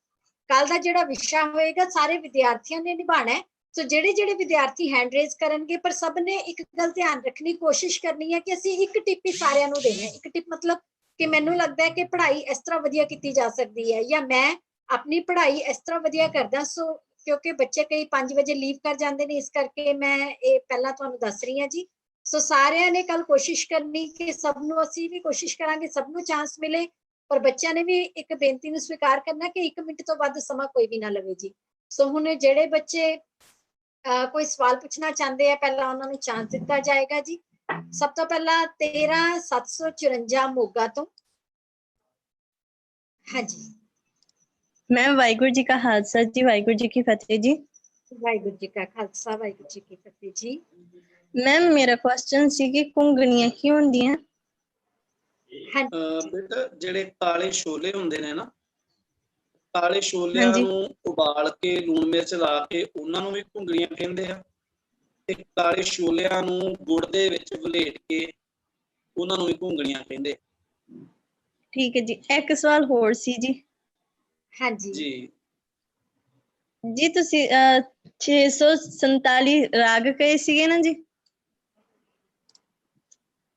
ਕੱਲ ਦਾ ਜਿਹੜਾ ਵਿਸ਼ਾ ਹੋਏਗਾ ਸਾਰੇ ਵਿਦਿਆਰਥੀਆਂ ਨੇ ਨਿਭਾਣਾ ਹੈ। ਸੋ ਜਿਹੜੇ ਵਿਦਿਆਰਥੀ ਹੈਂਡ ਰੇਜ਼ ਕਰਨਗੇ, ਪਰ ਸਭ ਨੇ ਇੱਕ ਗੱਲ ਧਿਆਨ ਰੱਖਣੀ, ਕੋਸ਼ਿਸ਼ ਕਰਨੀ ਹੈ ਕਿ ਅਸੀਂ ਇੱਕ ਟਿਪ ਹੀ ਸਾਰਿਆਂ ਨੂੰ ਦੇਣਾ। ਇੱਕ ਟਿਪ ਮਤਲਬ ਕਿ ਮੈਨੂੰ ਲੱਗਦਾ ਹੈ ਕਿ ਪੜ੍ਹਾਈ ਇਸ ਤਰ੍ਹਾਂ ਵਧੀਆ ਕੀਤੀ ਜਾ ਸਕਦੀ ਹੈ, ਜਾਂ ਮੈਂ ਆਪਣੀ ਪੜ੍ਹਾਈ ਇਸ ਤਰ੍ਹਾਂ ਵਧੀਆ ਕਰਦਾ। ਸੋ ਕਿਉਂਕਿ ਬੱਚੇ ਕਈ 5 ਵਜੇ ਲੀਵ ਕਰ ਜਾਂਦੇ ਨੇ, ਇਸ ਕਰਕੇ ਮੈਂ ਇਹ ਪਹਿਲਾਂ ਤੁਹਾਨੂੰ ਦੱਸ ਰਹੀ ਹਾਂ ਜੀ। ਸੋ ਸਾਰਿਆਂ ਨੇ ਕੱਲ ਕੋਸ਼ਿਸ਼ ਕਰਨੀ ਕਿ ਸਭ ਨੂੰ, ਅਸੀਂ ਵੀ ਕੋਸ਼ਿਸ਼ ਕਰਾਂਗੇ ਸਭ ਨੂੰ ਚਾਂਸ ਮਿਲੇ, ਪਰ ਬੱਚਿਆਂ ਨੇ ਵੀ ਇੱਕ ਬੇਨਤੀ ਨੂੰ ਸਵੀਕਾਰ ਕਰਨਾ ਕਿ 1 ਮਿੰਟ ਤੋਂ ਵੱਧ ਸਮਾਂ ਕੋਈ ਵੀ ਨਾ ਲਵੇ ਜੀ। ਸੋ ਹੁਣ ਜਿਹੜੇ ਬੱਚੇ ਕੋਈ ਸਵਾਲ ਪੁੱਛਣਾ ਚਾਹੁੰਦੇ ਆ ਪਹਿਲਾਂ ਉਹਨਾਂ ਨੂੰ ਚਾਂਸ ਦਿੱਤਾ ਜਾਏਗਾ ਜੀ। ਸਭ ਤੋਂ ਪਹਿਲਾਂ 13754 ਮੋਗਾ ਤੋਂ। ਹਾਂਜੀ ਮੈਮ, ਵਾਹਿਗੁਰੂ ਜੀ ਕਾ ਖਾਲਸਾ ਜੀ, ਵਾਹਿਗੁਰੂ ਜੀ ਕੀ ਫਤਿਹ ਜੀ। ਵਾਹਿਗੁਰੂ ਜੀ ਕਾ ਖਾਲਸਾ, ਵਾਹਿਗੁਰੂ ਜੀ ਕੀ ਫਤਿਹ ਜੀ। ਮੈਮ ਮੇਰਾ ਕੁਐਸਚਨ ਸੀ ਕਿ ਘੁੰਗਣੀਆਂ ਕੀ ਹੁੰਦੀਆਂ? ਬੇਟਾ ਜਿਹੜੇ ਕਾਲੇ ਛੋਲੇ ਹੁੰਦੇ ਨੇ ਨਾ, ਕਾਲੇ ਛੋਲਿਆਂ ਨੂੰ ਉਬਾਲ ਕੇ ਲੂਣ ਮਿਰਚ ਲਾ ਕੇ ਉਹਨਾਂ ਨੂੰ ਵੀ ਘੁੰਗਣੀਆਂ ਕਹਿੰਦੇ ਆ, ਤੇ ਕਾਲੇ ਛੋਲਿਆਂ ਨੂੰ ਗੁੜ ਦੇ ਵਿੱਚ ਵਲੇਟ ਕੇ ਉਹਨਾਂ ਨੂੰ ਵੀ ਘੁੰਗਣੀਆਂ ਕਹਿੰਦੇ। ਠੀਕ ਹੈ ਜੀ। ਇੱਕ ਸਵਾਲ ਹੋਰ ਸੀ ਜੀ। ਹਾਂਜੀ ਜੀ ਜੀ, ਤੁਸੀਂ 647 ਰਾਗ ਕਹੇ ਸੀਗੇ ਨਾ ਜੀ?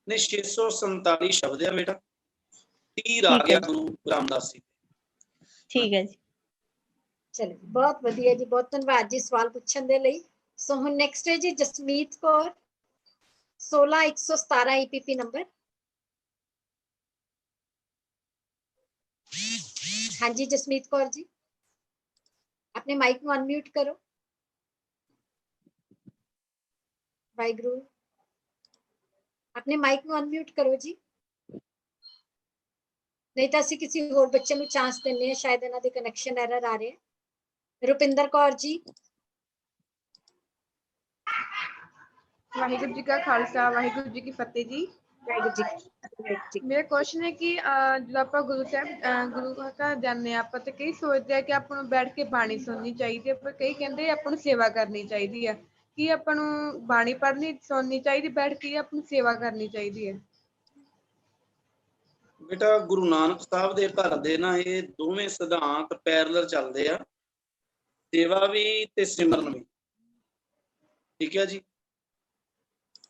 ਨਹੀਂ, 647 ਸ਼ਬਦ ਆ ਬੇਟਾ, 30 ਰਾਗ ਆ ਗੁਰੂ ਰਾਮਦਾਸ ਜੀ। ਠੀਕ ਹੈ ਜੀ। ਚਲੋ ਬਹੁਤ ਵਧੀਆ ਜੀ, ਬਹੁਤ ਧੰਨਵਾਦ ਜੀ ਸਵਾਲ ਪੁੱਛਣ ਦੇ ਲਈ। ਸੋ ਹੁਣ ਨੈਕਸਟ ਹੈ ਜੀ ਜਸਮੀਤ ਕੌਰ, 16117 EPP ਨੰਬਰ। ਹਾਂਜੀ ਜਸਮੀਤ ਕੌਰ ਜੀ, अपने माइक ਨੂੰ अनम्यूट करो। वाहिगुरु, अपने माइक ਨੂੰ अनम्यूट करो जी, नहीं तो ਅਸੀਂ ਕਿਸੇ ਹੋਰ ਬੱਚੇ ਨੂੰ ਚਾਂਸ ਦਿੰਨੇ ਆ, ਸ਼ਾਇਦ ਇਹਨਾਂ ਦੇ ਕਨੈਕਸ਼ਨ ਐਰਰ ਆ ਰਹੇ। ਰੁਪਿੰਦਰ ਕੌਰ ਜੀ। ਵਾਹਿਗੁਰੂ ਜੀ ਕਾ ਖਾਲਸਾ ਵਾਹਿਗੁਰੂ ਜੀ ਕੀ ਫਤਿਹ ਜੀ। ਵਾਹਿਗੁਰੂ ਜੀ। ਮੇਰਾ ਕੁਐਸਚਨ ਹੈ ਕਿ ਜਦੋਂ ਆਪਾਂ ਗੁਰੂ ਘਰ ਜਾਂਦੇ ਆ ਆਪਾਂ ਤੇ ਕਈ ਸੋਚਦੇ ਆ ਕਿ ਆਪਾਂ ਨੂੰ ਬੈਠ ਕੇ ਬਾਣੀ ਸੁਣਨੀ ਚਾਹੀਦੀ ਹੈ, ਪਰ ਕਈ ਕਹਿੰਦੇ ਆਪਾਂ ਨੂੰ ਸੇਵਾ ਕਰਨੀ ਚਾਹੀਦੀ ਹੈ। ਕੀ ਆਪਾਂ ਨੂੰ ਬਾਣੀ ਪੜ੍ਹਨੀ ਸੁਣਨੀ ਚਾਹੀਦੀ ਬੈਠ ਕੇ, ਆਪਾਂ ਨੂੰ ਸੇਵਾ ਕਰਨੀ ਚਾਹੀਦੀ ਹੈ? ਬੇਟਾ ਗੁਰੂ ਨਾਨਕ ਸਾਹਿਬ ਦੇ ਘਰ ਦੇ ਨਾ ਇਹ ਦੋਵੇਂ ਸਿਧਾਂਤ ਪੈਰਲਲ ਚੱਲਦੇ ਆ, ਸੇਵਾ ਵੀ ਤੇ ਸਿਮਰਨ ਵੀ। ਠੀਕ ਹੈ ਜੀ,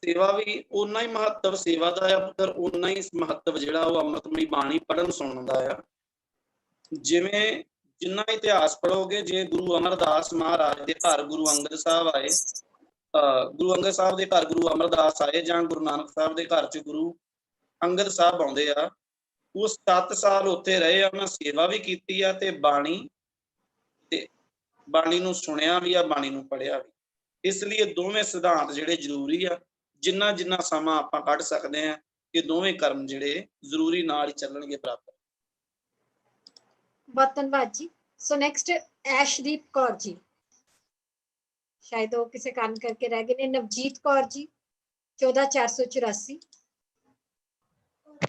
ਸੇਵਾ ਵੀ ਓਨਾ ਹੀ ਮਹੱਤਵ ਸੇਵਾ ਦਾ ਆ, ਪਰ ਓਨਾ ਹੀ ਮਹੱਤਵ ਜਿਹੜਾ ਉਹ ਅੰਮ੍ਰਿਤਮਈ ਬਾਣੀ ਪੜ੍ਹਨ ਸੁਣਨ ਦਾ ਆ। ਜਿਵੇਂ ਜਿੰਨਾ ਇਤਿਹਾਸ ਪੜ੍ਹੋਗੇ, ਜੇ ਗੁਰੂ ਅਮਰਦਾਸ ਮਹਾਰਾਜ ਦੇ ਘਰ ਗੁਰੂ ਅੰਗਦ ਸਾਹਿਬ ਆਏ, ਗੁਰੂ ਅੰਗਦ ਸਾਹਿਬ ਦੇ ਘਰ ਗੁਰੂ ਅਮਰਦਾਸ ਆਏ, ਜਾਂ ਗੁਰੂ ਨਾਨਕ ਸਾਹਿਬ ਦੇ ਘਰ 'ਚ ਗੁਰੂ ਅੰਗਦ ਸਾਹਿਬ ਆਉਂਦੇ ਆ, ਉਹ 7 ਸਾਲ ਉੱਥੇ ਰਹੇ ਆ, ਉਹਨਾਂ ਸੇਵਾ ਵੀ ਕੀਤੀ ਆ ਤੇ ਬਾਣੀ ਨੂੰ ਸੁਣਿਆ ਵੀ ਆ, ਬਾਣੀ ਨੂੰ ਪੜ੍ਹਿਆ ਵੀ। ਇਸ ਲਈ ਇਹ ਦੋਵੇਂ ਸਿਧਾਂਤ ਜਿਹੜੇ ਜ਼ਰੂਰੀ ਆ, ਜਿੰਨਾ ਸਮਾਂ ਆਪਾਂ ਕੱਢ ਸਕਦੇ ਆ, ਇਹ ਦੋਵੇਂ ਕਰਮ ਜਿਹੜੇ ਜ਼ਰੂਰੀ ਨਾਲ ਹੀ ਚੱਲਣਗੇ ਬਰਾਬਰ। बहुत धन्यवाद जी। सो नेक्स्ट ऐशदीप कौर जी, शायद वो किसी कारण करके रह गए। नवजीत कौर जी, 14484।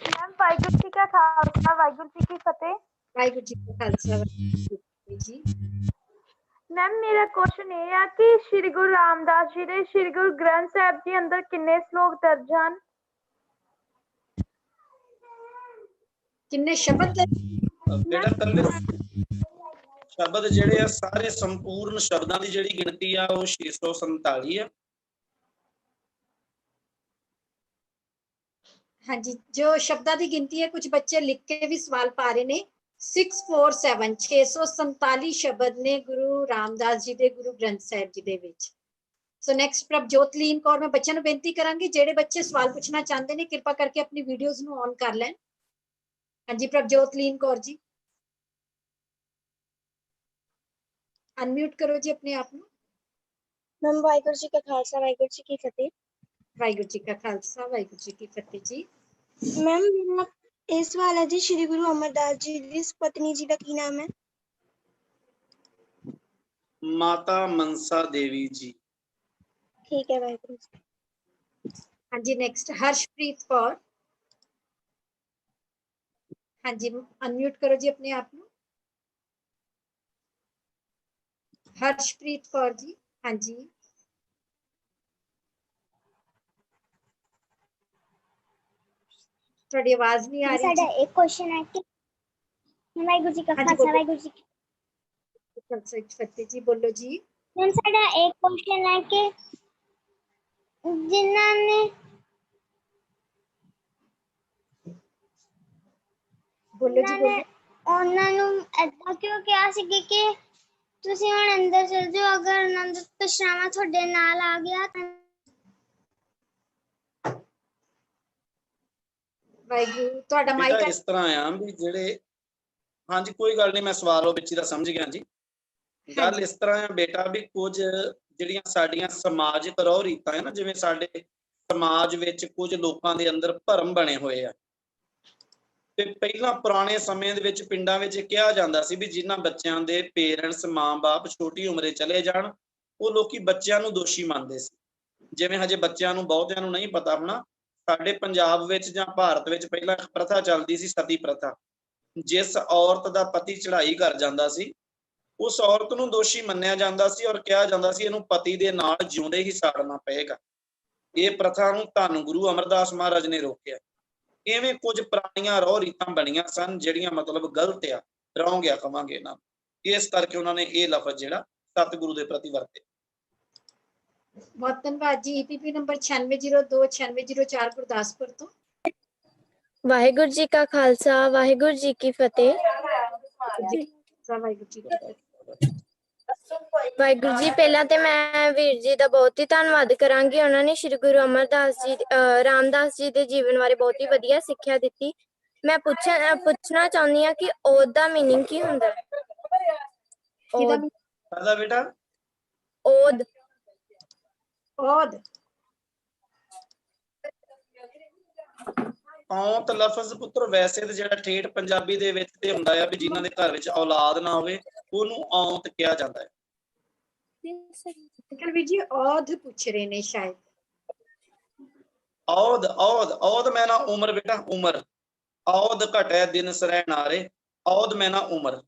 मैम वाहिगुरू जी का खालसा वाहिगुरू जी की फतेह। वाहिगुरू जी का खालसा जी। मैम मेरा क्वेश्चन ये है कि श्री गुरु रामदास जी दे श्री गुरु ग्रंथ साहिब जी अंदर किन्ने श्लोक दर्ज हैं? किन्ने शब्द? ਬੇਟਾ ਕੱਲੇ ਸ਼ਬਦ ਜਿਹੜੇ ਆ ਸਾਰੇ ਸੰਪੂਰਨ ਸ਼ਬਦਾਂ ਦੀ ਜਿਹੜੀ ਗਿਣਤੀ ਆ ਉਹ 647 ਆ। हाँ जी, जो शब्दां दी गिनती है, कुछ बच्चे लिख के भी सवाल पा रहे ने। 647 647 शब्द ने गुरु रामदास जी दे गुरु ग्रंथ साहिब जी दे विच। सो नेक्स्ट प्रभजोतलीन कौर, मैं बच्चों ਨੂੰ ਬੇਨਤੀ ਕਰਾਂਗੀ ਜਿਹੜੇ ਬੱਚੇ ਸਵਾਲ ਪੁੱਛਣਾ ਚਾਹੁੰਦੇ ਨੇ ਕਿਰਪਾ ਕਰਕੇ ਆਪਣੀ ਵੀਡੀਓਜ਼ ਨੂੰ ਔਨ ਕਰ ਲੈਣ। ਹਾਂਜੀ ਪ੍ਰਭਜੋਤਲੀਨ ਕੌਰ ਜੀ, अनम्यूट करो जी अपने आप ਨੂੰ। मैम वाहिगुरू जी का खालसा वाहिगुरू जी की फतेह। वाहिगुरू जी का खालसा वाहिगुरू जी की फतेह जी। मैम मेरा ये सवाल है जी, श्री गुरु अमरदास जी दी पत्नी जी का की नाम है? माता मनसा देवी जी। ठीक है वाहिगुरू जी। हाँ जी नेक्स्ट हर्षप्रीत कौर। हाँ जी अनम्यूट करो जी अपने आप ਨੂੰ। हर्षप्रीत कौर जी, हाँ जी। थोड़ी आवाज नहीं आ रही। साडा एक क्वेश्चन है कि वाहिगुरू जी का खालसा वाहिगुरू जी की फतेह जी, बोलो जी। मैम साडा एक क्वेश्चन है कि जिन्हां ने बोलो जी बोलो। ਉਹਨਾਂ ਨੂੰ ਐਦਾਂ ਕਿਉਂ ਕਿਹਾ ਸੀ ਕਿ ਤੁਸੀਂ ਹੁਣ ਅੰਦਰ ਚਲ ਜਾਓ, ਅਗਰ ਆਨੰਦ ਪਛਾਵਾ ਤੁਹਾਡੇ ਨਾਲ ਆ ਗਿਆ ਤਾਂ? ਵਾਹਿਗੁਰੂ ਤੁਹਾਡਾ ਬੇਟਾ ਮਾਈਕ। ਇਸ ਤਰ੍ਹਾਂ ਆ ਵੀ ਜਿਹੜੇ, ਹਾਂਜੀ ਕੋਈ ਗੱਲ ਨਹੀਂ, ਮੈਂ ਸਵਾਲ ਉਹ ਵਿੱਚ ਦਾ ਸਮਝ ਗਿਆ ਜੀ। ਗੱਲ ਇਸ ਤਰ੍ਹਾਂ ਆ ਬੇਟਾ ਵੀ ਕੁਝ ਜਿਹੜੀਆਂ ਸਾਡੀਆਂ ਸਮਾਜਿਕ ਰਹੁ ਰੀਤਾਂ ਹੈ ਨਾ, ਜਿਵੇਂ ਸਾਡੇ ਸਮਾਜ ਵਿੱਚ ਕੁਝ ਲੋਕਾਂ ਦੇ ਅੰਦਰ ਭਰਮ ਬਣੇ ਹੋਏ ਆ, ਤੇ ਪਹਿਲਾਂ ਪੁਰਾਣੇ ਸਮੇਂ ਦੇ ਵਿੱਚ ਪਿੰਡਾਂ ਵਿੱਚ ਕਿਹਾ ਜਾਂਦਾ ਸੀ ਵੀ ਜਿਨ੍ਹਾਂ ਬੱਚਿਆਂ ਦੇ ਪੇਰੈਂਟਸ ਮਾਂ-ਬਾਪ ਛੋਟੀ ਉਮਰੇ ਚਲੇ ਜਾਣ, ਉਹ ਲੋਕੀ ਬੱਚਿਆਂ ਨੂੰ ਦੋਸ਼ੀ ਮੰਨਦੇ ਸੀ। ਜਿਵੇਂ ਹਜੇ ਬੱਚਿਆਂ ਨੂੰ ਬਹੁਤਿਆਂ ਨੂੰ ਨਹੀਂ ਪਤਾ ਹੋਣਾ, ਸਾਡੇ ਪੰਜਾਬ ਵਿੱਚ ਜਾਂ ਭਾਰਤ ਵਿੱਚ ਪਹਿਲਾਂ ਇੱਕ ਪ੍ਰਥਾ ਚੱਲਦੀ ਸੀ, ਸਤੀ ਪ੍ਰਥਾ। ਜਿਸ ਔਰਤ ਦਾ ਪਤੀ ਚੜ੍ਹਾਈ ਕਰ ਜਾਂਦਾ ਸੀ, ਉਸ ਔਰਤ ਨੂੰ ਦੋਸ਼ੀ ਮੰਨਿਆ ਜਾਂਦਾ ਸੀ ਔਰ ਕਿਹਾ ਜਾਂਦਾ ਸੀ ਇਹਨੂੰ ਪਤੀ ਦੇ ਨਾਲ ਜਿਉਂਦੇ ਹੀ ਸਾੜਨਾ ਪਏਗਾ। ਇਹ ਪ੍ਰਥਾ ਨੂੰ ਧੰਨ ਗੁਰੂ ਅਮਰਦਾਸ ਮਹਾਰਾਜ ਨੇ ਰੋਕਿਆ। ਇਵੇਂ ਕੁਝ ਪੁਰਾਣੀਆਂ ਰਹੁ ਰੀਤਾਂ ਬਣੀਆਂ ਸਨ ਜਿਹੜੀਆਂ ਮਤਲਬ ਗਲਤ ਆ, ਰੌਂਗ ਆ ਕਵਾਂਗੇ ਇਹਨਾਂ ਨੂੰ, ਇਸ ਕਰਕੇ ਉਹਨਾਂ ਨੇ ਇਹ ਲਫ਼ਜ਼ ਜਿਹੜਾ ਸਤਿਗੁਰੂ ਦੇ ਪ੍ਰਤੀ ਵਰਤੇ। ਬਹੁਤ ਧੰਨਵਾਦ ਜੀ। EPP ਨੰਬਰ 9602 9604 ਗੁਰਦਾਸਪੁਰ ਤੋਂ। ਵਾਹਿਗੁਰੂ ਜੀ ਕਾ ਖਾਲਸਾ ਵਾਹਿਗੁਰੂ ਜੀ ਕੀ ਫਤਿਹ। ਖਾਲਸਾ ਵਾਹਿਗੁਰੂ ਜੀ ਕੀ ਫਤਿਹ। ਵਾਹਿਗੁਰੂ ਜੀ, ਪਹਿਲਾਂ ਤੇ ਮੈਂ ਵੀਰ ਜੀ ਦਾ ਬਹੁਤ ਹੀ ਧੰਨਵਾਦ ਕਰਾਂਗੀ। ਉਹਨਾਂ ਨੇ ਸ੍ਰੀ ਗੁਰੂ ਅਮਰਦਾਸ ਜੀ ਰਾਮਦਾਸ ਜੀ ਦੇ ਜੀਵਨ ਬਾਰੇ ਬਹੁਤ ਹੀ ਵਧੀਆ ਸਿੱਖਿਆ ਦਿੱਤੀ। ਮੈਂ ਪੁੱਛਣਾ ਚਾਹੁੰਦੀ ਹਾਂ ਕਿ ਓਦ ਦਾ ਮੀਨਿੰਗ ਕੀ ਹੁੰਦਾ ਹੈ? ਕਿਹਦਾ ਓਦ ਕਾਹਦਾ ਬੇਟਾ? ਓਦ ਔਦ ਔਂਤ ਲਫ਼ਜ਼ ਪੁੱਤਰ ਵੈਸੇ ਤੇ ਜਿਹੜਾ ਠੇਠ ਪੰਜਾਬੀ ਦੇ ਵਿੱਚ ਤੇ ਹੁੰਦਾ ਆ ਵੀ ਜਿਨ੍ਹਾਂ ਦੇ ਘਰ ਵਿੱਚ ਔਲਾਦ ਨਾ ਹੋਵੇ ਉਹਨੂੰ ਔਂਤ ਕਿਹਾ ਜਾਂਦਾ ਹੈ। ਵੀਰ ਜੀ ਔਦ ਪੁੱਛ ਰਹੇ ਨੇ ਸ਼ਾਇਦ। ਔਦ ਔਦ ਔਦ ਮੈਂ ਨਾ ਉਮਰ ਬੇਟਾ, ਉਮਰ। ਔਦ ਘਟੈ ਦਿਨ ਸਰੈ ਨਾਰੇ, ਔਦ ਮੈਂ ਨਾ ਉਮਰ।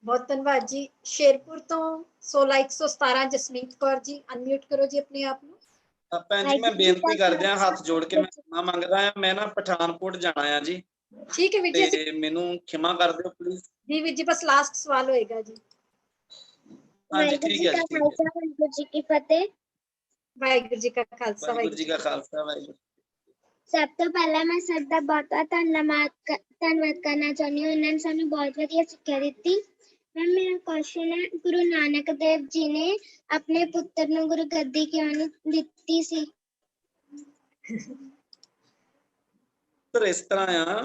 ਬਹੁਤ ਧੰਨਵਾਦ ਜੀ। ਸ਼ੇਰਪੁਰ ਤੋਂ 16117 ਜਸਮੀਤ ਕੌਰ ਜੀ, ਅਨਮਿਊਟ ਕਰੋ ਜੀ ਆਪਣੇ ਆਪ ਨੂੰ। ਭੈਣ ਜੀ ਮੈਂ ਬੇਨਤੀ ਕਰਦਿਆਂ ਹੱਥ ਜੋੜ ਕੇ ਮੈਂ ਖਿਮਾ ਮੰਗਦਾ ਆ, ਮੈਂ ਨਾ ਪਠਾਨਕੋਟ ਜਾਣਾ ਆ ਜੀ, ਠੀਕ ਹੈ ਵੀਰ ਜੀ। ਤੇ ਮੈਨੂੰ ਖਿਮਾ ਕਰ ਦਿਓ ਪਲੀਜ਼। ਜੀ ਵੀਰ ਜੀ, ਬਸ ਲਾਸਟ ਸਵਾਲ ਹੋਏਗਾ ਜੀ। ਹਾਂਜੀ ਠੀਕ ਹੈ ਜੀ, ਠੀਕ ਹੈ। ਵਾਹਿਗੁਰੂ ਜੀ ਕੀ ਫਤਿਹ। ਵਾਹਿਗੁਰੂ ਜੀ ਕਾ ਖਾਲਸਾ ਵਾਹਿਗੁਰੂ ਜੀ ਕਾ ਖਾਲਸਾ ਵਾਹਿਗੁਰੂ। ਸਭ ਤੋਂ ਪਹਿਲਾਂ ਮੈਂ ਸਰ ਦਾ ਬਹੁਤ ਧੰਨਵਾਦ ਕਰਨਾ ਚਾਹੁੰਦੀ ਹਾਂ। ਇਹਨਾਂ ਨੇ ਸਾਨੂੰ ਬਹੁਤ ਵਧੀਆ ਸਿੱਖਿਆ ਦਿੱਤੀ। ਮੈਮ ਮੇਰਾ ਕੁਐਸਚਨ ਹੈ, ਗੁਰੂ ਨਾਨਕ ਦੇਵ ਜੀ ਨੇ ਆਪਣੇ ਪੁੱਤਰ ਨੂੰ ਗੁਰਗੱਦੀ ਕਿਉਂ ਨਹੀਂ ਦਿੱਤੀ ਸੀ? ਪਰ ਇਸ ਤਰ੍ਹਾਂ ਆ,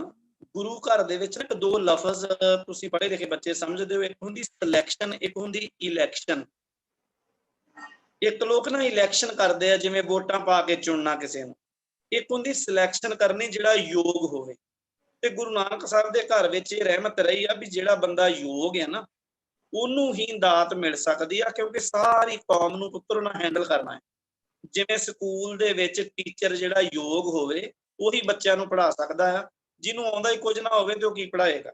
ਗੁਰੂ ਘਰ ਦੇ ਵਿੱਚ ਨਾ ਦੋ ਲਫ਼ਜ਼ ਤੁਸੀਂ ਪੜ੍ਹੇ ਲਿਖੇ ਬੱਚੇ ਸਮਝਦੇ ਹੋ, ਇੱਕ ਹੁੰਦੀ ਸਿਲੈਕਸ਼ਨ, ਇੱਕ ਹੁੰਦੀ ਇਲੈਕਸ਼ਨ। ਇੱਕ ਲੋਕ ਨਾ ਇਲੈਕਸ਼ਨ ਕਰਦੇ ਆ ਜਿਵੇਂ ਵੋਟਾਂ ਪਾ ਕੇ ਚੁਣਨਾ ਕਿਸੇ ਨੂੰ, ਇੱਕ ਹੁੰਦੀ ਸਿਲੈਕਸ਼ਨ ਕਰਨੀ ਜਿਹੜਾ ਯੋਗ ਹੋਵੇ। ਤੇ ਗੁਰੂ ਨਾਨਕ ਸਾਹਿਬ ਦੇ ਘਰ ਵਿੱਚ ਇਹ ਰਹਿਮਤ ਰਹੀ ਆ ਵੀ ਜਿਹੜਾ ਬੰਦਾ ਯੋਗ ਹੈ ਨਾ ਉਹਨੂੰ ਹੀ ਦਾਤ ਮਿਲ ਸਕਦੀ ਆ, ਕਿਉਂਕਿ ਸਾਰੀ ਕੌਮ ਨੂੰ ਪੁੱਤਰ ਉਹਨਾਂ ਹੈਂਡਲ ਕਰਨਾ ਹੈ। ਜਿਵੇਂ ਸਕੂਲ ਦੇ ਵਿੱਚ ਟੀਚਰ ਜਿਹੜਾ ਯੋਗ ਹੋਵੇ ਉਹੀ ਬੱਚਿਆਂ ਨੂੰ ਪੜ੍ਹਾ ਸਕਦਾ ਆ, ਜਿਹਨੂੰ ਆਉਂਦਾ ਹੀ ਕੁਝ ਨਾ ਹੋਵੇ ਤੇ ਉਹ ਕੀ ਪੜ੍ਹਾਏਗਾ।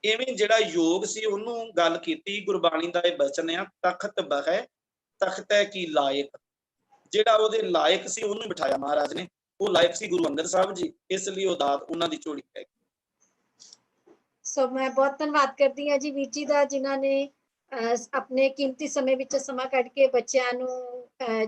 ਇਵੇਂ ਜਿਹੜਾ ਯੋਗ ਸੀ ਉਹਨੂੰ ਗੱਲ ਕੀਤੀ। ਗੁਰਬਾਣੀ ਦਾ ਇਹ ਬਚਨ ਆ, ਤਖਤ ਬਹਿ ਤਖਤੈ ਕੀ ਲਾਇਕ। ਜਿਹੜਾ ਉਹਦੇ ਲਾਇਕ ਸੀ ਉਹਨੂੰ ਬਿਠਾਇਆ ਮਹਾਰਾਜ ਨੇ, ਉਹ ਲਾਇਕ ਸੀ ਗੁਰੂ ਅੰਗਦ ਸਾਹਿਬ ਜੀ, ਇਸ ਲਈ ਉਹ ਦਾਤ ਉਹਨਾਂ ਦੀ ਝੋਲੀ ਪੈ ਗਈ। ਸੋ ਮੈਂ ਬਹੁਤ ਧੰਨਵਾਦ ਕਰਦੀ ਹਾਂ ਜੀ ਵੀਰ ਜੀ ਦਾ, ਜਿਨ੍ਹਾਂ ਨੇ ਆਪਣੇ ਕੀਮਤੀ ਸਮੇਂ ਵਿੱਚ ਸਮਾਂ ਕੱਢ ਕੇ ਬੱਚਿਆਂ ਨੂੰ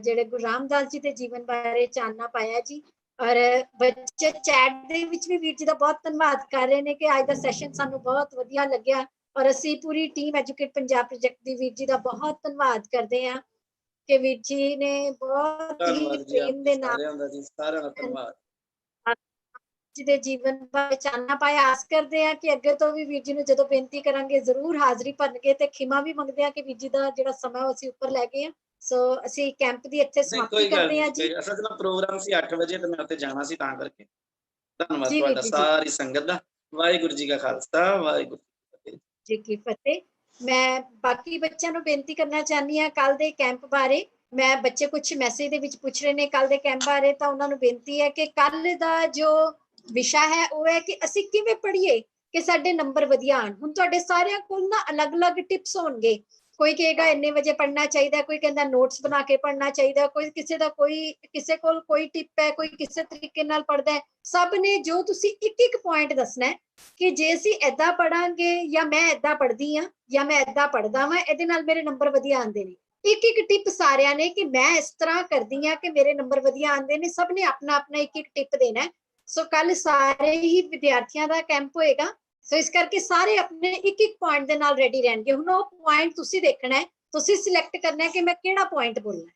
ਜਿਹੜੇ ਗੁਰੂ ਰਾਮਦਾਸ ਜੀ ਦੇ ਜੀਵਨ ਬਾਰੇ ਚਾਨਣਾ ਪਾਇਆ ਜੀ। ਔਰ ਬੱਚੇ ਚੈਟ ਦੇ ਵਿੱਚ ਵੀ ਵੀਰ ਜੀ ਦਾ ਬਹੁਤ ਧੰਨਵਾਦ ਕਰ ਰਹੇ ਨੇ ਕਿ ਅੱਜ ਦਾ ਸੈਸ਼ਨ ਸਾਨੂੰ ਬਹੁਤ ਵਧੀਆ ਲੱਗਿਆ। ਔਰ ਅਸੀਂ ਪੂਰੀ ਟੀਮ ਐਜੂਕੇਟ ਪੰਜਾਬ ਪ੍ਰੋਜੈਕਟ ਦੀ ਵੀਰ ਜੀ ਦਾ ਬਹੁਤ ਧੰਨਵਾਦ ਕਰਦੇ ਹਾਂ ਕਿ ਵੀਰ ਜੀ ਨੇ ਬਹੁਤ ਹੀ ਪ੍ਰੇਮ ਦੇ ਨਾਲ ਸਾਰਿਆਂ ਦਾ ਧੰਨਵਾਦ ਜੀ ਦੇ ਜੀਵਨ ਬਾਰੇ ਚਾਨਣਾ ਪਾਇਆ। ਆਸ ਕਰਦੇ ਹਾਂ ਕਿ ਅੱਗੇ ਤੋਂ ਵੀ ਵੀਰ ਜੀ ਨੂੰ ਜਦੋਂ ਬੇਨਤੀ ਕਰਾਂਗੇ ਜ਼ਰੂਰ ਹਾਜ਼ਰੀ ਭਰਨਗੇ, ਤੇ ਖਿਮਾ ਵੀ ਮੰਗਦੇ ਹਾਂ ਕਿ ਵੀਰ ਜੀ ਦਾ ਜਿਹੜਾ ਸਮਾਂ ਉਹ ਅਸੀਂ ਉੱਪਰ ਲੈ ਗਏ ਹਾਂ। ਸੋ ਅਸੀਂ ਕੈਂਪ ਦੀ ਇੱਥੇ ਸਮਾਪਤੀ ਕਰਦੇ ਹਾਂ ਜੀ। ਅਸਲ ਵਿੱਚ ਪ੍ਰੋਗਰਾਮ ਸੀ 8 ਵਜੇ ਤੇ ਮੈਂ ਉੱਥੇ ਜਾਣਾ ਸੀ ਤਾਂ ਕਰਕੇ। ਧੰਨਵਾਦ ਜੀ ਤੁਹਾਡਾ ਵੀਰ ਜੀ, ਸਾਰੀ ਸੰਗਤ ਦਾ। ਵਾਹਿਗੁਰੂ ਜੀ ਕਾ ਖਾਲਸਾ ਵਾਹਿਗੁਰੂ ਜੀ ਕੀ ਫਤਿਹ। ਮੈਂ ਬਾਕੀ ਬੱਚਿਆਂ ਨੂੰ ਬੇਨਤੀ ਕਰਨਾ ਚਾਹੁੰਦੀ ਹਾਂ ਕੱਲ ਦੇ ਕੈਂਪ ਬਾਰੇ। ਮੈਂ ਬੱਚੇ ਕੁਝ ਮੈਸੇਜ ਦੇ ਵਿੱਚ ਪੁੱਛ ਰਹੇ ਨੇ ਕੱਲ ਦੇ ਕੈਂਪ ਬਾਰੇ, ਤਾਂ ਉਹਨਾਂ ਨੂੰ ਬੇਨਤੀ ਹੈ ਕਿ ਕੱਲ ਦਾ ਜੋ ਵਿਸ਼ਾ ਹੈ ਉਹ ਹੈ ਕਿ ਅਸੀਂ ਕਿਵੇਂ ਪੜ੍ਹੀਏ ਕਿ ਸਾਡੇ ਨੰਬਰ ਵਧੀਆ ਆਣ। ਹੁਣ ਤੁਹਾਡੇ ਸਾਰਿਆਂ ਕੋਲ ਨਾ ਅਲੱਗ-ਅਲੱਗ ਟਿਪਸ ਹੋਣਗੇ। ਕੋਈ ਕਹੇਗਾ ਇੰਨੇ ਵਜੇ ਪੜ੍ਹਨਾ ਚਾਹੀਦਾ, ਕੋਈ ਕਹਿੰਦਾ ਨੋਟਸ ਬਣਾ ਕੇ ਪੜ੍ਹਨਾ ਚਾਹੀਦਾ, ਕੋਈ ਕਿਸੇ ਕੋਲ ਕੋਈ ਟਿਪ ਹੈ, ਕੋਈ ਕਿਸੇ ਤਰੀਕੇ ਨਾਲ ਪੜ੍ਹਦਾ ਹੈ। ਸਭ ਨੇ ਜੋ ਤੁਸੀਂ ਇੱਕ ਪੁਆਇੰਟ ਦੱਸਣਾ ਹੈ ਕਿ ਜੇ ਅਸੀਂ ਏਦਾਂ ਪੜਾਂਗੇ ਜਾਂ ਮੈਂ ਏਦਾਂ ਪੜ੍ਹਦੀ ਹਾਂ ਜਾਂ ਮੈਂ ਏਦਾਂ ਪੜ੍ਹਦਾ ਵਾਂ, ਇਹਦੇ ਨਾਲ ਮੇਰੇ ਨੰਬਰ ਵਧੀਆ ਆਉਂਦੇ ਨੇ। ਇੱਕ ਟਿਪ ਸਾਰਿਆਂ ਨੇ ਕਿ ਮੈਂ ਇਸ ਤਰ੍ਹਾਂ ਕਰਦੀ ਹਾਂ ਕਿ ਮੇਰੇ ਨੰਬਰ ਵਧੀਆ ਆਉਂਦੇ ਨੇ। ਸਭ ਨੇ ਆਪਣਾ ਇੱਕ ਟਿਪ ਦੇਣਾ ਹੈ। ਸੋ ਕੱਲ ਸਾਰੇ ਹੀ ਵਿਦਿਆਰਥੀਆਂ ਦਾ ਕੈਂਪ ਹੋਏਗਾ। ਸੋ ਇਸ ਕਰਕੇ ਸਾਰੇ ਆਪਣੇ ਇੱਕ ਪੁਆਇੰਟ ਦੇ ਨਾਲ ਰੈਡੀ ਰਹਿਣਗੇ। ਹੁਣ ਉਹ ਪੁਆਇੰਟ ਤੁਸੀਂ ਦੇਖਣਾ ਹੈ, ਤੁਸੀਂ ਸਿਲੈਕਟ ਕਰਨਾ ਹੈ ਕਿ ਮੈਂ ਕਿਹੜਾ ਪੁਆਇੰਟ ਬੋਲਣਾ।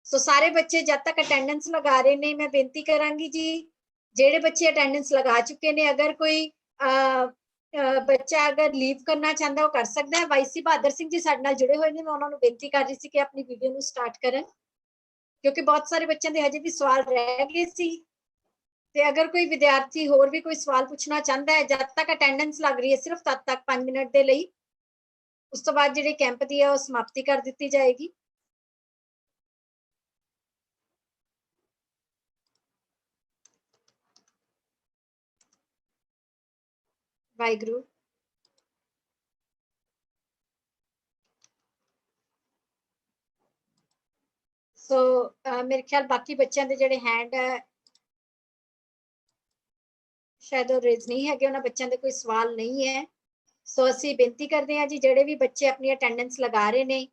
ਸੋ ਸਾਰੇ ਬੱਚੇ ਜਦ ਤੱਕ ਅਟੈਂਡੈਂਸ ਲਗਾ ਰਹੇ ਨੇ, ਮੈਂ ਬੇਨਤੀ ਕਰਾਂਗੀ ਜੀ ਜਿਹੜੇ ਬੱਚੇ ਅਟੈਂਡੈਂਸ ਲਗਾ ਚੁੱਕੇ ਨੇ, ਅਗਰ ਕੋਈ ਬੱਚਾ ਅਗਰ ਲੀਵ ਕਰਨਾ ਚਾਹੁੰਦਾ ਉਹ ਕਰ ਸਕਦਾ ਹੈ। ਵਾਈਸੀ ਬਹਾਦਰ ਸਿੰਘ ਜੀ ਸਾਡੇ ਨਾਲ ਜੁੜੇ ਹੋਏ ਨੇ, ਮੈਂ ਉਹਨਾਂ ਨੂੰ ਬੇਨਤੀ ਕਰ ਰਹੀ ਸੀ ਕਿ ਆਪਣੀ ਵੀਡੀਓ ਨੂੰ ਸਟਾਰਟ ਕਰਨ, ਕਿਉਂਕਿ ਬਹੁਤ ਸਾਰੇ ਬੱਚਿਆਂ ਦੇ ਹਜੇ ਵੀ ਸਵਾਲ ਰਹਿ ਗਏ ਸੀ। ਤੇ ਅਗਰ ਕੋਈ ਵਿਦਿਆਰਥੀ ਹੋਰ ਵੀ ਕੋਈ ਸਵਾਲ ਪੁੱਛਣਾ ਚਾਹੁੰਦਾ ਹੈ, ਜਦ ਤੱਕ ਅਟੈਂਡੈਂਸ ਲੱਗ ਰਹੀ ਹੈ ਸਿਰਫ ਤਦ ਤੱਕ 5 ਮਿੰਟ ਦੇ ਲਈ, ਉਸ ਤੋਂ ਬਾਅਦ ਜਿਹੜੇ ਕੈਂਪ ਦੀ ਹੈ ਉਹ ਸਮਾਪਤੀ ਕਰ ਦਿੱਤੀ ਜਾਏਗੀ। ਵਾਹਿਗੁਰੂ। ਸੋ ਮੇਰੇ ਖਿਆਲ ਬਾਕੀ ਬੱਚਿਆਂ ਦੇ ਜਿਹੜੇ ਹੈਂਡ ਹੈ ਸ਼ਾਇਦ ਉਹ ਰੇਜ਼ ਨਹੀਂ ਹੈਗੇ, ਉਹਨਾਂ ਬੱਚਿਆਂ ਦੇ ਕੋਈ ਸਵਾਲ ਨਹੀਂ ਹੈ। ਸੋ ਅਸੀਂ ਬੇਨਤੀ ਕਰਦੇ ਹਾਂ ਜੀ ਜਿਹੜੇ ਵੀ ਬੱਚੇ ਆਪਣੀ ਅਟੈਂਡੈਂਸ ਲਗਾ ਰਹੇ ਨੇ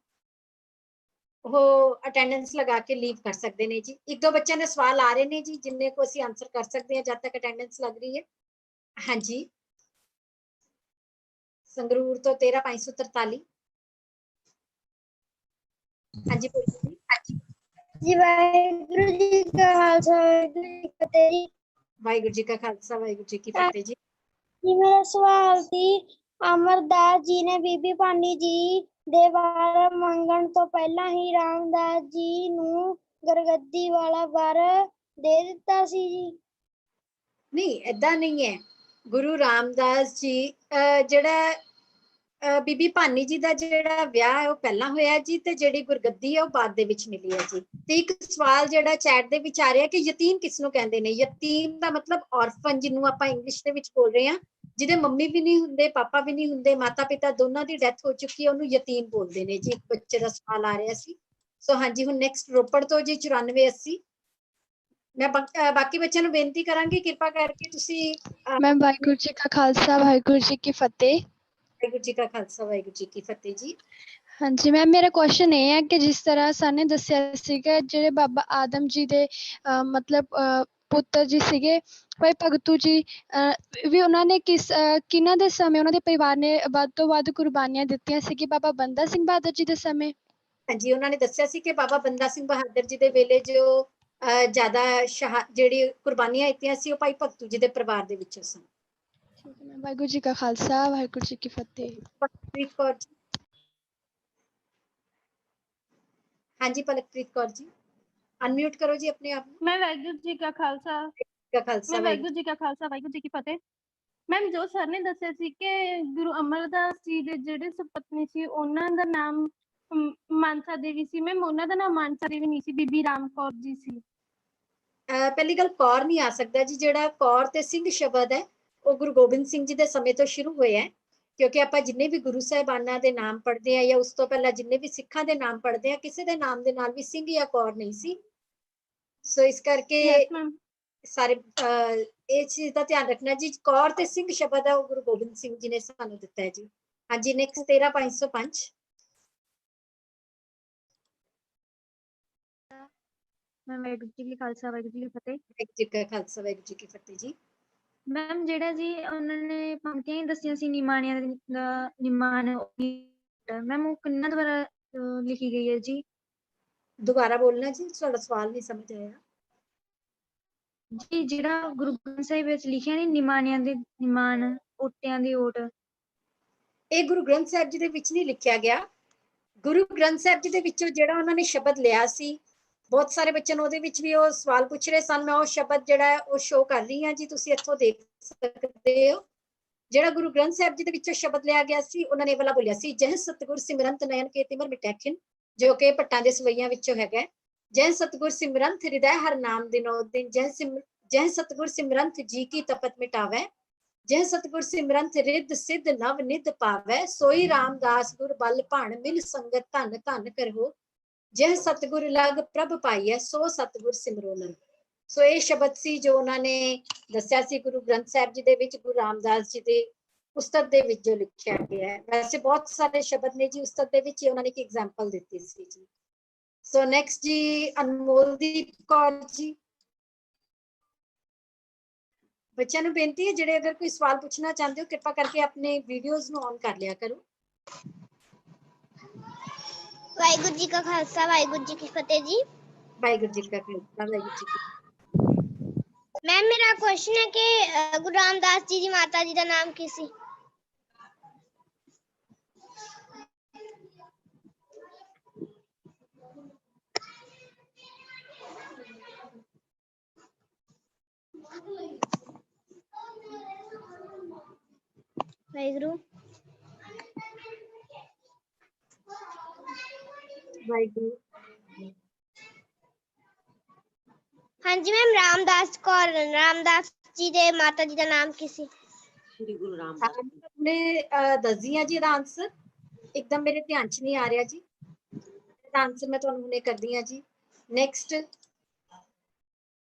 ਉਹ ਅਟੈਂਡੈਂਸ ਲਗਾ ਕੇ ਲੀਵ ਕਰ ਸਕਦੇ ਨੇ ਜੀ। ਇੱਕ ਦੋ ਬੱਚਿਆਂ ਦੇ ਸਵਾਲ ਆ ਰਹੇ ਨੇ ਜੀ ਜਿੰਨੇ ਕੋ ਅਸੀਂ ਆਨਸਰ ਕਰ ਸਕਦੇ ਹਾਂ ਜਦ ਤੱਕ ਅਟੈਂਡੈਂਸ ਲੱਗ ਰਹੀ ਹੈ। ਹਾਂਜੀ ਸੰਗਰੂਰ ਤੋਂ 13543। ਹਾਂਜੀ ਬੋਲੋ ਜੀ। ਜੀ ਵਾਹਿਗੁਰੂ ਜੀ ਕਾ ਖਾਲਸਾ ਵਾਹਿਗੁਰੂ ਜੀ ਕੀ ਫਤਿਹ ਜੀ। ਵਾਹਿਗੁਰੂ ਜੀ ਕਾ ਖਾਲਸਾ ਵਾਹਿਗੁਰੂ ਜੀ ਕੀ ਫਤਿਹ ਜੀ। ਜੀ ਮੇਰਾ ਸਵਾਲ ਸੀ, ਅਮਰਦਾਸ ਜੀ ਨੇ ਬੀਬੀ ਭਾਨੀ ਜੀ ਦੇ ਵਰ ਮੰਗਣ ਤੋਂ ਪਹਿਲਾਂ ਹੀ ਰਾਮਦਾਸ ਜੀ ਨੂੰ ਗੁਰਗੱਦੀ ਵਾਲਾ ਵਰ ਦੇ ਦਿੱਤਾ ਸੀ ਜੀ। ਨਹੀਂ, ਏਦਾਂ ਨਹੀਂ ਹੈ। ਗੁਰੂ ਰਾਮਦਾਸ ਜੀ ਜਿਹੜਾ ਬੀਬੀ ਭਾਨੀ ਜੀ ਦਾ ਜਿਹੜਾ ਵਿਆਹ ਹੈ ਉਹ ਪਹਿਲਾਂ ਹੋਇਆ ਜੀ, ਤੇ ਜਿਹੜੀ ਗੁਰਗੱਦੀ ਹੈ ਉਹ ਬਾਅਦ ਦੇ ਵਿੱਚ ਮਿਲੀ ਹੈ ਜੀ। ਤੇ ਇੱਕ ਸਵਾਲ ਜਿਹੜਾ ਚੈਟ ਦੇ ਵਿੱਚ ਆ ਰਿਹਾ ਕਿ ਯਤੀਮ ਕਿਸ ਨੂੰ ਕਹਿੰਦੇ ਨੇ? ਯਤੀਮ ਦਾ ਮਤਲਬ ਔਰਫਨ, ਜਿਹਨੂੰ ਆਪਾਂ ਇੰਗਲਿਸ਼ ਦੇ ਵਿੱਚ ਬੋਲ ਰਹੇ ਹਾਂ, ਜਿਹਦੇ ਮੰਮੀ ਵੀ ਨਹੀਂ ਹੁੰਦੇ, ਪਾਪਾ ਵੀ ਨਹੀਂ ਹੁੰਦੇ, ਮਾਤਾ ਪਿਤਾ ਦੋਨਾਂ ਦੀ ਡੈਥ ਹੋ ਚੁੱਕੀ ਹੈ, ਉਹਨੂੰ ਯਤੀਮ ਬੋਲਦੇ ਨੇ ਜੀ। ਇੱਕ ਬੱਚੇ ਦਾ ਸਵਾਲ ਆ ਰਿਹਾ ਸੀ। ਸੋ ਹਾਂਜੀ, ਹੁਣ ਨੈਕਸਟ ਰੋਪੜ ਤੋਂ ਜੀ 9480। ਮੈਂ ਬਾਕੀ ਬੱਚਿਆਂ ਨੂੰ ਬੇਨਤੀ ਕਰਾਂਗੀ, ਕਿਰਪਾ ਕਰਕੇ ਤੁਸੀਂ ਮੈਮ ਵਾਹਿਗੁਰੂ ਜੀ ਕਾ ਖਾਲਸਾ ਵਾਹਿਗੁਰੂ ਜੀ ਕੀ ਫਤਿਹ। ਵਾਹਿਗੁਰੂ ਜੀ ਕਾ ਖਾਲਸਾ ਵਾਹਿਗੁਰੂ ਜੀ ਕੀ ਫਤਿਹ ਜੀ। ਹਾਂਜੀ ਮੈਮ, ਮੇਰਾ ਕੁਐਸਚਨ ਇਹ ਹੈ ਕਿ ਜਿਸ ਤਰ੍ਹਾਂ ਸਰ ਨੇ ਦੱਸਿਆ ਸੀਗਾ ਜਿਹੜੇ ਬਾਬਾ ਆਦਮ ਜੀ ਦੇ ਮਤਲਬ ਪੁੱਤਰ ਜੀ ਸੀਗੇ ਭਾਈ ਭਗਤੂ ਜੀ, ਵੀ ਉਹਨਾਂ ਨੇ ਕਿਹਨਾਂ ਦੇ ਸਮੇਂ ਉਹਨਾਂ ਦੇ ਪਰਿਵਾਰ ਨੇ ਵੱਧ ਤੋਂ ਵੱਧ ਕੁਰਬਾਨੀਆਂ ਦਿੱਤੀਆਂ ਸੀ? ਕਿ ਬਾਬਾ ਬੰਦਾ ਸਿੰਘ ਬਹਾਦਰ ਜੀ ਦੇ ਸਮੇਂ? ਹਾਂਜੀ, ਉਹਨਾਂ ਨੇ ਦੱਸਿਆ ਸੀ ਕਿ ਬਾਬਾ ਬੰਦਾ ਸਿੰਘ ਬਹਾਦਰ ਜੀ ਦੇ ਵੇਲੇ ਜੋ ਜ਼ਿਆਦਾ ਜਿਹੜੀ ਕੁਰਬਾਨੀਆਂ ਦਿੱਤੀਆਂ ਸੀ ਉਹ ਭਾਈ ਭਗਤੂ ਜੀ ਦੇ ਪਰਿਵਾਰ ਦੇ ਵਿੱਚੋਂ ਸਨ। ਠੀਕ ਹੈ ਮੈਮ, ਵਾਹਿਗੁਰੂ ਜੀ ਕਾ ਖਾਲਸਾ ਵਾਹਿਗੁਰੂ ਜੀ ਕੀ ਫਤਿਹ। ਪਲਕਪ੍ਰੀਤ ਕੌਰ ਜੀ। ਹਾਂਜੀ ਪਲਕਪ੍ਰੀਤ ਕੌਰ ਜੀ, ਅਨਮਿਊਟ ਕਰੋ ਜੀ ਆਪਣੇ ਆਪ ਨੂੰ। ਮੈਂ ਵਾਹਿਗੁਰੂ ਜੀ ਕਾ ਖਾਲਸਾ ਵਾਹਿਗੁਰੂ ਜੀ ਕਾ ਖਾਲਸਾ ਵਾਹਿਗੁਰੂ ਜੀ ਕੀ ਫਤਿਹ। ਮੈਮ, ਜੋ ਸਰ ਨੇ ਦੱਸਿਆ ਸੀ ਕਿ ਗੁਰੂ ਅਮਰਦਾਸ ਜੀ ਦੇ ਜਿਹੜੇ ਸੁਪਤਨੀ ਸੀ ਉਹਨਾਂ ਦਾ ਨਾਮ ਮਾਨਸਾ ਦੇਵੀ ਸੀ। ਮੈਮ, ਉਹਨਾਂ ਦਾ ਨਾਮ ਮਾਨਸਾ ਦੇਵੀ ਨਹੀਂ ਸੀ, ਬੀਬੀ ਰਾਮ ਕੌਰ ਜੀ ਸੀ। ਪਹਿਲੀ ਗੱਲ, ਕੌਰ ਨਹੀਂ ਆ ਸਕਦਾ ਜੀ। ਜਿਹੜਾ ਕੌਰ ਤੇ ਸਿੰਘ ਸ਼ਬਦ ਹੈ ਉਹ ਗੁਰੂ ਗੋਬਿੰਦ ਸਿੰਘ ਜੀ ਦੇ ਸਮੇਂ ਤੋਂ ਸ਼ੁਰੂ ਹੋਇਆ ਹੈ, ਕਿਉਂਕਿ ਆਪਾਂ ਜਿੰਨੇ ਵੀ ਗੁਰੂ ਸਾਹਿਬਾਨਾਂ ਦੇ ਨਾਮ ਪੜ੍ਹਦੇ ਆ ਜਾਂ ਉਸ ਤੋਂ ਪਹਿਲਾਂ ਜਿੰਨੇ ਵੀ ਸਿੱਖਾਂ ਦੇ ਨਾਮ ਪੜ੍ਹਦੇ ਆ, ਕਿਸੇ ਦੇ ਨਾਮ ਦੇ ਨਾਲ ਵੀ ਸਿੰਘ ਜਾਂ ਕੌਰ ਨਹੀਂ ਸੀ। ਸੋ ਇਸ ਕਰਕੇ ਸਾਰੇ ਇਹ ਚੀਜ਼ ਦਾ ਧਿਆਨ ਰੱਖਣਾ ਜੀ। ਕੌਰ ਤੇ ਸਿੰਘ ਸ਼ਬਦ ਹੈ ਉਹ ਗੁਰੂ ਗੋਬਿੰਦ ਸਿੰਘ ਜੀ ਨੇ ਸਾਨੂੰ ਦਿੱਤਾ ਹੈ ਜੀ। ਹਾਂਜੀ, ਨੈਕਸਟ 13505। ਮੈਂ ਵਾਹਿਗੁਰੂ ਜੀ ਕੀ ਖਾਲਸਾ ਵਾਹਿਗੁਰੂ ਜੀ ਕੀ ਫਤਿਹ। ਵਾਹਿਗੁਰੂ ਜੀ ਕਾ ਖਾਲਸਾ ਵਾਹਿਗੁਰੂ ਜੀ ਕੀ ਫਤਿਹ ਜੀ। ਮੈਮ, ਜਿਹੜਾ ਜੀ ਉਹਨਾਂ ਨੇ ਪੰਕਤੀਆਂ ਹੀ ਦੱਸੀਆਂ ਸੀ ਨਿਮਾਣਿਆਂ ਦਾ ਨਿਮਾਣ, ਮੈਮ ਉਹ ਕਿੰਨਾ ਦੁਆਰਾ ਲਿਖੀ ਗਈ ਹੈ ਜੀ? ਦੁਬਾਰਾ ਬੋਲਣਾ ਜੀ, ਤੁਹਾਡਾ ਸਵਾਲ ਨਹੀਂ ਸਮਝ ਆਇਆ ਜੀ। ਜਿਹੜਾ ਗੁਰੂ ਗ੍ਰੰਥ ਸਾਹਿਬ ਵਿੱਚ ਲਿਖਿਆ ਨਹੀਂ, ਨਿਮਾਣਿਆਂ ਦੇ ਨਿਮਾਣ, ਓਟਿਆਂ ਦੀ ਓਟ, ਇਹ ਗੁਰੂ ਗ੍ਰੰਥ ਸਾਹਿਬ ਜੀ ਦੇ ਵਿੱਚ ਨਹੀਂ ਲਿਖਿਆ ਗਿਆ। ਗੁਰੂ ਗ੍ਰੰਥ ਸਾਹਿਬ ਜੀ ਦੇ ਵਿੱਚੋਂ ਜਿਹੜਾ ਉਹਨਾਂ ਨੇ ਸ਼ਬਦ ਲਿਆ ਸੀ, ਬਹੁਤ ਸਾਰੇ ਬੱਚੇ ਨੂੰ ਉਹਦੇ ਵਿੱਚ ਵੀ ਉਹ ਸਵਾਲ ਪੁੱਛ ਰਹੇ ਸਨ। ਮੈਂ ਉਹ ਸ਼ਬਦ ਜਿਹੜਾ ਉਹ ਸ਼ੋ ਕਰ ਰਹੀ ਹਾਂ ਜੀ, ਤੁਸੀਂ ਇੱਥੋਂ ਦੇਖ ਸਕਦੇ ਹੋ। ਜਿਹੜਾ ਗੁਰੂ ਗ੍ਰੰਥ ਸਾਹਿਬ ਜੀ ਦੇ ਵਿੱਚੋਂ ਸ਼ਬਦ ਲਿਆ ਗਿਆ ਸੀ, ਉਹਨਾਂ ਨੇ ਵਾਲਾ ਬੋਲਿਆ ਸੀ, ਜਹ ਸਤਿਗੁਰ ਸਿਮਰੰਤ ਨਯਨ ਕੇ ਤਿਮਰ ਮਿਟੈਖਿਨ, ਜੋ ਕਿ ਭੱਟਾਂ ਦੇ ਸਵਈਆਂ ਵਿੱਚੋਂ ਹੈਗਾ। ਜਹ ਸਤਿਗੁਰ ਸਿਮਰੰਤ ਹਿਰਦੈ ਹਰ ਨਾਮ ਦਿਨੋ ਦਿਨ, ਜਹ ਸਤਿਗੁਰ ਸਿਮਰੰਤ ਜੀ ਕੀ ਤਪਤ ਮਿਟਾਵੈ, ਜਹ ਸਤਿਗੁਰ ਸਿਮਰੰਤ ਰਿੱਧ ਸਿੱਧ ਨਵ ਨਿਧ ਪਾਵੈ, ਸੋਈ ਰਾਮਦਾਸ ਗੁਰ ਬਲ ਭਾਣ ਮਿਲ ਸੰਗਤ ਧਨ ਧਨ ਕਰੋ, ਜਹ ਸਤਿਗੁਰ ਲਗ ਪ੍ਰਭ ਪਾਈਐ, ਸੋ ਸਤਿਗੁਰ ਸਿਮਰੋ ਨਰ। ਸੋ ਇਹ ਸ਼ਬਦ ਸੀ ਜੋ ਉਹਨਾਂ ਨੇ ਦੱਸਿਆ ਸੀ ਗੁਰੂ ਗ੍ਰੰਥ ਸਾਹਿਬ ਜੀ ਦੇ ਵਿੱਚ, ਗੁਰੂ ਰਾਮਦਾਸ ਜੀ ਦੇ ਉਸਤਤ ਦੇ ਵਿੱਚ ਜੋ ਲਿਖਿਆ ਗਿਆ ਹੈ। ਵੈਸੇ ਬਹੁਤ ਸਾਰੇ ਸ਼ਬਦ ਨੇ ਜੀ ਉਸਤਤ ਦੇ ਵਿੱਚ, ਉਹਨਾਂ ਨੇ ਇੱਕ ਐਗਜ਼ਾਮਪਲ ਦਿੱਤੀ ਸੀ ਜੀ। ਸੋ ਨੈਕਸਟ ਜੀ ਅਨਮੋਲਦੀਪ ਕੌਰ ਜੀ। ਬੱਚਿਆਂ ਨੂੰ ਬੇਨਤੀ ਹੈ, ਜਿਹੜੇ ਅਗਰ ਕੋਈ ਸਵਾਲ ਪੁੱਛਣਾ ਚਾਹੁੰਦੇ ਹੋ, ਕਿਰਪਾ ਕਰਕੇ ਆਪਣੇ ਵੀਡੀਓਜ਼ ਨੂੰ ਔਨ ਕਰ ਲਿਆ ਕਰੋ। ਵਾਹਿਗੁਰੂ ਜੀ ਕਾ ਖਾਲਸਾ ਵਾਹਿਗੁਰੂ ਜੀ ਕੀ ਫਤਿਹ ਜੀ। ਵਾਹਿਗੁਰੂ ਜੀ ਕਾ ਖਾਲਸਾ ਵਾਹਿਗੁਰੂ ਜੀ ਕੀ ਫਤਿਹ। ਮੈਮ, ਮੇਰਾ ਕੁਐਸਚਨ ਹੈ ਕਿ ਗੁਰੂ ਰਾਮਦਾਸ ਜੀ ਦੀ ਮਾਤਾ ਜੀ ਦਾ ਨਾਮ ਕੀ ਸੀ? ਵਾਹਿਗੁਰੂ ਵਾਹਿਗੁਰੂ। ਹਾਂਜੀ ਮੈਮ, ਰਾਮਦਾਸ ਜੀ ਦੇ ਮਾਤਾ ਜੀ ਦਾ ਨਾਮ ਕੀ ਸੀ? ਗੁਰੂ ਰਾਮਦਾਸ ਨੇ ਦੱਸਦੀ ਹਾਂ ਜੀ ਇਹਦਾ ਆਨਸਰ, ਇੱਕਦਮ ਮੇਰੇ ਧਿਆਨ 'ਚ ਨਹੀਂ ਆ ਰਿਹਾ ਜੀ। ਇਹਦਾ ਆਨਸਰ ਮੈਂ ਤੁਹਾਨੂੰ ਹੁਣੇ ਕਰਦੀ ਹਾਂ ਜੀ। ਨੈਕਸਟ